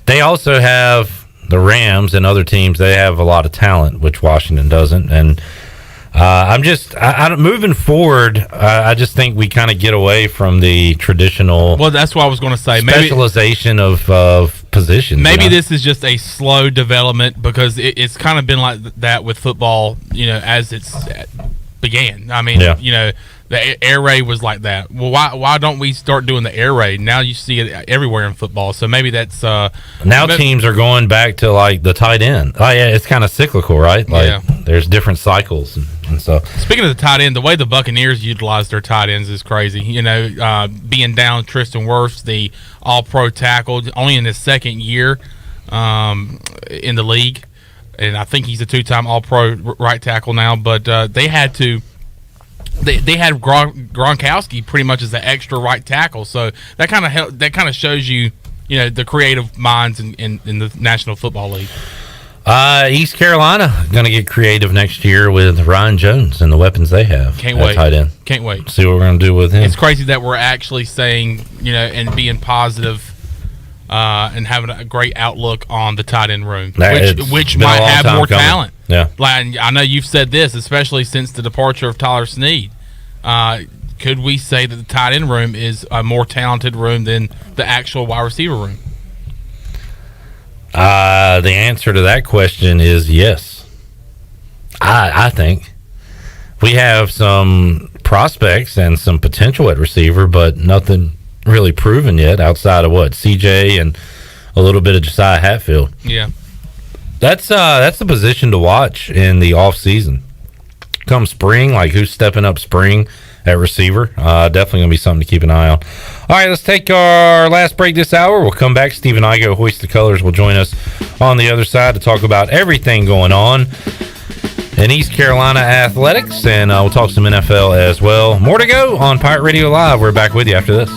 They also have the Rams and other teams. They have a lot of talent, which Washington doesn't. And moving forward, I just think we kind of get away from the traditional. Well, that's what I was going to say. Specialization of positions. Maybe this is just a slow development, because it's kind of been like that with football, as it's began. I mean, the air raid was like that. Well, why don't we start doing the air raid? Now you see it everywhere in football. So maybe that's now teams are going back to like the tight end. Oh yeah, it's kind of cyclical, right? Like there's different cycles and stuff. Speaking of the tight end, the way the Buccaneers utilize their tight ends is crazy. Being down Tristan Wirfs, the All-Pro tackle, only in his second year in the league, and I think he's a 2-time All-Pro right tackle now. But they had to. They had Gronkowski pretty much as the extra right tackle, so that kind of shows you, the creative minds in the National Football League. East Carolina going to get creative next year with Ryan Jones and the weapons they have. Can't wait. Tight end. Can't wait. See what we're going to do with him. It's crazy that we're actually saying, and being positive. And having a great outlook on the tight end room, which might have more talent. Yeah, like I know you've said this, especially since the departure of Tyler Snead. Could we say that the tight end room is a more talented room than the actual wide receiver room? The answer to that question is yes. I think we have some prospects and some potential at receiver, but nothing really proven yet outside of CJ and a little bit of Josiah Hatfield. Yeah, that's the position to watch in the off season. Come spring, like who's stepping up spring at receiver? Definitely gonna be something to keep an eye on. All right, let's take our last break this hour. We'll come back. Stephen Igoe, Hoist the Colors, will join us on the other side to talk about everything going on in East Carolina athletics, and we'll talk some NFL as well. More to go on Pirate Radio Live. We're back with you after this.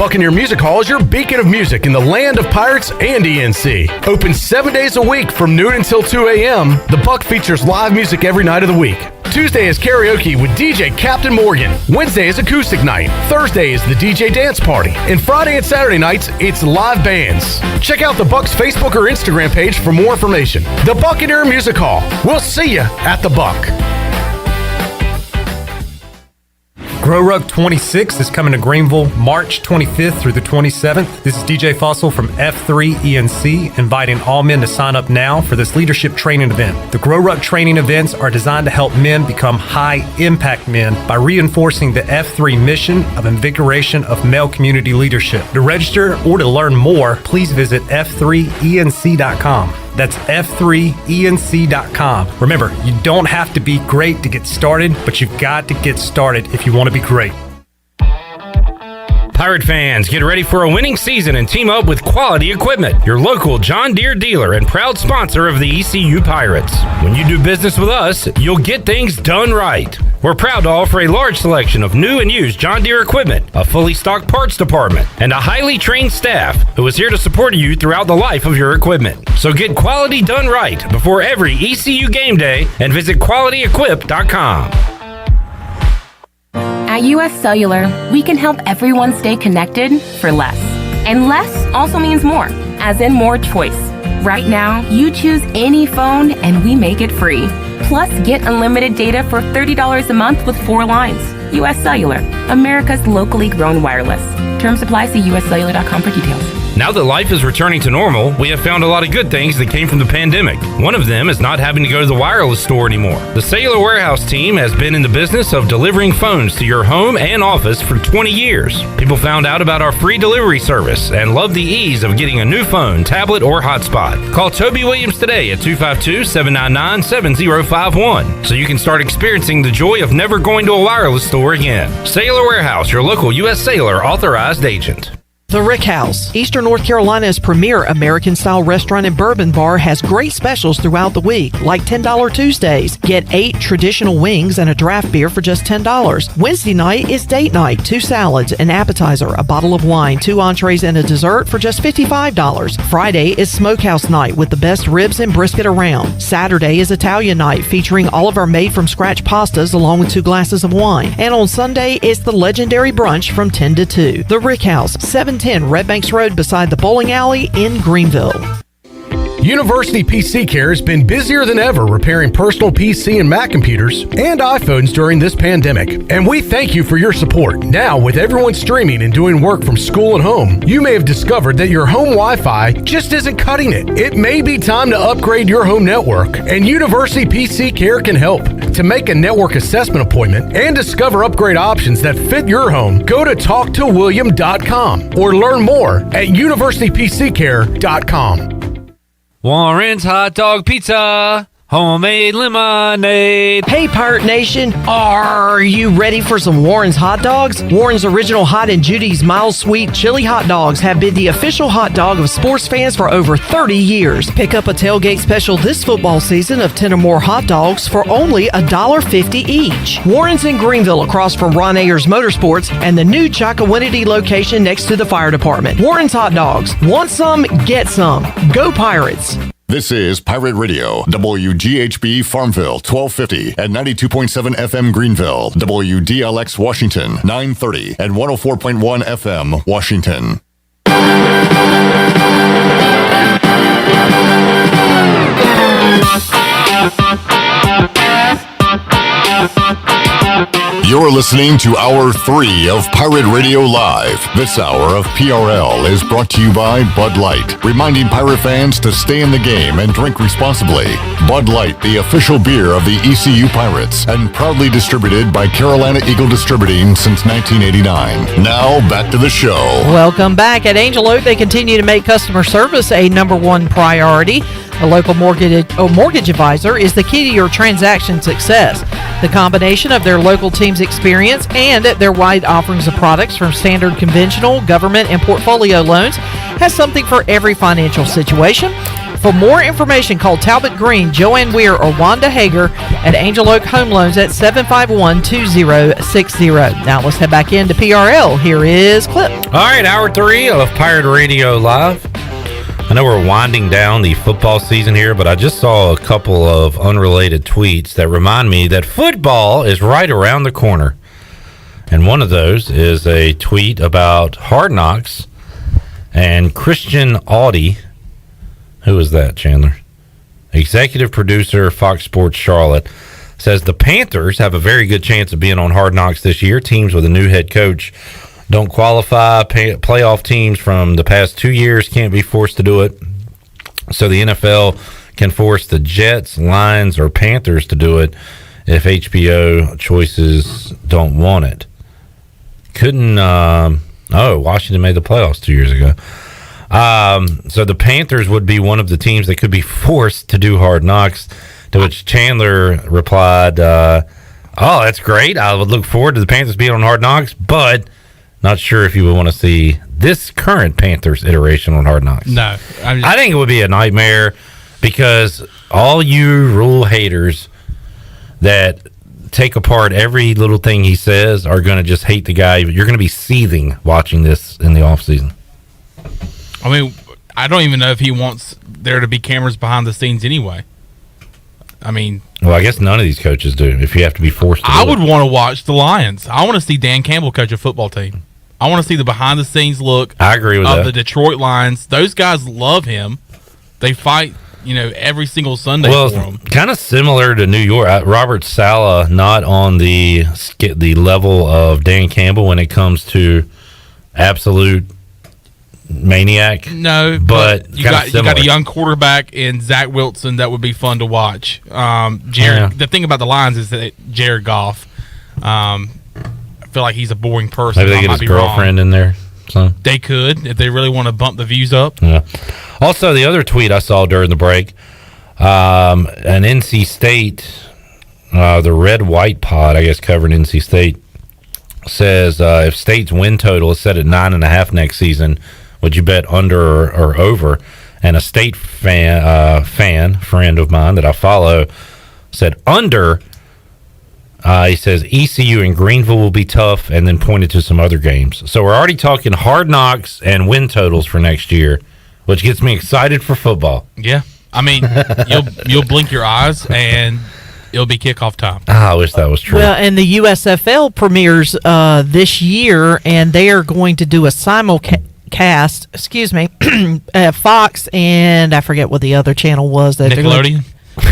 Buccaneer Music Hall is your beacon of music in the land of Pirates and ENC. Open 7 days a week from noon until 2 a.m., the Buck features live music every night of the week. Tuesday is karaoke with DJ Captain Morgan. Wednesday is acoustic night. Thursday is the DJ dance party. And Friday and Saturday nights, it's live bands. Check out the Buck's Facebook or Instagram page for more information. The Buccaneer Music Hall. We'll see you at the Buck. Grow Rug 26 is coming to Greenville March 25th through the 27th. This is DJ Fussell from F3 ENC, inviting all men to sign up now for this leadership training event. The Grow Rug training events are designed to help men become high-impact men by reinforcing the F3 mission of invigoration of male community leadership. To register or to learn more, please visit f3enc.com. That's f3enc.com. Remember, you don't have to be great to get started, but you've got to get started if you want to be great. Pirate fans, get ready for a winning season and team up with Quality Equipment, your local John Deere dealer and proud sponsor of the ECU Pirates. When you do business with us, you'll get things done right. We're proud to offer a large selection of new and used John Deere equipment, a fully stocked parts department, and a highly trained staff who is here to support you throughout the life of your equipment. So get quality done right before every ECU game day and visit QualityEquip.com. At US Cellular, we can help everyone stay connected for less. And less also means more, as in more choice. Right now, you choose any phone and we make it free. Plus, get unlimited data for $30 a month with 4 lines. US Cellular, America's locally grown wireless. Terms apply. See uscellular.com for details. Now that life is returning to normal, we have found a lot of good things that came from the pandemic. One of them is not having to go to the wireless store anymore. The Cellular Warehouse team has been in the business of delivering phones to your home and office for 20 years. People found out about our free delivery service and love the ease of getting a new phone, tablet, or hotspot. Call Toby Williams today at 252-799-7051 so you can start experiencing the joy of never going to a wireless store again. Cellular Warehouse, your local U.S. Cellular authorized agent. The Rick House, Eastern North Carolina's premier American-style restaurant and bourbon bar, has great specials throughout the week, like $10 Tuesdays. Get 8 traditional wings and a draft beer for just $10. Wednesday night is date night, 2 salads, an appetizer, a bottle of wine, 2 entrees, and a dessert for just $55. Friday is smokehouse night with the best ribs and brisket around. Saturday is Italian night, featuring all of our made-from-scratch pastas along with 2 glasses of wine. And on Sunday is the legendary brunch from 10 to 2. The Rick House, 710 Red Banks Road beside the bowling alley in Greenville. University PC Care has been busier than ever repairing personal PC and Mac computers and iPhones during this pandemic. And we thank you for your support. Now, with everyone streaming and doing work from school and home, you may have discovered that your home Wi-Fi just isn't cutting it. It may be time to upgrade your home network, and University PC Care can help. To make a network assessment appointment and discover upgrade options that fit your home, go to talktowilliam.com or learn more at universitypccare.com. Warren's Hot Dog Pizza, homemade lemonade. Hey, Pirate Nation, are you ready for some Warren's hot dogs? Warren's Original Hot and Judy's Mild Sweet Chili Hot Dogs have been the official hot dog of sports fans for over 30 years. Pick up a tailgate special this football season of 10 or more hot dogs for only $1.50 each. Warren's in Greenville across from Ron Ayers Motorsports and the new Chocowinity location next to the fire department. Warren's Hot Dogs. Want some? Get some. Go Pirates. This is Pirate Radio, WGHB Farmville, 1250 at 92.7 FM Greenville, WDLX Washington, 930 and 104.1 FM Washington. You're listening to Hour 3 of Pirate Radio Live. This hour of PRL is brought to you by Bud Light, reminding pirate fans to stay in the game and drink responsibly. Bud Light, the official beer of the ECU Pirates, and proudly distributed by Carolina Eagle Distributing since 1989. Now, back to the show. Welcome back. At Angel Oak, they continue to make customer service a #1 priority. A local mortgage advisor is the key to your transaction success. The combination of their local team's experience and their wide offerings of products from standard, conventional, government, and portfolio loans has something for every financial situation. For more information, call Talbot Green, Joanne Weir, or Wanda Hager at Angel Oak Home Loans at 751-2060. Now let's head back into PRL. Here is Clip. All right, hour 3 of Pirate Radio Live. I know we're winding down the football season here, but I just saw a couple of unrelated tweets that remind me that football is right around the corner. And one of those is a tweet about Hard Knocks and Christian Audi. Who is that, Chandler? Executive producer, Fox Sports Charlotte, says the Panthers have a very good chance of being on Hard Knocks this year. Teams with a new head coach don't qualify. Playoff teams from the past 2 years can't be forced to do it. So the NFL can force the Jets, Lions, or Panthers to do it if HBO choices don't want it. Washington made the playoffs 2 years ago. So the Panthers would be one of the teams that could be forced to do Hard Knocks, to which Chandler replied, that's great. I would look forward to the Panthers being on Hard Knocks, but not sure if you would want to see this current Panthers iteration on Hard Knocks. No. I think it would be a nightmare because all you rule haters that take apart every little thing he says are going to just hate the guy. You're going to be seething watching this in the offseason. I mean, I don't even know if he wants there to be cameras behind the scenes anyway. I mean... Well, I guess none of these coaches do, if you have to be forced to. I would want to watch the Lions. I want to see Dan Campbell coach a football team. I want to see the behind-the-scenes look I agree with that. the Detroit Lions. Those guys love him. They fight, every single Sunday for him. Kind of similar to New York. Robert Saleh, not on the level of Dan Campbell when it comes to absolute maniac. No, but you got a young quarterback in Zach Wilson that would be fun to watch. The thing about the Lions is that Jared Goff, I feel like he's a boring person. Maybe they get his girlfriend in there. So they could, if they really want to bump the views up. Yeah. Also, the other tweet I saw during the break, an NC State, the Red White Pod, I guess covering NC State, says if State's win total is set at 9.5 next season, would you bet under or over? And a State friend of mine that I follow said under. He says ECU and Greenville will be tough, and then pointed to some other games. So we're already talking Hard Knocks and win totals for next year, which gets me excited for football. Yeah, I mean, you'll blink your eyes and it'll be kickoff time. I wish that was true. Well, and the USFL premieres this year, and they are going to do a simulcast. Fox and I forget what the other channel was. That Nickelodeon.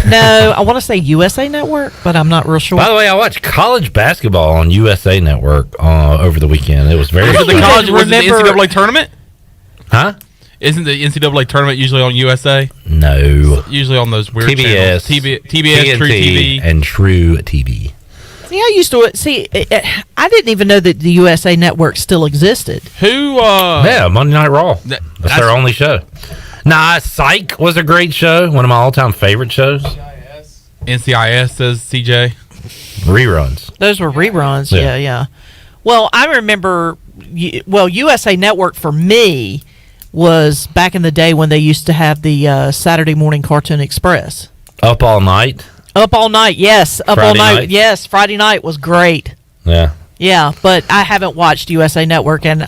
No, I want to say USA Network, but I'm not real sure. By the way, I watched college basketball on USA Network over the weekend. It was very was it the NCAA tournament? Huh? Isn't the NCAA tournament usually on USA? No. It's usually on those weird TBS, channels. TBS, TNT, True TV. and True TV. See, I used to see. I didn't even know that the USA Network still existed. Yeah, Monday Night Raw. That's their only show. Nah, Psych was a great show. One of my all-time favorite shows. NCIS, says CJ. Reruns. Those were reruns. Yeah. Well, I remember. USA Network for me was back in the day when they used to have the Saturday morning Cartoon Express. Up All Night. Up All Night, yes. Up Friday All Night, night. yes. Friday night was great. Yeah. Yeah, but I haven't watched USA Network, and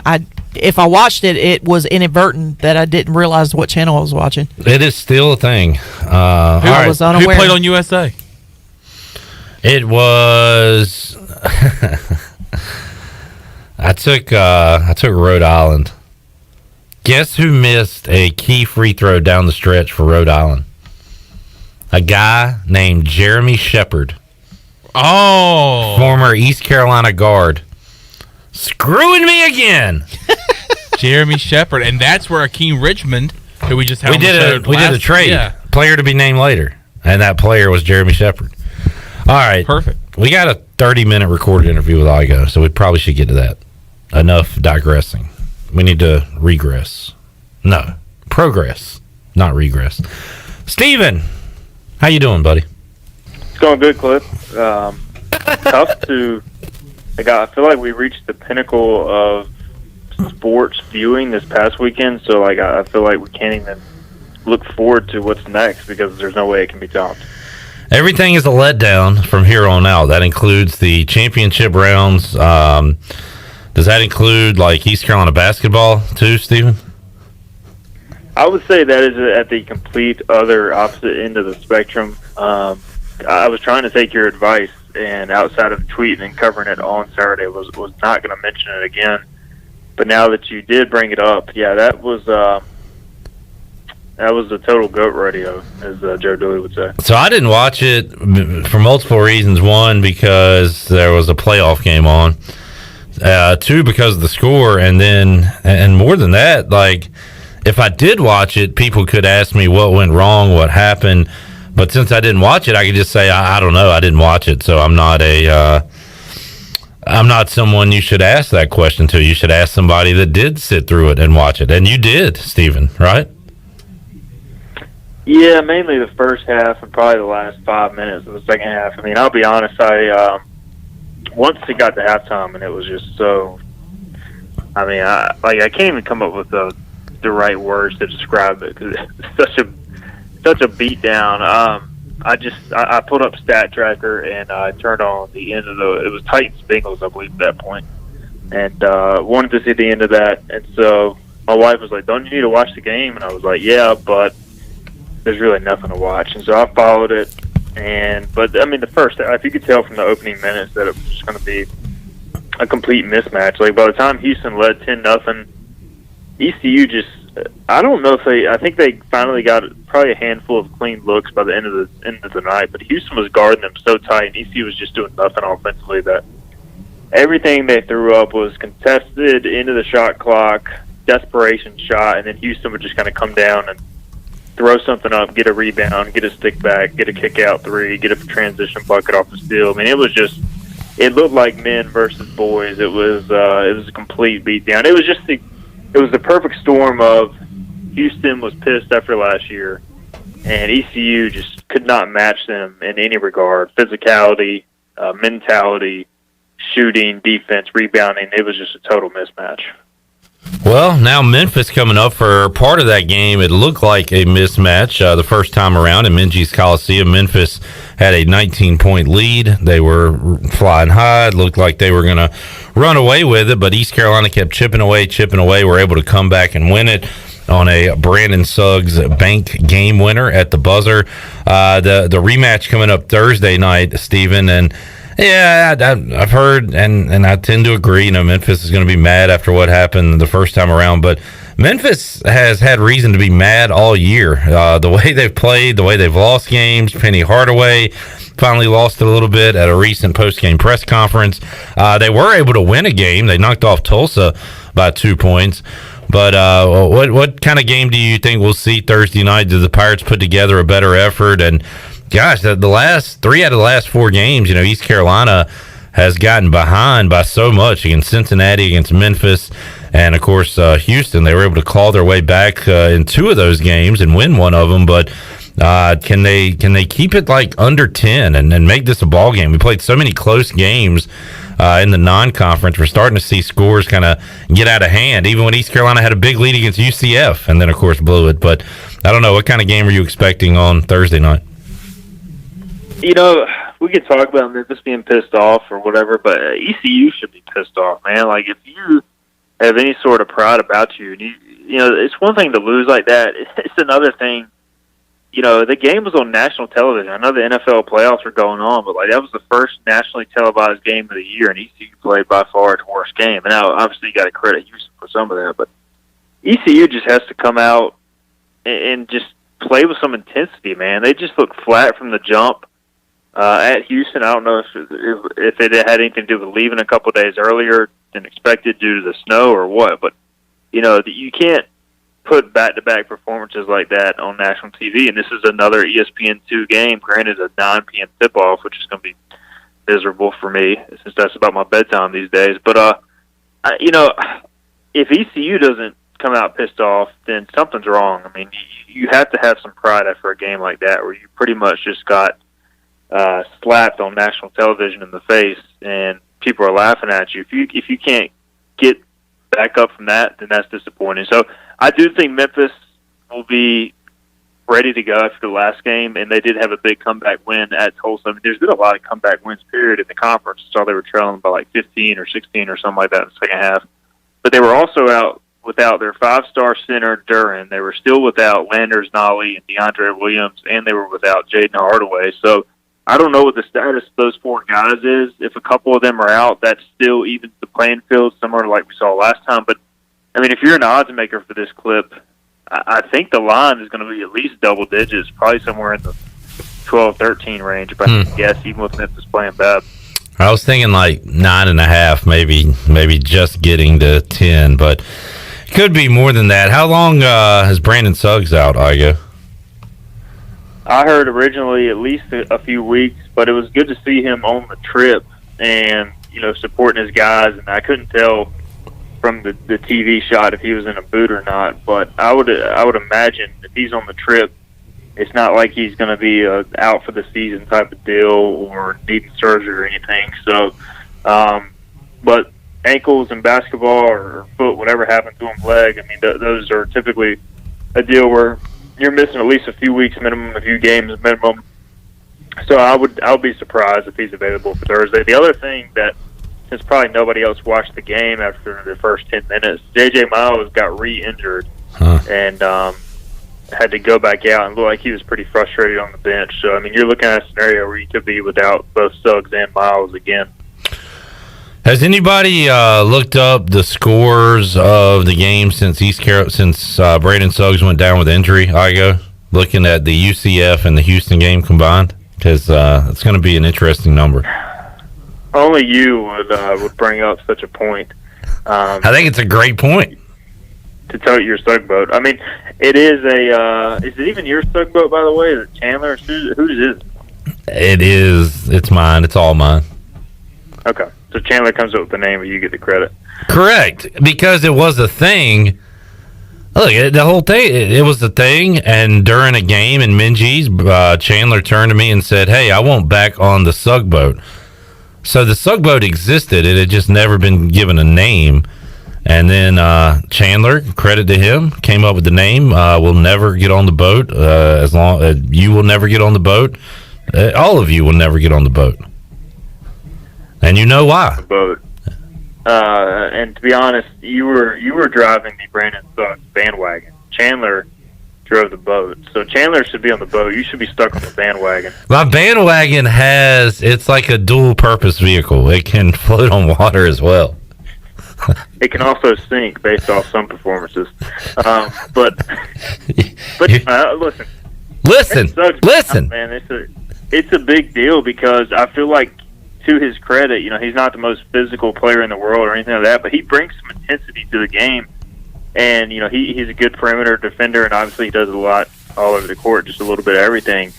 if I watched it, it was inadvertent that I didn't realize what channel I was watching. It is still a thing. I was unaware. Who played on USA? It was. I took Rhode Island. Guess who missed a key free throw down the stretch for Rhode Island? A guy named Jeremy Shepard. Oh. Former East Carolina guard. Screwing me again. Jeremy Shepard. And that's where Akeem Richmond, who we just had we did a trade. Yeah. Player to be named later. And that player was Jeremy Shepard. All right. Perfect. We got a 30-minute recorded interview with Igoe, so we probably should get to that. Enough digressing. We need to regress. No. Progress. Not regress. Steven, how you doing, buddy? It's going good, Cliff. Tough to... I feel like we reached the pinnacle of sports viewing this past weekend, so I feel like we can't even look forward to what's next because there's no way it can be topped. Everything is a letdown from here on out. That includes the championship rounds. Does that include like East Carolina basketball too, Stephen? I would say that is at the complete other opposite end of the spectrum. I was trying to take your advice, and outside of tweeting and covering it on Saturday, was not going to mention it again. But now that you did bring it up, yeah, that was a total goat rodeo, as Joe Dooley would say. So I didn't watch it for multiple reasons. One, because there was a playoff game on. Two, because of the score, and more than that, like, if I did watch it, people could ask me what went wrong, what happened. But since I didn't watch it, I could just say I don't know. I didn't watch it, so I'm not someone you should ask that question to. You should ask somebody that did sit through it and watch it, and you did, Stephen, right? Yeah, mainly the first half and probably the last 5 minutes of the second half. I mean, I'll be honest. Once it got to halftime, and it was just so. I mean, I can't even come up with the right words to describe it because it's such a beat down. I pulled up Stat Tracker and I turned on the end of it was Titans Bengals, I believe, at that point, and wanted to see the end of that. And so my wife was like, "Don't you need to watch the game?" And I was like, "Yeah, but there's really nothing to watch." And so I followed it. But I mean, the first, if you could tell from the opening minutes that it was just going to be a complete mismatch. Like by the time Houston led 10-0, ECU just, I don't know if I think they finally got probably a handful of clean looks by the end of the night. But Houston was guarding them so tight, and ECU was just doing nothing offensively. That everything they threw up was contested into the shot clock, desperation shot, and then Houston would just kind of come down and throw something up, get a rebound, get a stick back, get a kick out three, get a transition bucket off the steal. I mean, it looked like men versus boys. It was a complete beatdown. It was the perfect storm of Houston was pissed after last year, and ECU just could not match them in any regard. Physicality, mentality, shooting, defense, rebounding. It was just a total mismatch. Well, now Memphis coming up for part of that game. It looked like a mismatch the first time around in Minges Coliseum. Memphis had a 19-point lead. They were flying high. It looked like they were going to run away with it, but East Carolina kept chipping away, were able to come back and win it on a Brandon Suggs bank game winner at the buzzer. The rematch coming up Thursday night, Stephen, and yeah, I've heard, and I tend to agree. You know, Memphis is going to be mad after what happened the first time around, but Memphis has had reason to be mad all year. The way they've played, the way they've lost games. Penny Hardaway finally lost it a little bit at a recent post-game press conference. They were able to win a game. They knocked off Tulsa by 2 points. But what kind of game do you think we'll see Thursday night? Do the Pirates put together a better effort? And gosh, the last 3 out of the last 4 games, you know, East Carolina has gotten behind by so much against Cincinnati, against Memphis, and of course Houston. They were able to claw their way back in 2 of those games and win one of them. But can they keep it like under 10 and make this a ball game? We played so many close games in the non-conference. We're starting to see scores kind of get out of hand, even when East Carolina had a big lead against UCF and then of course blew it. But I don't know, what kind of game are you expecting on Thursday night? You know, we could talk about Memphis being pissed off or whatever, but ECU should be pissed off, man. Like, if you have any sort of pride about you, and you know, it's one thing to lose like that. It's another thing. You know, the game was on national television. I know the NFL playoffs are going on, but like that was the first nationally televised game of the year, and ECU played by far its worst game. And now, obviously, you got to credit Houston for some of that, but ECU just has to come out and just play with some intensity, man. They just look flat from the jump. At Houston, I don't know if it had anything to do with leaving a couple of days earlier than expected due to the snow or what, but you know, you can't put back-to-back performances like that on national TV, and this is another ESPN2 game, granted a 9 p.m. tip-off, which is going to be miserable for me since that's about my bedtime these days. But, you know, if ECU doesn't come out pissed off, then something's wrong. I mean, you have to have some pride after a game like that where you pretty much just got slapped on national television in the face, and people are laughing at you. If you can't get back up from that, then that's disappointing. So I do think Memphis will be ready to go after the last game, and they did have a big comeback win at Tulsa. I mean, there's been a lot of comeback wins, period, in the conference. So they were trailing by like 15 or 16 or something like that in the second half. But they were also out without their 5-star center, Duran. They were still without Landers Nolly and DeAndre Williams, and they were without Jaden Hardaway. So I don't know what the status of those 4 guys is. If a couple of them are out, that still evens the playing field, similar to like we saw last time. But, I mean, if you're an odds maker for this clip, I think the line is going to be at least double digits, probably somewhere in the 12-13 range, if I had to guess, even with Memphis playing bad. I was thinking like 9.5, maybe just getting to 10, but it could be more than that. How long has Brandon Suggs out, Igoe? I heard originally at least a few weeks, but it was good to see him on the trip and, you know, supporting his guys, and I couldn't tell from the TV shot if he was in a boot or not, but I would imagine if he's on the trip, it's not like he's going to be out for the season type of deal or needing surgery or anything. So, but ankles in basketball or foot, whatever happened to him, leg, I mean, those are typically a deal where you're missing at least a few weeks minimum, a few games minimum. So I would be surprised if he's available for Thursday. The other thing that, since probably nobody else watched the game after the first 10 minutes, J.J. Miles got re-injured and had to go back out and looked like he was pretty frustrated on the bench. So, I mean, you're looking at a scenario where you could be without both Suggs and Miles again. Has anybody looked up the scores of the game since Braden Suggs went down with injury, Igoe? Looking at the UCF and the Houston game combined? Because it's going to be an interesting number. Only you would bring up such a point. I think it's a great point. To tote your tugboat. I mean, it is is it even your tugboat, by the way? Is it Chandler? Whose is it? It is. It's mine. It's all mine. Okay. So Chandler comes up with the name, but you get the credit. Correct. Because it was a thing. Look, the whole thing, it was the thing, and during a game in Minji's, Chandler turned to me and said, "Hey, I want back on the Sugboat." So the Sugboat existed. It had just never been given a name. And then Chandler, credit to him, came up with the name. We'll never get on the boat. As long you will never get on the boat. All of you will never get on the boat. And you know why. The boat. And to be honest, you were driving the Brandon Suggs bandwagon. Chandler drove the boat. So Chandler should be on the boat. You should be stuck on the bandwagon. My bandwagon it's like a dual purpose vehicle. It can float on water as well. It can also sink based off some performances. But listen, man, it's a big deal because I feel like, to his credit, you know, he's not the most physical player in the world or anything like that, but he brings some intensity to the game. And, you know, he's a good perimeter defender, and obviously he does a lot all over the court, just a little bit of everything.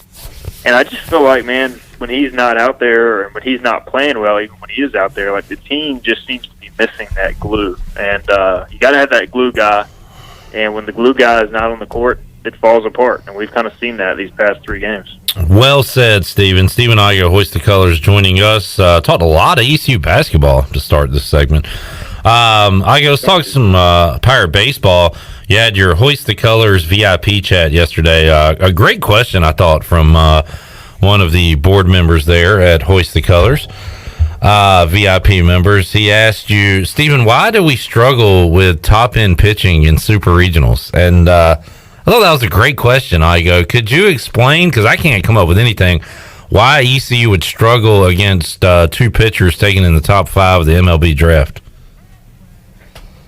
And I just feel like, man, when he's not out there and when he's not playing well, even when he is out there, like the team just seems to be missing that glue. And you got to have that glue guy. And when the glue guy is not on the court, it falls apart. And we've kind of seen that these past 3 games. Well said, Stephen. Stephen Igoe, Hoist the Colors, joining us. Talked a lot of ECU basketball to start this segment. Igoe, let's talk some Pirate baseball. You had your Hoist the Colors VIP chat yesterday. A great question, I thought, from one of the board members there at Hoist the Colors, VIP members. He asked you, Stephen, why do we struggle with top-end pitching in super regionals? And I thought that was a great question, Igoe. Could you explain, because I can't come up with anything, why ECU would struggle against 2 pitchers taken in the top 5 of the MLB draft?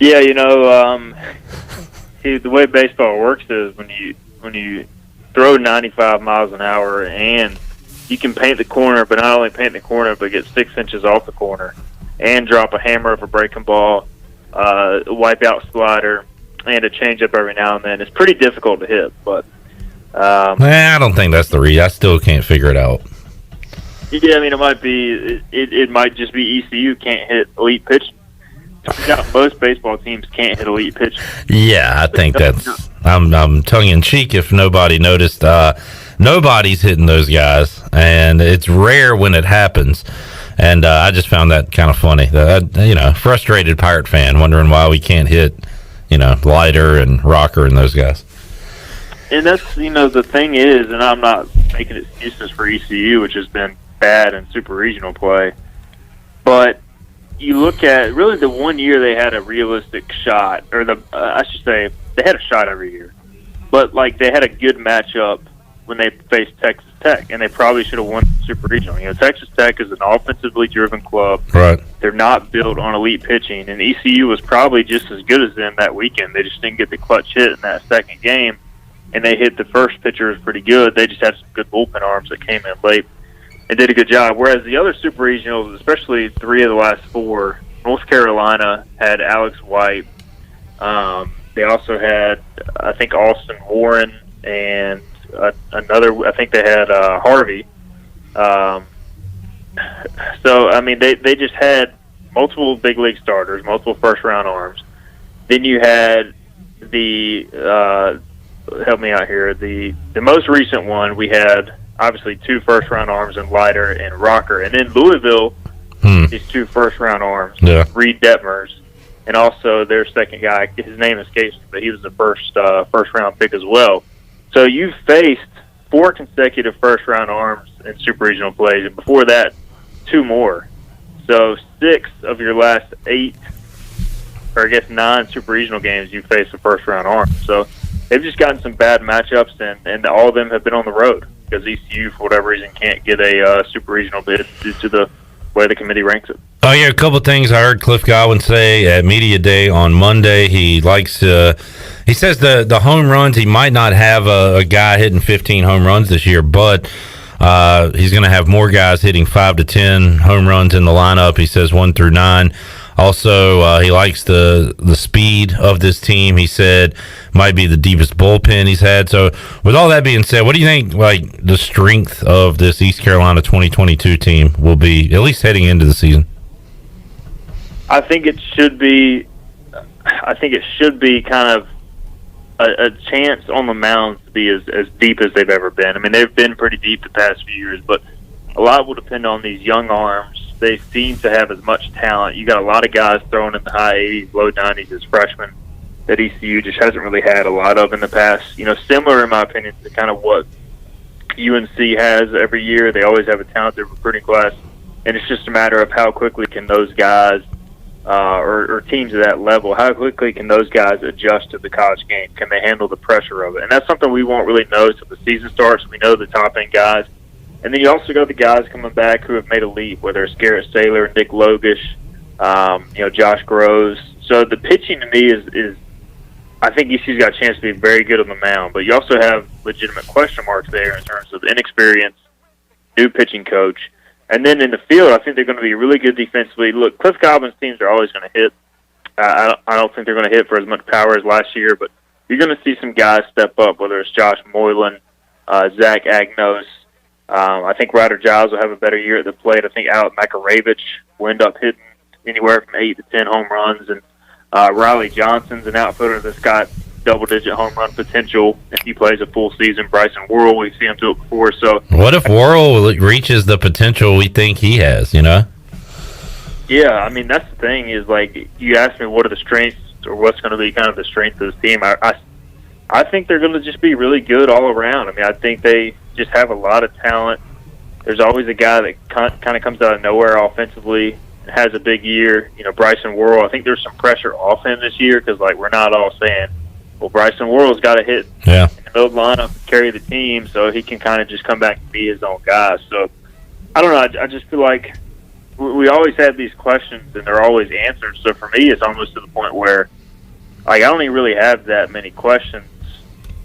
Yeah, you know, the way baseball works is when you throw 95 miles an hour and you can paint the corner, but not only paint the corner, but get 6 inches off the corner and drop a hammer of a breaking ball, a wipeout slider, and a changeup every now and then. It's pretty difficult to hit, but I don't think that's the reason. I still can't figure it out. Yeah, I mean, it might be. It might just be ECU can't hit elite pitching. Turns out most baseball teams can't hit elite pitching. Yeah, I think that's. I'm tongue in cheek if nobody noticed. Nobody's hitting those guys, and it's rare when it happens. And I just found that kind of funny. Frustrated Pirate fan wondering why we can't hit, Leiter and Rocker and those guys. And that's, the thing is, and I'm not making excuses for ECU, which has been bad in super regional play, but you look at really the 1 year they had a realistic shot, or I should say they had a shot every year, but like they had a good matchup when they faced Texas Tech, and they probably should have won super regional. Texas Tech is an offensively driven club. Right. They're not built on elite pitching, and ECU was probably just as good as them that weekend. They just didn't get the clutch hit in that second game, and they hit the first pitchers pretty good. They just had some good bullpen arms that came in late and did a good job. Whereas the other super regionals, especially 3 of the last 4, North Carolina had Alex White. They also had, I think, Austin Warren and another. I think they had Harvey. So I mean, they just had multiple big league starters, multiple first round arms. Then you had the help me out here. The most recent one, we had obviously 2 first round arms in Leiter and Rocker, and then Louisville, these 2 first round arms, Reed Detmers, and also their second guy. His name escapes me, but he was the first round pick as well. So you've faced 4 consecutive first round arms in super regional plays, and before that, 2 more. So 6 of your last 8, or I guess 9 super regional games, you faced a first round arm. So they've just gotten some bad matchups, and all of them have been on the road because ECU, for whatever reason, can't get a super regional bid due to the way the committee ranks it. Oh, yeah, a couple of things I heard Cliff Godwin say at Media Day on Monday. He likes he says the home runs, he might not have a guy hitting 15 home runs this year, but he's going to have more guys hitting 5 to 10 home runs in the lineup. He says 1 through 9. Also, he likes the speed of this team. He said might be the deepest bullpen he's had. So with all that being said, what do you think like the strength of this East Carolina 2022 team will be, at least heading into the season? I think it should be kind of a chance on the mound to be as deep as they've ever been. I mean, they've been pretty deep the past few years, but a lot will depend on these young arms. They seem to have as much talent. You got a lot of guys throwing in the high 80s, low 90s as freshmen that ECU just hasn't really had a lot of in the past. Similar, in my opinion, to kind of what UNC has every year. They always have a talented recruiting class, and it's just a matter of how quickly can those guys or teams at that level, how quickly can those guys adjust to the college game? Can they handle the pressure of it? And that's something we won't really know until the season starts. We know the top-end guys. And then you also got the guys coming back who have made a leap, whether it's Garrett Saylor, Nick Logish, Josh Groves. So the pitching to me is I think ECU's got a chance to be very good on the mound, but you also have legitimate question marks there in terms of inexperience, new pitching coach. And then in the field, I think they're going to be really good defensively. Look, Cliff Godwin's teams are always going to hit. I don't think they're going to hit for as much power as last year, but you're going to see some guys step up, whether it's Josh Moylan, Zach Agnos. I think Ryder Giles will have a better year at the plate. I think Alec Makaravich will end up hitting anywhere from 8 to 10 home runs. And Riley Johnson's an outfielder that's got double-digit home run potential if he plays a full season. Bryson Worrell, we've seen him do it before. So what if Worrell reaches the potential we think he has, Yeah, I mean, that's the thing is, like, you asked me what are the strengths or what's going to be kind of the strength of this team. I think they're going to just be really good all around. I mean, I think they just have a lot of talent. There's always a guy that kind of comes out of nowhere offensively and has a big year. Bryson Worrell, I think there's some pressure off him this year because, like, we're not all saying, well, Bryson Worrell's got to hit in the middle of the lineup and carry the team so he can kind of just come back and be his own guy. So, I don't know. I just feel like we always have these questions and they're always answered. So, for me, it's almost to the point where, like, I don't even really have that many questions.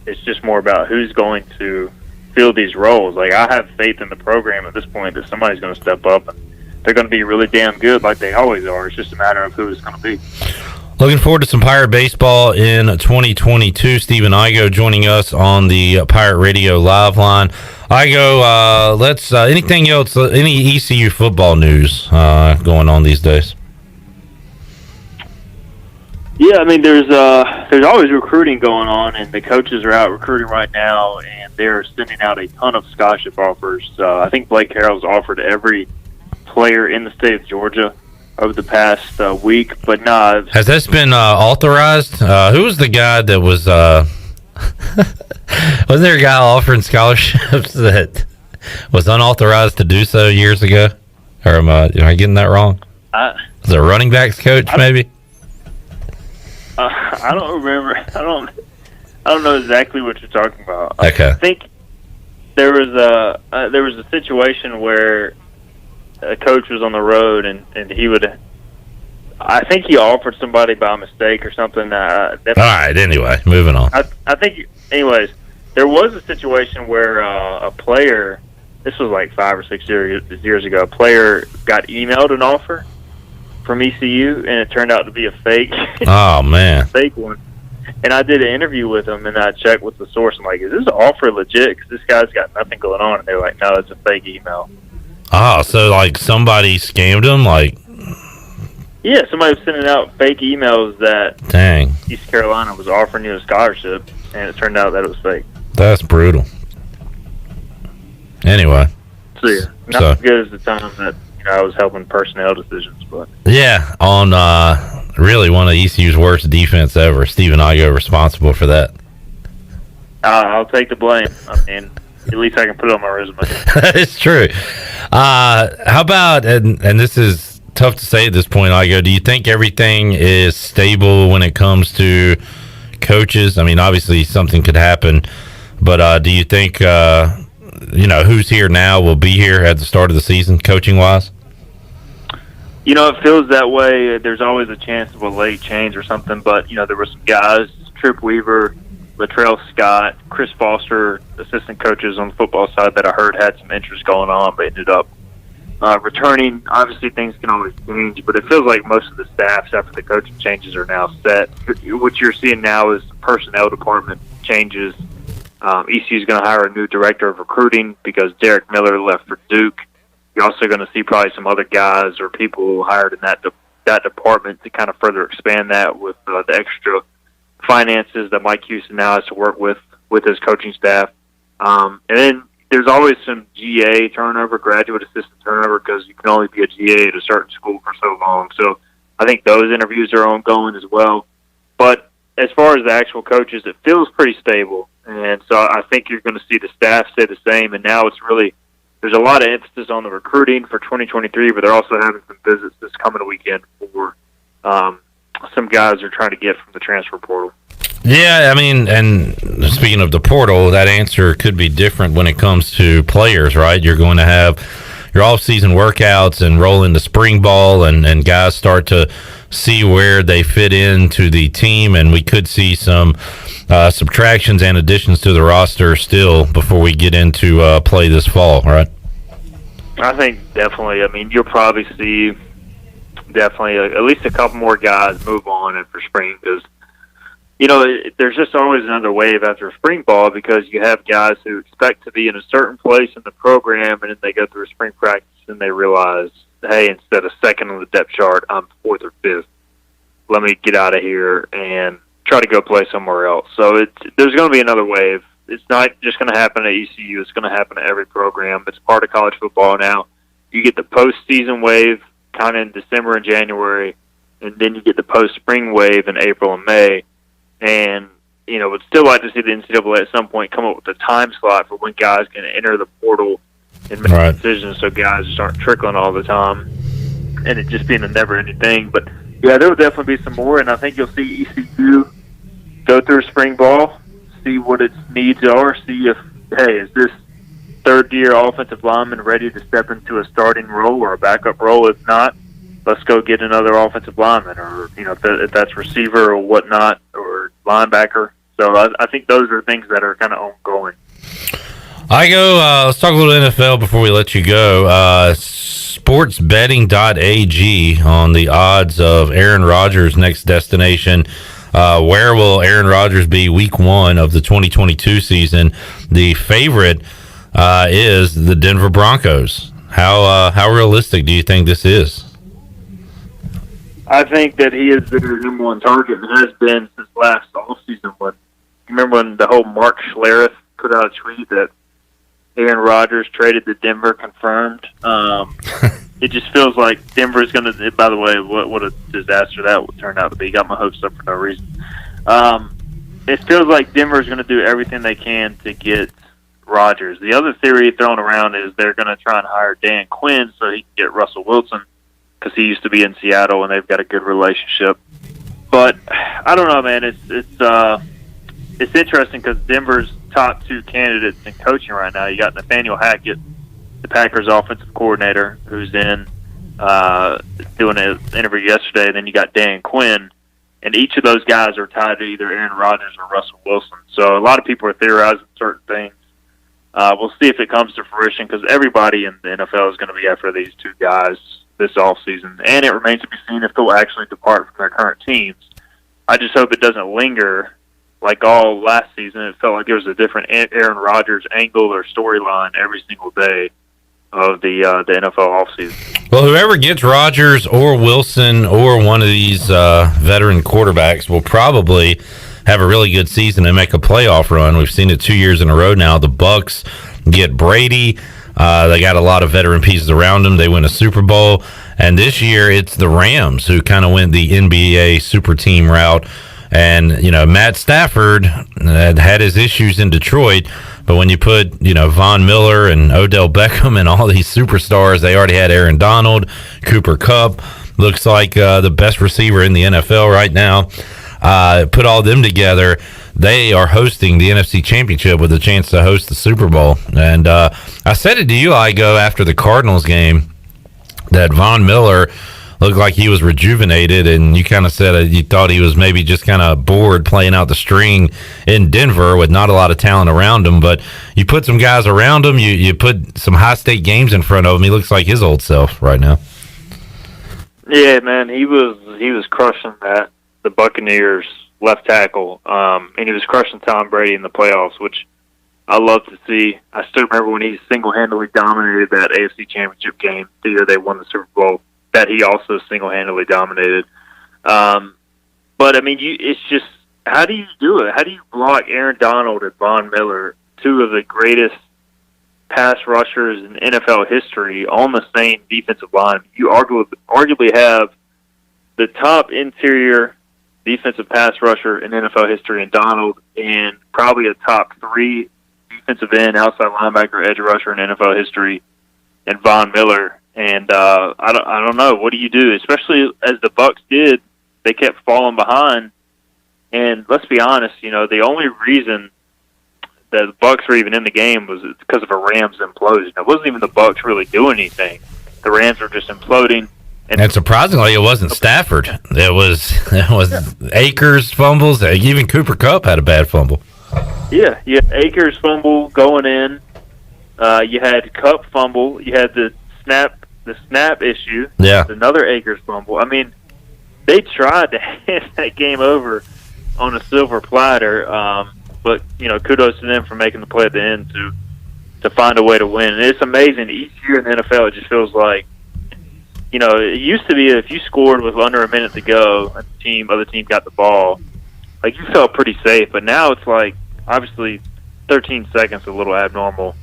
It's just more about who's going to fill these roles. Like, I have faith in the program at this point that somebody's going to step up and they're going to be really damn good like they always are. It's just a matter of who it's going to be. Looking forward to some Pirate baseball in 2022. Stephen Igoe joining us on the Pirate Radio live line. Igoe, let's anything else, any ECU football news going on these days? Yeah, I mean, there's always recruiting going on, and the coaches are out recruiting right now, and they're sending out a ton of scholarship offers. I think Blake Harrell's offered every player in the state of Georgia over the past week, but nah. Has this been authorized? Who was the guy that was Wasn't there a guy offering scholarships that was unauthorized to do so years ago? Or am I getting that wrong? Was it a running backs coach, maybe? I don't remember. I don't know exactly what you're talking about. Okay. I think there was a situation where a coach was on the road and he would. I think he offered somebody by mistake or something. All right. Anyway, moving on. I think. Anyways, there was a situation where a player. This was like 5 or 6 years ago. A player got emailed an offer from ECU, and it turned out to be a fake. Oh man, fake one. And I did an interview with him, and I checked with the source. I'm like, "Is this offer legit? Because this guy's got nothing going on." And they're like, "No, it's a fake email." Oh, so like somebody scammed him, like. Yeah, somebody was sending out fake emails that Dang. East Carolina was offering you a scholarship, and it turned out that it was fake. That's brutal. Anyway. So yeah, not as good as the time that I was helping personnel decisions, but yeah, on really one of ECU's worst defense ever. Stephen Igoe responsible for that. I'll take the blame. I mean, at least I can put it on my resume. It's true. How about and this is tough to say at this point, Igoe, do you think everything is stable when it comes to coaches? I mean, obviously something could happen, but do you think who's here now will be here at the start of the season, coaching wise? It feels that way. There's always a chance of a late change or something, but there were some guys, Trip Weaver, Latrell Scott, Chris Foster, assistant coaches on the football side that I heard had some interest going on, but ended up returning. Obviously, things can always change, but it feels like most of the staffs after the coaching changes are now set. What you're seeing now is personnel department changes. ECU is going to hire a new director of recruiting because Derek Miller left for Duke. You're also going to see probably some other guys or people hired in that department to kind of further expand that with the extra finances that Mike Houston now has to work with his coaching staff. And then there's always some GA turnover, graduate assistant turnover, because you can only be a GA at a certain school for so long. So I think those interviews are ongoing as well. But as far as the actual coaches, it feels pretty stable. And so I think you're going to see the staff stay the same. And now it's really, there's a lot of emphasis on the recruiting for 2023, but they're also having some visits this coming weekend for some guys are trying to get from the transfer portal. Yeah, I mean, and speaking of the portal, that answer could be different when it comes to players, right? You're going to have your off-season workouts and roll into spring ball, and guys start to see where they fit into the team, and we could see some subtractions and additions to the roster still before we get into play this fall, right? I think definitely. I mean, you'll probably see at least a couple more guys move on after spring because there's just always another wave after spring ball because you have guys who expect to be in a certain place in the program, and then they go through a spring practice and they realize, hey, instead of second on the depth chart, I'm fourth or fifth. Let me get out of here and try to go play somewhere else. So there's going to be another wave. It's not just going to happen at ECU. It's going to happen at every program. It's part of college football now. You get the postseason wave kind of in December and January, and then you get the post-spring wave in April and May. And, would still like to see the NCAA at some point come up with a time slot for when guys can enter the portal and make decisions so guys just aren't trickling all the time and it just being a never-ending thing. But, yeah, there will definitely be some more, and I think you'll see ECU go through spring ball, see what its needs are, see if, hey, is this third-year offensive lineman ready to step into a starting role or a backup role? If not, let's go get another offensive lineman or, if that's receiver or whatnot or linebacker. So I think those are things that are kind of ongoing. Let's talk a little NFL before we let you go. Sportsbetting.ag on the odds of Aaron Rodgers' next destination. Where will Aaron Rodgers be week 1 of the 2022 season? The favorite is the Denver Broncos. How realistic do you think this is? I think that he is their number one target and has been since last offseason. Remember when the whole Mark Schlereth put out a tweet that Aaron Rodgers traded to Denver confirmed? It just feels like Denver's going to, by the way, what a disaster that would turn out to be. Got my hopes up for no reason. it feels like Denver's going to do everything they can to get Rodgers. The other theory thrown around is they're going to try and hire Dan Quinn so he can get Russell Wilson because he used to be in Seattle and they've got a good relationship. But I don't know, man. It's interesting because Denver's top two candidates in coaching right now. You got Nathaniel Hackett, the Packers offensive coordinator, who's in doing an interview yesterday. And then you got Dan Quinn. And each of those guys are tied to either Aaron Rodgers or Russell Wilson. So a lot of people are theorizing certain things. We'll see if it comes to fruition because everybody in the NFL is going to be after these two guys this offseason. And it remains to be seen if they'll actually depart from their current teams. I just hope it doesn't linger like all last season. It felt like there was a different Aaron Rodgers angle or storyline every single day of the NFL offseason. Well, whoever gets Rodgers or Wilson or one of these veteran quarterbacks will probably have a really good season and make a playoff run. We've seen it 2 years in a row now. The Bucks get Brady. They got a lot of veteran pieces around them. They win a Super Bowl. And this year it's the Rams who kind of went the NBA super team route. And, Matt Stafford had his issues in Detroit. But when you put, Von Miller and Odell Beckham and all these superstars, they already had Aaron Donald, Cooper Kupp, looks like the best receiver in the NFL right now. Put all them together, they are hosting the NFC Championship with a chance to host the Super Bowl. And I said it to you, Igoe, after the Cardinals game, that Von Miller looked like he was rejuvenated, and you kind of said you thought he was maybe just kind of bored playing out the string in Denver with not a lot of talent around him. But you put some guys around him, you put some high-stake games in front of him, he looks like his old self right now. Yeah, man, he was crushing the Buccaneers left tackle, and he was crushing Tom Brady in the playoffs, which I love to see. I still remember when he single-handedly dominated that AFC Championship game the year they won the Super Bowl, that he also single-handedly dominated. But, I mean, it's just, how do you do it? How do you block Aaron Donald and Von Miller, two of the greatest pass rushers in NFL history, on the same defensive line? You arguably have the top interior defensive pass rusher in NFL history in Donald, and probably a top three defensive end, outside linebacker, edge rusher in NFL history, and Von Miller. And I don't know. What do you do? Especially as the Bucs did, they kept falling behind. And let's be honest, the only reason that the Bucs were even in the game was because of a Rams implosion. It wasn't even the Bucs really doing anything. The Rams were just imploding. And surprisingly, it wasn't Stafford. It was Akers fumbles. Even Cooper Kupp had a bad fumble. Yeah, you had Akers fumble going in. You had Kupp fumble. You had the snap issue. Yeah. Another Akers fumble. I mean, they tried to hand that game over on a silver platter, but kudos to them for making the play at the end to find a way to win. And it's amazing. Each year in the NFL, it just feels like, it used to be if you scored with under a minute to go and the other team got the ball, like, you felt pretty safe. But now it's like, obviously, 13 seconds is a little abnormal.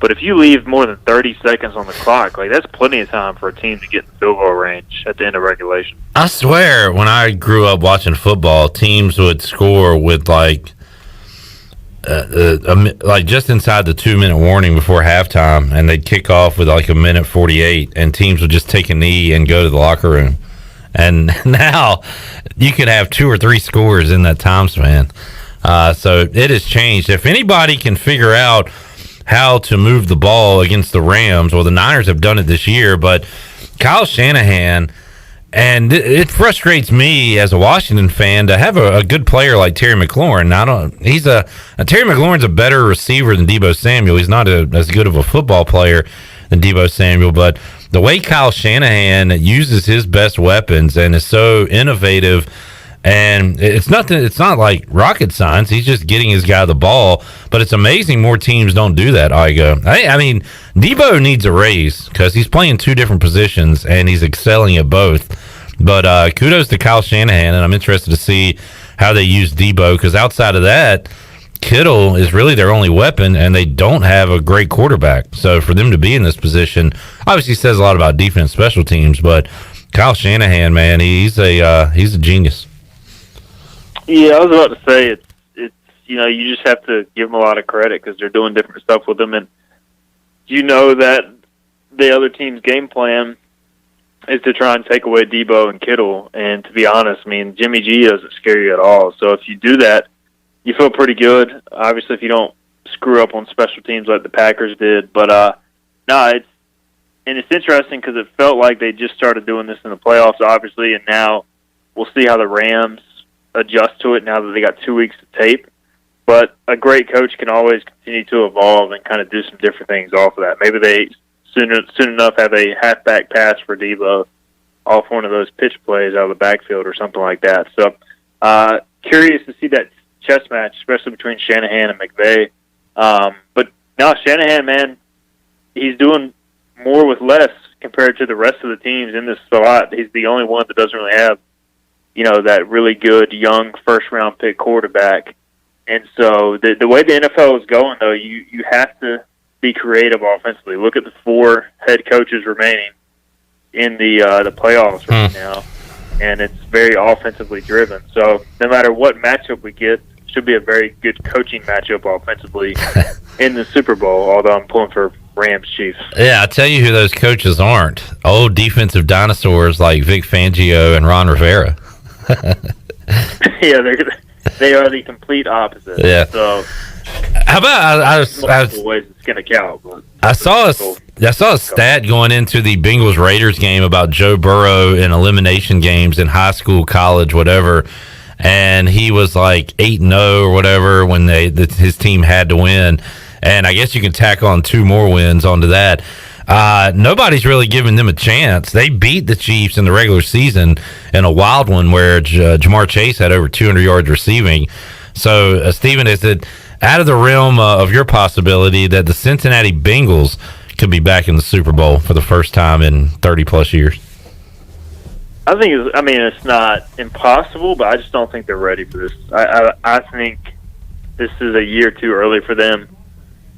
But if you leave more than 30 seconds on the clock, like, that's plenty of time for a team to get in field goal range at the end of regulation. I swear, when I grew up watching football, teams would score with like just inside the 2-minute warning before halftime, and they'd kick off with like a minute 48, and teams would just take a knee and go to the locker room. And now you could have 2 or 3 scores in that time span. So it has changed. If anybody can figure out how to move the ball against the Rams, well, the Niners have done it this year, but Kyle Shanahan, and it frustrates me as a Washington fan to have a good player like Terry McLaurin. Terry McLaurin's a better receiver than Deebo Samuel. He's not as good of a football player than Deebo Samuel, but the way Kyle Shanahan uses his best weapons and is so innovative, and it's not like rocket science. He's just getting his guy the ball, but it's amazing more teams don't do that, Igoe. I mean, Deebo needs a raise because he's playing 2 different positions and he's excelling at both. But kudos to Kyle Shanahan, and I'm interested to see how they use Deebo, because outside of that, Kittle is really their only weapon, and they don't have a great quarterback. So for them to be in this position obviously says a lot about defense, special teams, but Kyle Shanahan, man, he's a genius. Yeah, I was about to say you just have to give them a lot of credit because they're doing different stuff with them, and you know that the other team's game plan is to try and take away Debo and Kittle. And to be honest, I mean, Jimmy G doesn't scare you at all. So if you do that, you feel pretty good. Obviously, if you don't screw up on special teams like the Packers did. But, it's interesting because it felt like they just started doing this in the playoffs, obviously, and now we'll see how the Rams adjust to it now that they got 2 weeks of tape. But a great coach can always continue to evolve and kind of do some different things off of that. Maybe they soon enough have a halfback pass for Debo off one of those pitch plays out of the backfield or something like that. So curious to see that chess match, especially between Shanahan and McVay. But now Shanahan, man, he's doing more with less compared to the rest of the teams in this slot. He's the only one that doesn't really have, that really good young first-round pick quarterback. And so the way the NFL is going, though, you have to be creative offensively. Look at the 4 head coaches remaining in the playoffs right now, and it's very offensively driven. So no matter what matchup we get, it should be a very good coaching matchup offensively in the Super Bowl, although I'm pulling for Rams Chiefs. Yeah, I'll tell you who those coaches aren't. Old defensive dinosaurs like Vic Fangio and Ron Rivera. Yeah, they are the complete opposite. Yeah. So how about multiple ways it's going to count. But I saw a stat going into the Bengals Raiders game about Joe Burrow in elimination games in high school, college, whatever, and he was like 8-0 or whatever when his team had to win, and I guess you can tack on 2 more wins onto that. Nobody's really giving them a chance. They beat the Chiefs in the regular season in a wild one where Jamar Chase had over 200 yards receiving. So, Stephen, is it out of the realm of your possibility that the Cincinnati Bengals could be back in the Super Bowl for the first time in 30-plus years? I think it's not impossible, but I just don't think they're ready for this. I think this is a year too early for them.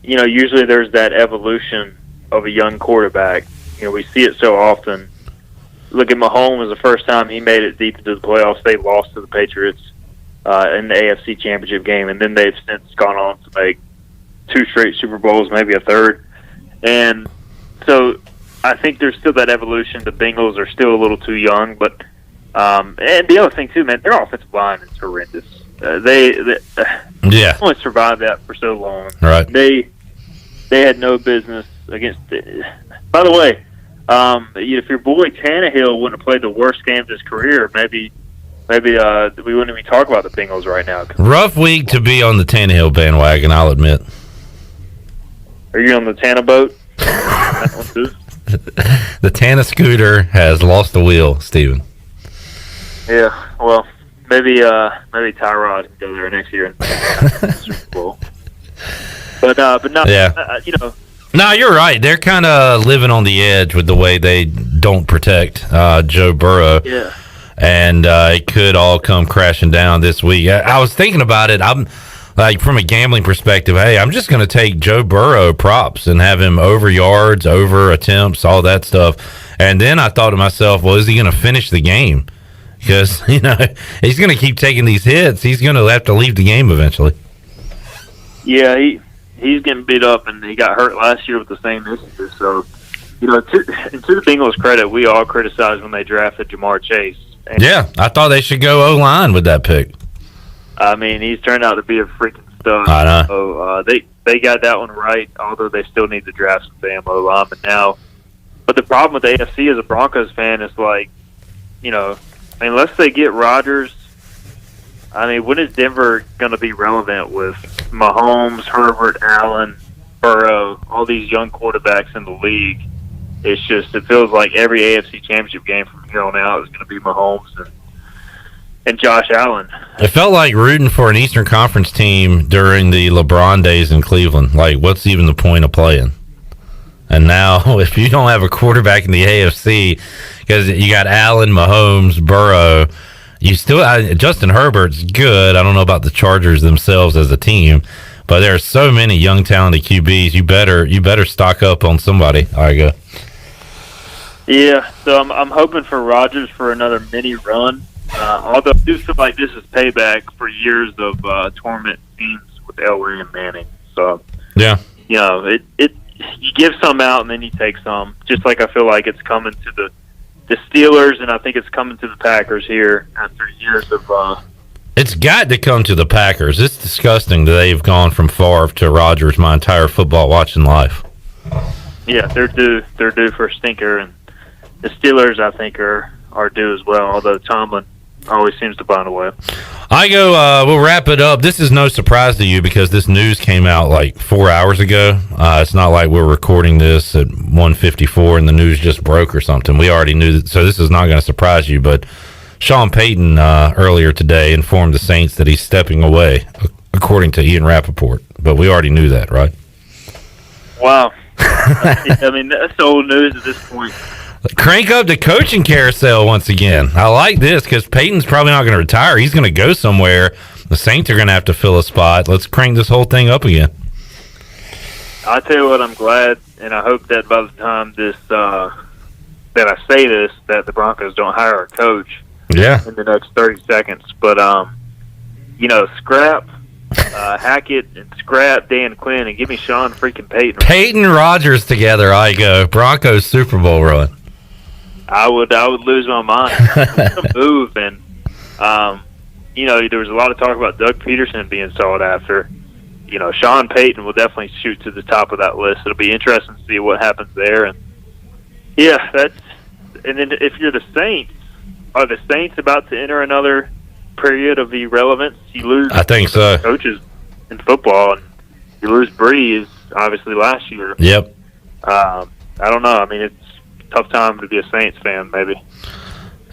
Usually there's that evolution of a young quarterback. We see it so often. Look at Mahomes, the first time he made it deep into the playoffs, they lost to the Patriots in the AFC Championship game, and then they've since gone on to make 2 straight Super Bowls, maybe a third. And so I think there's still that evolution. The Bengals are still a little too young, but and the other thing too, man, their offensive line is horrendous. They only survived that for so long. Right. They had no business against. By the way, if your boy Tannehill wouldn't have played the worst game of his career, maybe we wouldn't even talk about the Bengals right now. Rough week to be on the Tannehill bandwagon, I'll admit. Are you on the Tana boat? The Tana scooter has lost the wheel, Steven. Yeah, well, maybe Tyrod can go there next year and Super Bowl. But no, yeah. No, you're right. They're kind of living on the edge with the way they don't protect Joe Burrow. Yeah. And it could all come crashing down this week. I was thinking about it. I'm like, from a gambling perspective, hey, I'm just going to take Joe Burrow props and have him over yards, over attempts, all that stuff. And then I thought to myself, well, is he going to finish the game? Because, he's going to keep taking these hits. He's going to have to leave the game eventually. Yeah, he's getting beat up, and he got hurt last year with the same issues. So, to the Bengals' credit, we all criticized when they drafted Jamar Chase. And, yeah, I thought they should go O-line with that pick. I mean, he's turned out to be a freaking stud. I know. So they got that one right, although they still need to draft some damn O-linemen now. But the problem with the AFC as a Broncos fan is like, unless they get Rodgers, when is Denver going to be relevant with Mahomes, Herbert, Allen, Burrow, all these young quarterbacks in the league? It feels like every AFC Championship game from here on out is going to be Mahomes and Josh Allen. It felt like rooting for an Eastern Conference team during the LeBron days in Cleveland. Like, what's even the point of playing? And now, if you don't have a quarterback in the AFC, because you got Allen, Mahomes, Burrow, you still Justin Herbert's good. I don't know about the Chargers themselves as a team, but there are so many young, talented QBs. You better stock up on somebody. Igoe. Yeah, so I'm hoping for Rodgers for another mini run. Although I do feel like this is payback for years of torment teams with Elway and Manning. So yeah, you give some out and then you take some. Just like I feel like it's coming to the Steelers, and I think it's coming to the Packers here after years of. It's got to come to the Packers. It's disgusting that they've gone from Favre to Rodgers my entire football watching life. Yeah, they're due for a stinker, and the Steelers I think are due as well. Although Tomlin always seems to find a way. We'll wrap it up. This is no surprise to you because this news came out like 4 hours ago. It's not like we're recording this at 1:54 and the news just broke or something. We already knew that, so this is not going to surprise you. But Sean Payton earlier today informed the Saints that he's stepping away, according to Ian Rappaport. But we already knew that, right? Wow. I mean, that's old news at this point. Crank up the coaching carousel once again. I like this because Peyton's probably not going to retire. He's going to go somewhere. The Saints are going to have to fill a spot. Let's crank this whole thing up again. I tell you what, I'm glad, and I hope that by the time that I say this, that the Broncos don't hire a coach. Yeah. In the next 30 seconds, but scrap Hackett and scrap Dan Quinn and give me Sean freaking Payton. Peyton Rodgers together. I go Broncos Super Bowl run. I would lose my mind. It's a move, and there was a lot of talk about Doug Peterson being sought after. Sean Payton will definitely shoot to the top of that list. It'll be interesting to see what happens there, and and then if you're the Saints. Are the Saints about to enter another period of irrelevance? You lose, I think so, coaches in football, and you lose Breeze, obviously, last year. Yep. I don't know. I mean, it's a tough time to be a Saints fan, maybe.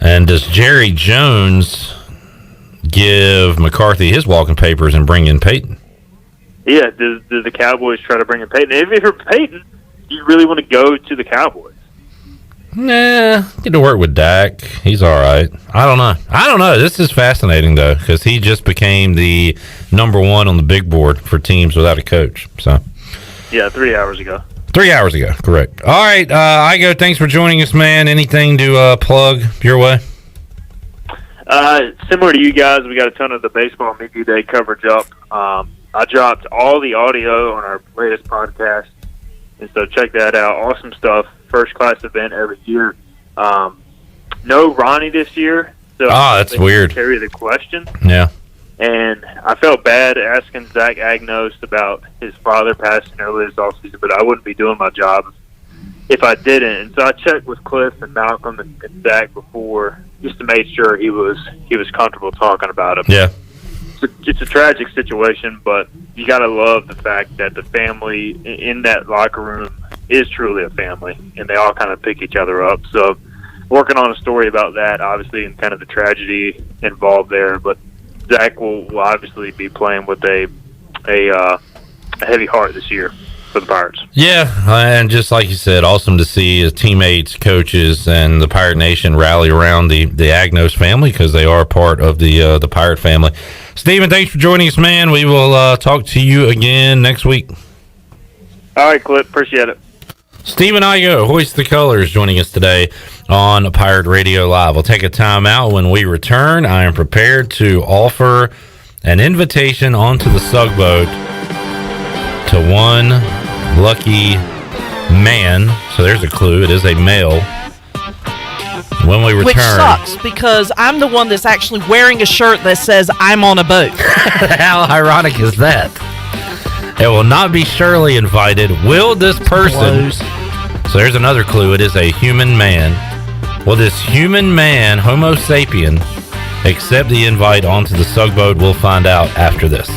And does Jerry Jones give McCarthy his walking papers and bring in Peyton? Yeah, do the Cowboys try to bring in Peyton? If you're Peyton, do you really want to go to the Cowboys? Nah, get to work with Dak. He's all right. I don't know. This is fascinating, though, because he just became the number one on the big board for teams without a coach. So, yeah, 3 hours ago. 3 hours ago, correct. All right, Igoe, thanks for joining us, man. Anything to plug your way? Similar to you guys, we got a ton of the Baseball Media Day coverage up. I dropped all the audio on our latest podcast, and so check that out. Awesome stuff. First-class event every year. No Ronnie this year. So that's weird. Carry the question. Yeah. And I felt bad asking Zach Agnos about his father passing early this offseason, but I wouldn't be doing my job if I didn't. And so I checked with Cliff and Malcolm and Zach before just to make sure he was comfortable talking about him. Yeah. It's a tragic situation, but you got to love the fact that the family in that locker room is truly a family, and they all kind of pick each other up. So working on a story about that, obviously, and kind of the tragedy involved there. But Zach will obviously be playing with a heavy heart this year for the Pirates. Yeah, and just like you said, awesome to see his teammates, coaches, and the Pirate Nation rally around the Agnos family because they are part of the Pirate family. Stephen, thanks for joining us, man. We will talk to you again next week. All right, Clip. Appreciate it. Stephen Igoe, Hoist the Colors, joining us today on Pirate Radio Live. We'll take a time out. When we return, I am prepared to offer an invitation onto the Sugboat to one lucky man. So there's a clue. It is a male. When we return. Which sucks because I'm the one that's actually wearing a shirt that says I'm on a boat. How ironic is that? It will not be Shirley invited. Will this person... So there's another clue. It is a human man. Will this human man, Homo sapien, accept the invite onto the Sugboat? We'll find out after this.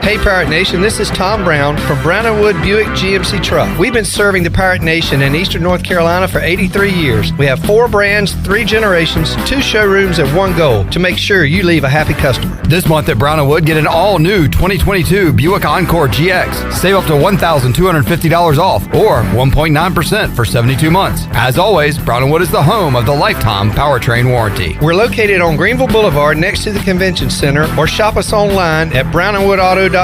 Hey Pirate Nation, this is Tom Brown from Brown & Wood Buick GMC Truck. We've been serving the Pirate Nation in Eastern North Carolina for 83 years. We have 4 brands, 3 generations, 2 showrooms, and 1 goal to make sure you leave a happy customer. This month at Brown & Wood, get an all-new 2022 Buick Encore GX. Save up to $1,250 off or 1.9% for 72 months. As always, Brown & Wood is the home of the lifetime powertrain warranty. We're located on Greenville Boulevard next to the Convention Center or shop us online at brownandwoodauto.com.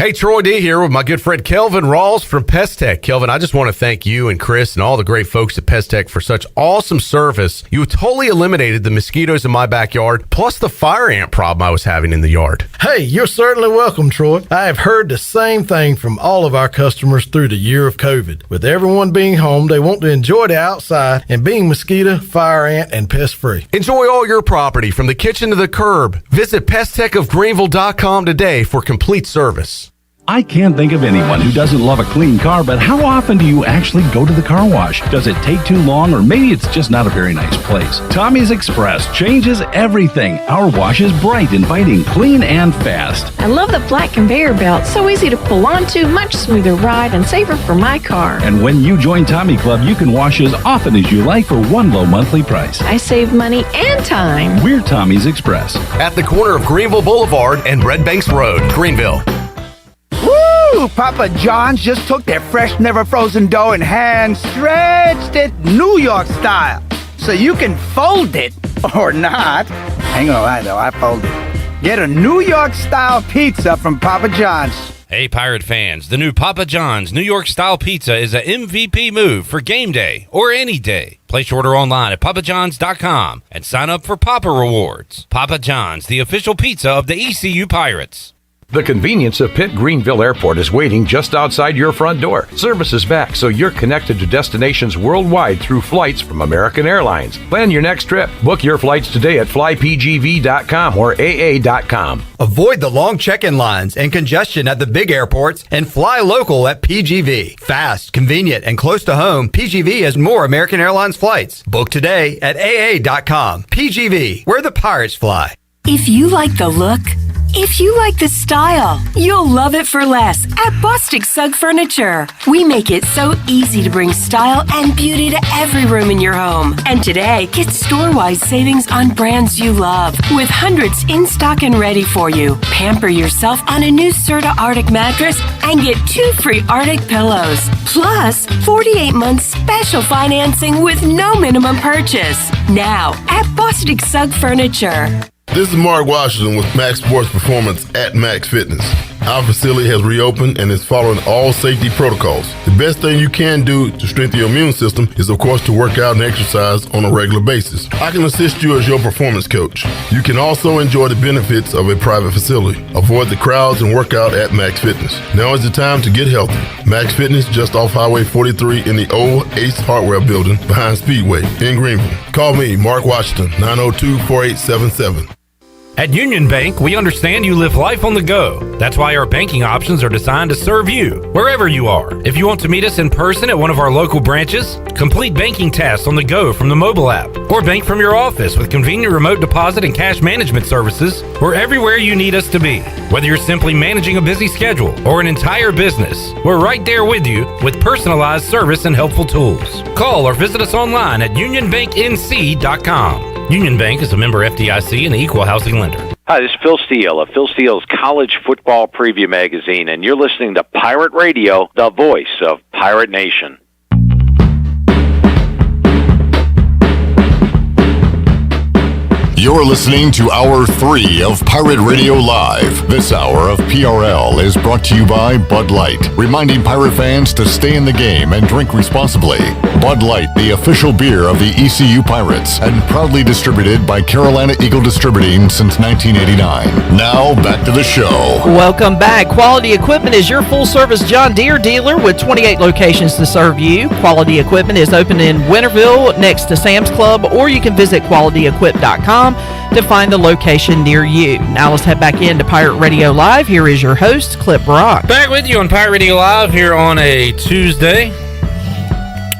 Hey, Troy D here with my good friend Kelvin Rawls from Pest Tech. Kelvin, I just want to thank you and Chris and all the great folks at Pest Tech for such awesome service. You totally eliminated the mosquitoes in my backyard, plus the fire ant problem I was having in the yard. Hey, you're certainly welcome, Troy. I have heard the same thing from all of our customers through the year of COVID. With everyone being home, they want to enjoy the outside and being mosquito, fire ant, and pest free. Enjoy all your property from the kitchen to the curb. Visit pesttechofgreenville.com today for complete service. I can't think of anyone who doesn't love a clean car, but how often do you actually go to the car wash? Does it take too long, or maybe it's just not a very nice place? Tommy's Express changes everything. Our wash is bright, inviting, clean, and fast. I love the flat conveyor belt. So easy to pull onto, much smoother ride, and safer for my car. And when you join Tommy Club, you can wash as often as you like for one low monthly price. I save money and time. We're Tommy's Express. At the corner of Greenville Boulevard and Red Banks Road, Greenville. Woo! Papa John's just took their fresh, never frozen dough and hand stretched it New York style. So you can fold it or not. Hang on, I fold it. Get a New York style pizza from Papa John's. Hey, Pirate fans, the new Papa John's New York Style Pizza is a MVP move for game day or any day. Place your order online at papajohns.com and sign up for Papa Rewards. Papa John's, the official pizza of the ECU Pirates. The convenience of Pitt Greenville Airport is waiting just outside your front door. Service is back, so you're connected to destinations worldwide through flights from American Airlines. Plan your next trip. Book your flights today at flypgv.com or aa.com. Avoid the long check-in lines and congestion at the big airports and fly local at PGV. Fast, convenient, and close to home, PGV has more American Airlines flights. Book today at aa.com. PGV, where the pirates fly. If you like the look, if you like the style, you'll love it for less at Bostic Sugg Furniture. We make it so easy to bring style and beauty to every room in your home. And today, get store-wide savings on brands you love, with hundreds in stock and ready for you. Pamper yourself on a new Serta Arctic mattress and get 2 free Arctic pillows. Plus, 48 months special financing with no minimum purchase. Now, at Bostic Sugg Furniture. This is Mark Washington with Max Sports Performance at Max Fitness. Our facility has reopened and is following all safety protocols. The best thing you can do to strengthen your immune system is, of course, to work out and exercise on a regular basis. I can assist you as your performance coach. You can also enjoy the benefits of a private facility. Avoid the crowds and work out at Max Fitness. Now is the time to get healthy. Max Fitness, just off Highway 43 in the old Ace Hardware building behind Speedway in Greenville. Call me, Mark Washington, 902-4877. At Union Bank, we understand you live life on the go. That's why our banking options are designed to serve you, wherever you are. If you want to meet us in person at one of our local branches, complete banking tasks on the go from the mobile app, or bank from your office with convenient remote deposit and cash management services, we're everywhere you need us to be. Whether you're simply managing a busy schedule or an entire business, we're right there with you with personalized service and helpful tools. Call or visit us online at unionbanknc.com. Union Bank is a member FDIC and the Equal Housing Lender. Hi, this is Phil Steele of Phil Steele's College Football Preview Magazine, and you're listening to Pirate Radio, the voice of Pirate Nation. You're listening to Hour 3 of Pirate Radio Live. This hour of PRL is brought to you by Bud Light, reminding pirate fans to stay in the game and drink responsibly. Bud Light, the official beer of the ECU Pirates, and proudly distributed by Carolina Eagle Distributing since 1989. Now, back to the show. Welcome back. Quality Equipment is your full-service John Deere dealer with 28 locations to serve you. Quality Equipment is open in Winterville next to Sam's Club, or you can visit qualityequip.com to find a location near you. Now let's head back into Pirate Radio Live. Here is your host, Clip Brock. Back with you on Pirate Radio Live here on a Tuesday.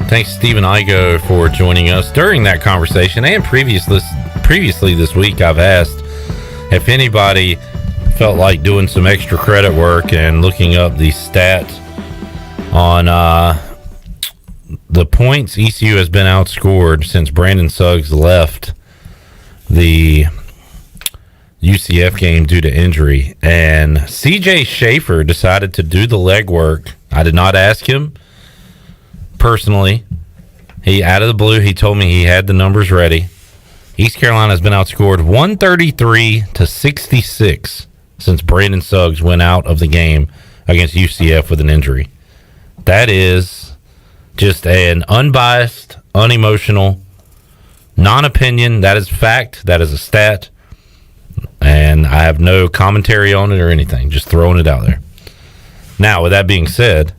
Thanks, Stephen Igoe, for joining us during that conversation. And previously this week, I've asked if anybody felt like doing some extra credit work and looking up the stats on the points ECU has been outscored since Brandon Suggs left the UCF game due to injury, and CJ Schaefer decided to do the legwork. I did not ask him personally. He, out of the blue, he told me he had the numbers ready. East Carolina has been outscored 133-66 since Brandon Suggs went out of the game against UCF with an injury. That is just an unbiased, unemotional, non-opinion. That is fact. That is a stat. And I have no commentary on it or anything. Just throwing it out there. Now, with that being said,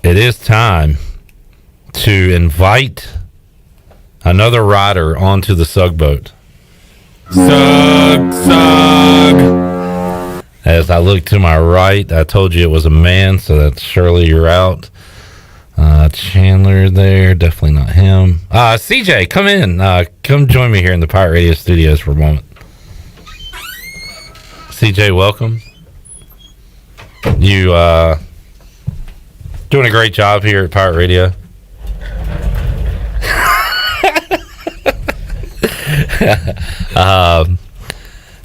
it is time to invite another rider onto the Sug boat. Sug. As I look to my right, I told you it was a man, so that's Shirley, you're out. Chandler there, definitely not him. CJ, come in. Come join me here in the Pirate Radio studios for a moment. CJ, welcome. You doing a great job here at Pirate Radio.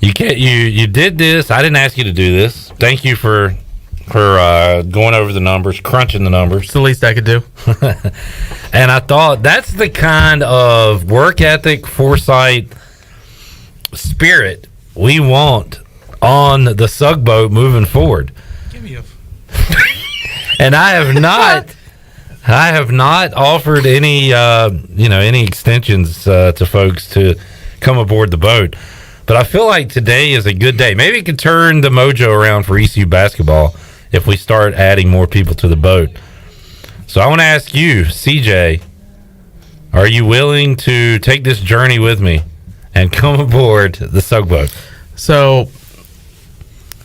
You did this. I didn't ask you to do this. Thank you for going over the numbers, crunching the numbers. It's the least I could do. And I thought that's the kind of work ethic, foresight, spirit we want on the Sug boat moving forward. Give me a. And I have not offered any any extensions to folks to come aboard the boat. But I feel like today is a good day. Maybe it could turn the mojo around for ECU basketball if we start adding more people to the boat. So I want to ask you, CJ, are you willing to take this journey with me and come aboard the Sug boat? So,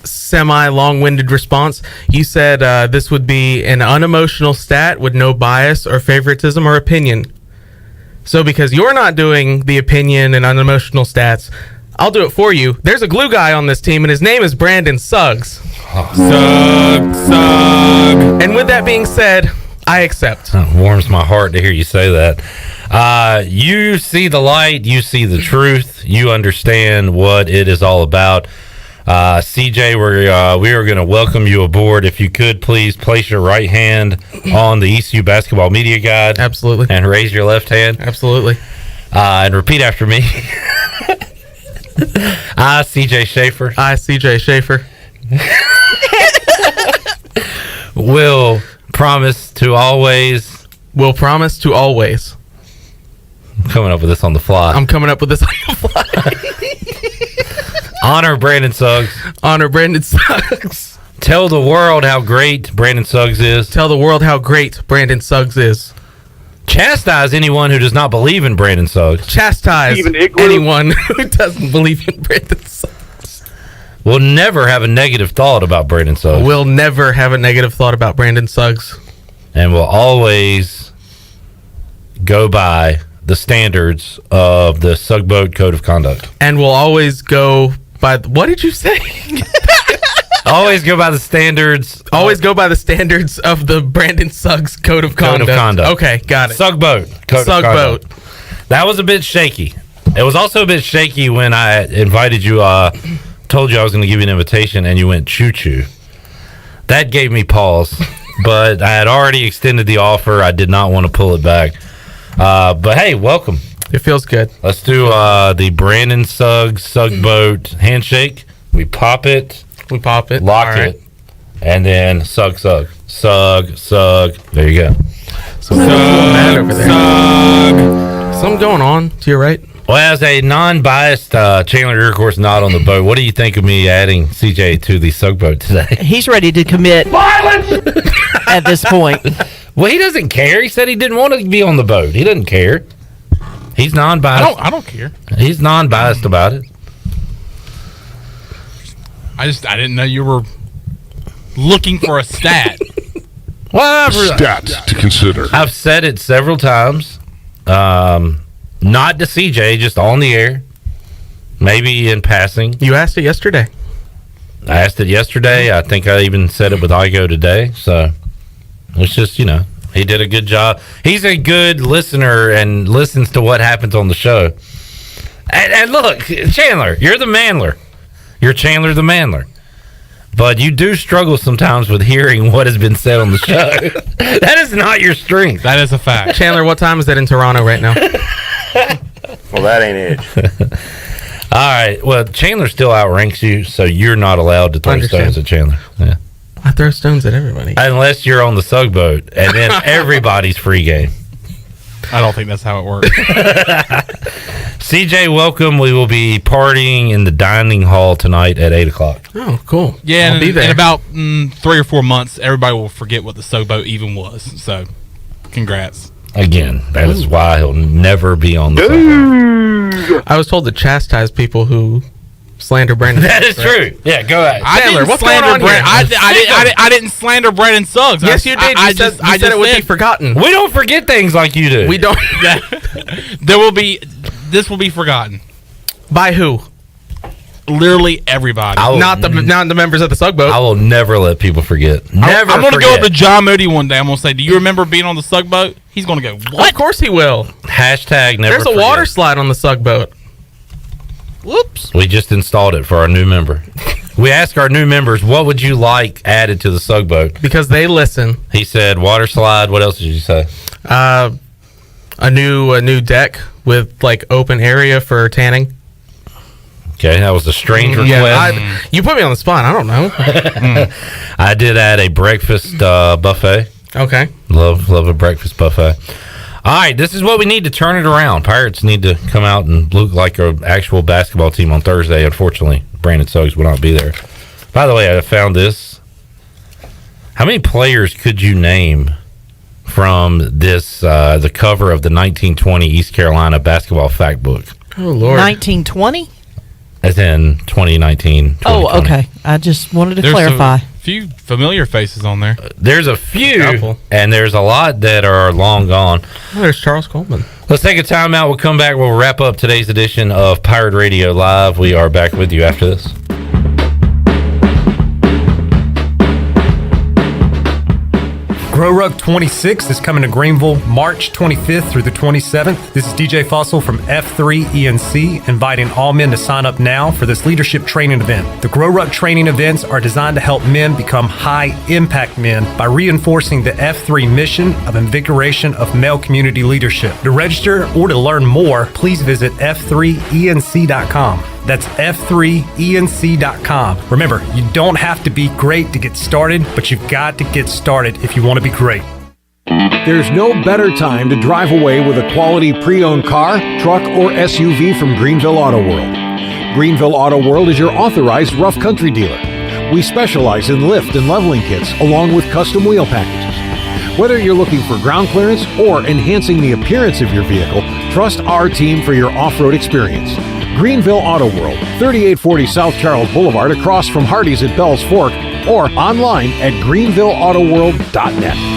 semi-long-winded response. You said this would be an unemotional stat with no bias or favoritism or opinion. So because you're not doing the opinion and unemotional stats, I'll do it for you. There's a glue guy on this team, and his name is Brandon Suggs. Sug. And with that being said, I accept. It warms my heart to hear you say that. You see the light. You see the truth. You understand what it is all about. CJ, we are going to welcome you aboard. If you could, please place your right hand on the ECU Basketball Media Guide. Absolutely. And raise your left hand. Absolutely. And repeat after me. I, CJ Schaefer. I, CJ Schaefer. Will promise to always. Will promise to always. I'm coming up with this on the fly. I'm coming up with this on the fly. Honor Brandon Suggs. Honor Brandon Suggs. Tell the world how great Brandon Suggs is. Tell the world how great Brandon Suggs is. Chastise anyone who does not believe in Brandon Suggs. Chastise anyone who doesn't believe in Brandon Suggs. We'll never have a negative thought about Brandon Suggs. We'll never have a negative thought about Brandon Suggs. And we'll always go by the standards of the Sug Boat Code of Conduct. And we'll always go by... What did you say? Always go by the standards. Always go by the standards of the Brandon Suggs Code of Conduct. Okay, got it. Sug Boat. Sug Boat. That was a bit shaky. It was also a bit shaky when I invited you, told you I was going to give you an invitation, and you went choo-choo. That gave me pause, but I had already extended the offer. I did not want to pull it back. But hey, welcome. It feels good. Let's do the Brandon Suggs Sug Boat handshake. We pop it. Lock it. And then sug. There you go. Something going on to your right. Well, as a non-biased Chandler, you're of course not on the boat. What do you think of me adding CJ to the Sug Boat today? He's ready to commit violence at this point. Well, he doesn't care. He said he didn't want to be on the boat. He doesn't care. He's non-biased. I don't care. He's non-biased about it. I didn't know you were looking for a stat. Well, stats to consider. I've said it several times. Not to CJ, just on the air. Maybe in passing. You asked it yesterday. I asked it yesterday. I think I even said it with Igoe today. So it's just, he did a good job. He's a good listener and listens to what happens on the show. And look, Chandler, you're the manler. You're Chandler the manler. But you do struggle sometimes with hearing what has been said on the show. That is not your strength. That is a fact. Chandler, what time is that in Toronto right now? Well, that ain't it. All right. Well, Chandler still outranks you, so you're not allowed to throw stones at Chandler. Yeah. I throw stones at everybody. Unless you're on the Sugboat, and then everybody's free game. I don't think that's how it works. CJ, welcome. We will be partying in the dining hall tonight at 8 o'clock. Oh, cool. Yeah, I'll be there. In about 3 or 4 months, everybody will forget what the Sugboat even was. So, congrats. Again, that is why he'll never be on the Sugboat. I was told to chastise people who slander Brandon. That is true. Yeah, go ahead. Taylor, what's going on here? I didn't slander Brandon Suggs. Yes, you did. You said it would be forgotten. We don't forget things like you do. We don't. This will be forgotten. By who? Literally everybody. Not the members of the Sugboat. I will never let people forget. Never. I'm going to go up to John Moody one day. I'm going to say, "Do you remember being on the Sugboat?" He's going to go, "What?" Of course he will. Hashtag never. There's a water slide on the Sugboat. Whoops. We just installed it for our new member. We asked our new members, what would you like added to the Sugboat? Because they listen. He said water slide. What else did you say? A new deck with like open area for tanning. Okay, that was a strange request. You put me on the spot. I don't know. I did add a breakfast buffet. Okay. Love a breakfast buffet. All right, this is what we need to turn it around. Pirates need to come out and look like an actual basketball team on Thursday. Unfortunately, Brandon Suggs will not be there. By the way, I found this. How many players could you name from this, the cover of the 1920 East Carolina basketball fact book? Oh, Lord. 1920? As in 2019. Oh, okay. I just wanted to clarify. Few familiar faces on there. There's a few, and there's a lot that are long gone. Oh, there's Charles Coleman. Let's take a timeout. We'll come back. We'll wrap up today's edition of Pirate Radio Live. We are back with you after this. Grow Rug 26 is coming to Greenville March 25th through the 27th. This is DJ Fussell from F3 ENC, inviting all men to sign up now for this leadership training event. The Grow Rug training events are designed to help men become high-impact men by reinforcing the F3 mission of invigoration of male community leadership. To register or to learn more, please visit f3enc.com. That's f3enc.com. Remember, you don't have to be great to get started, but you've got to get started if you want to be great. There's no better time to drive away with a quality pre-owned car, truck, or SUV from Greenville Auto World. Greenville Auto World is your authorized rough country dealer. We specialize in lift and leveling kits along with custom wheel packages. Whether you're looking for ground clearance or enhancing the appearance of your vehicle, trust our team for your off-road experience. Greenville Auto World, 3840 South Charles Boulevard across from Hardee's at Bell's Fork, or online at greenvilleautoworld.net.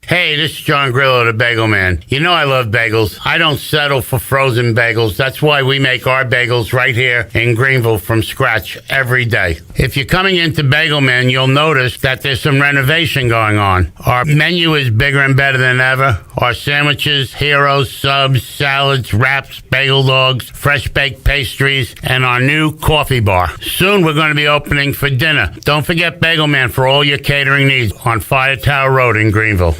Hey, this is John Grillo, the Bagel Man. You know I love bagels. I don't settle for frozen bagels. That's why we make our bagels right here in Greenville from scratch every day. If you're coming into Bagel Man, you'll notice that there's some renovation going on. Our menu is bigger and better than ever. Our sandwiches, heroes, subs, salads, wraps, bagel dogs, fresh baked pastries, and our new coffee bar. Soon we're going to be opening for dinner. Don't forget Bagel Man for all your catering needs on Fire Tower Road in Greenville.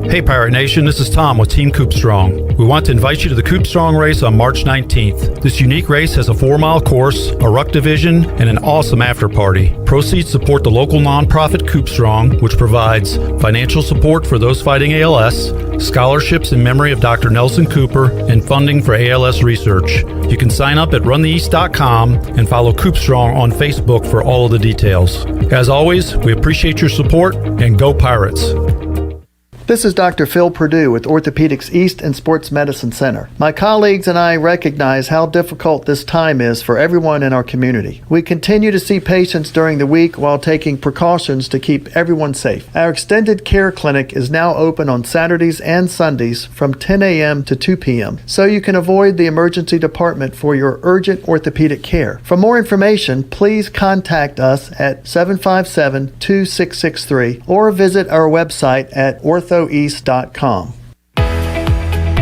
Hey Pirate Nation, this is Tom with Team Coop Strong. We want to invite you to the Coop Strong race on March 19th. This unique race has a 4-mile course, a ruck division, and an awesome after party. Proceeds support the local nonprofit Coop Strong, which provides financial support for those fighting ALS, scholarships in memory of Dr. Nelson Cooper, and funding for ALS research. You can sign up at runtheeast.com and follow Coop Strong on Facebook for all of the details. As always, we appreciate your support, and go Pirates! This is Dr. Phil Perdue with Orthopedics East and Sports Medicine Center. My colleagues and I recognize how difficult this time is for everyone in our community. We continue to see patients during the week while taking precautions to keep everyone safe. Our extended care clinic is now open on Saturdays and Sundays from 10 a.m. to 2 p.m., so you can avoid the emergency department for your urgent orthopedic care. For more information, please contact us at 757-2663 or visit our website at orthoeast.com.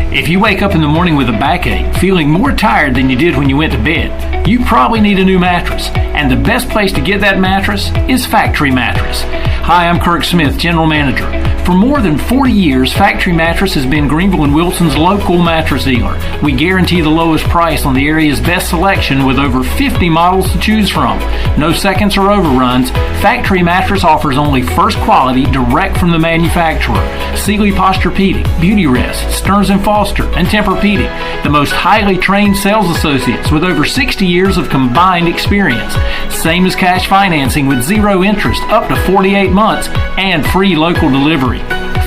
If you wake up in the morning with a backache, feeling more tired than you did when you went to bed, you probably need a new mattress. And the best place to get that mattress is Factory Mattress. Hi, I'm Kirk Smith, General Manager. For more than 40 years, Factory Mattress has been Greenville and Wilson's local mattress dealer. We guarantee the lowest price on the area's best selection with over 50 models to choose from. No seconds or overruns. Factory Mattress offers only first quality direct from the manufacturer. Sealy Posturepedic, Beautyrest, Stearns & Foster, and Tempur-Pedic. The most highly trained sales associates with over 60 years of combined experience. Same as cash financing with zero interest up to 48 months and free local delivery.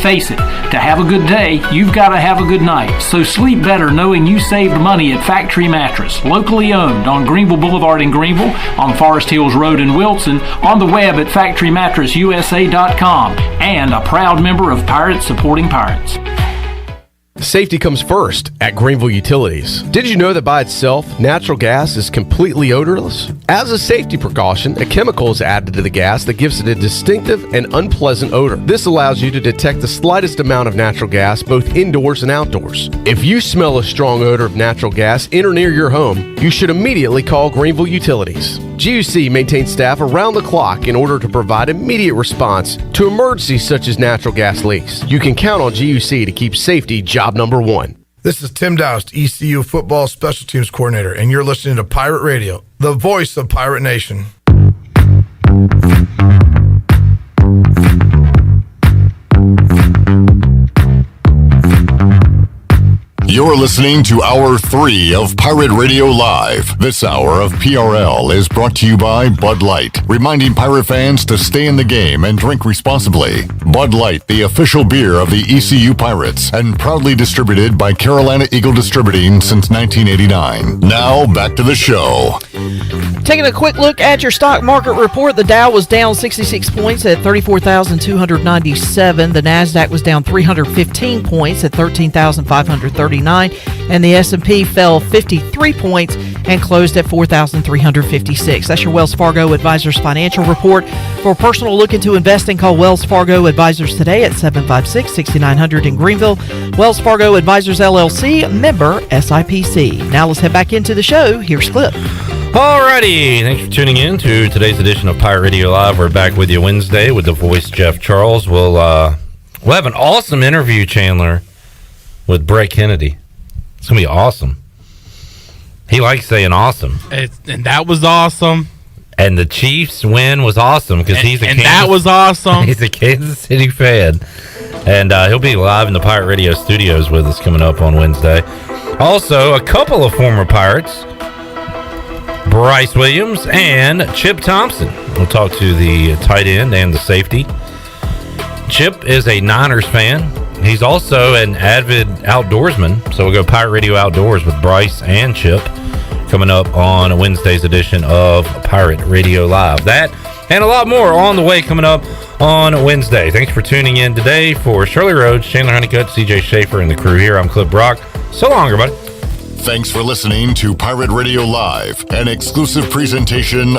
Face it, to have a good day, you've got to have a good night. So sleep better knowing you saved money at Factory Mattress, locally owned on Greenville Boulevard in Greenville, on Forest Hills Road in Wilson, on the web at factorymattressusa.com, and a proud member of Pirates Supporting Pirates. Safety comes first at Greenville Utilities. Did you know that by itself, natural gas is completely odorless? As a safety precaution, a chemical is added to the gas that gives it a distinctive and unpleasant odor. This allows you to detect the slightest amount of natural gas both indoors and outdoors. If you smell a strong odor of natural gas in or near your home, you should immediately call Greenville Utilities. GUC maintains staff around the clock in order to provide immediate response to emergencies such as natural gas leaks. You can count on GUC to keep safety job number one. This is Tim Doust, ECU Football Special Teams Coordinator, and you're listening to Pirate Radio, the voice of Pirate Nation. You're listening to Hour 3 of Pirate Radio Live. This hour of PRL is brought to you by Bud Light, reminding Pirate fans to stay in the game and drink responsibly. Bud Light, the official beer of the ECU Pirates, and proudly distributed by Carolina Eagle Distributing since 1989. Now, back to the show. Taking a quick look at your stock market report, the Dow was down 66 points at 34,297. The NASDAQ was down 315 points at 13,539. And the S&P fell 53 points and closed at 4,356. That's your Wells Fargo Advisors financial report. For a personal look into investing, call Wells Fargo Advisors today at 756-6900 in Greenville. Wells Fargo Advisors, LLC, member SIPC. Now let's head back into the show. Here's Clip. Alrighty, thanks for tuning in to today's edition of Pirate Radio Live. We're back with you Wednesday with the voice Jeff Charles. We'll have an awesome interview, Chandler, with Brett Kennedy. It's gonna be awesome. He likes saying awesome, and that was awesome. And the Chiefs win was awesome because that was awesome. He's a Kansas City fan, and he'll be live in the Pirate Radio studios with us coming up on Wednesday. Also, a couple of former Pirates, Bryce Williams and Chip Thompson. We'll talk to the tight end and the safety. Chip is a Niners fan. He's also an avid outdoorsman, so we'll go Pirate Radio Outdoors with Bryce and Chip coming up on Wednesday's edition of Pirate Radio Live. That and a lot more on the way coming up on Wednesday. Thanks for tuning in today. For Shirley Rhodes, Chandler Honeycutt, CJ Schaefer, and the crew here, I'm Clip Brock. So long, everybody. Thanks for listening to Pirate Radio Live, an exclusive presentation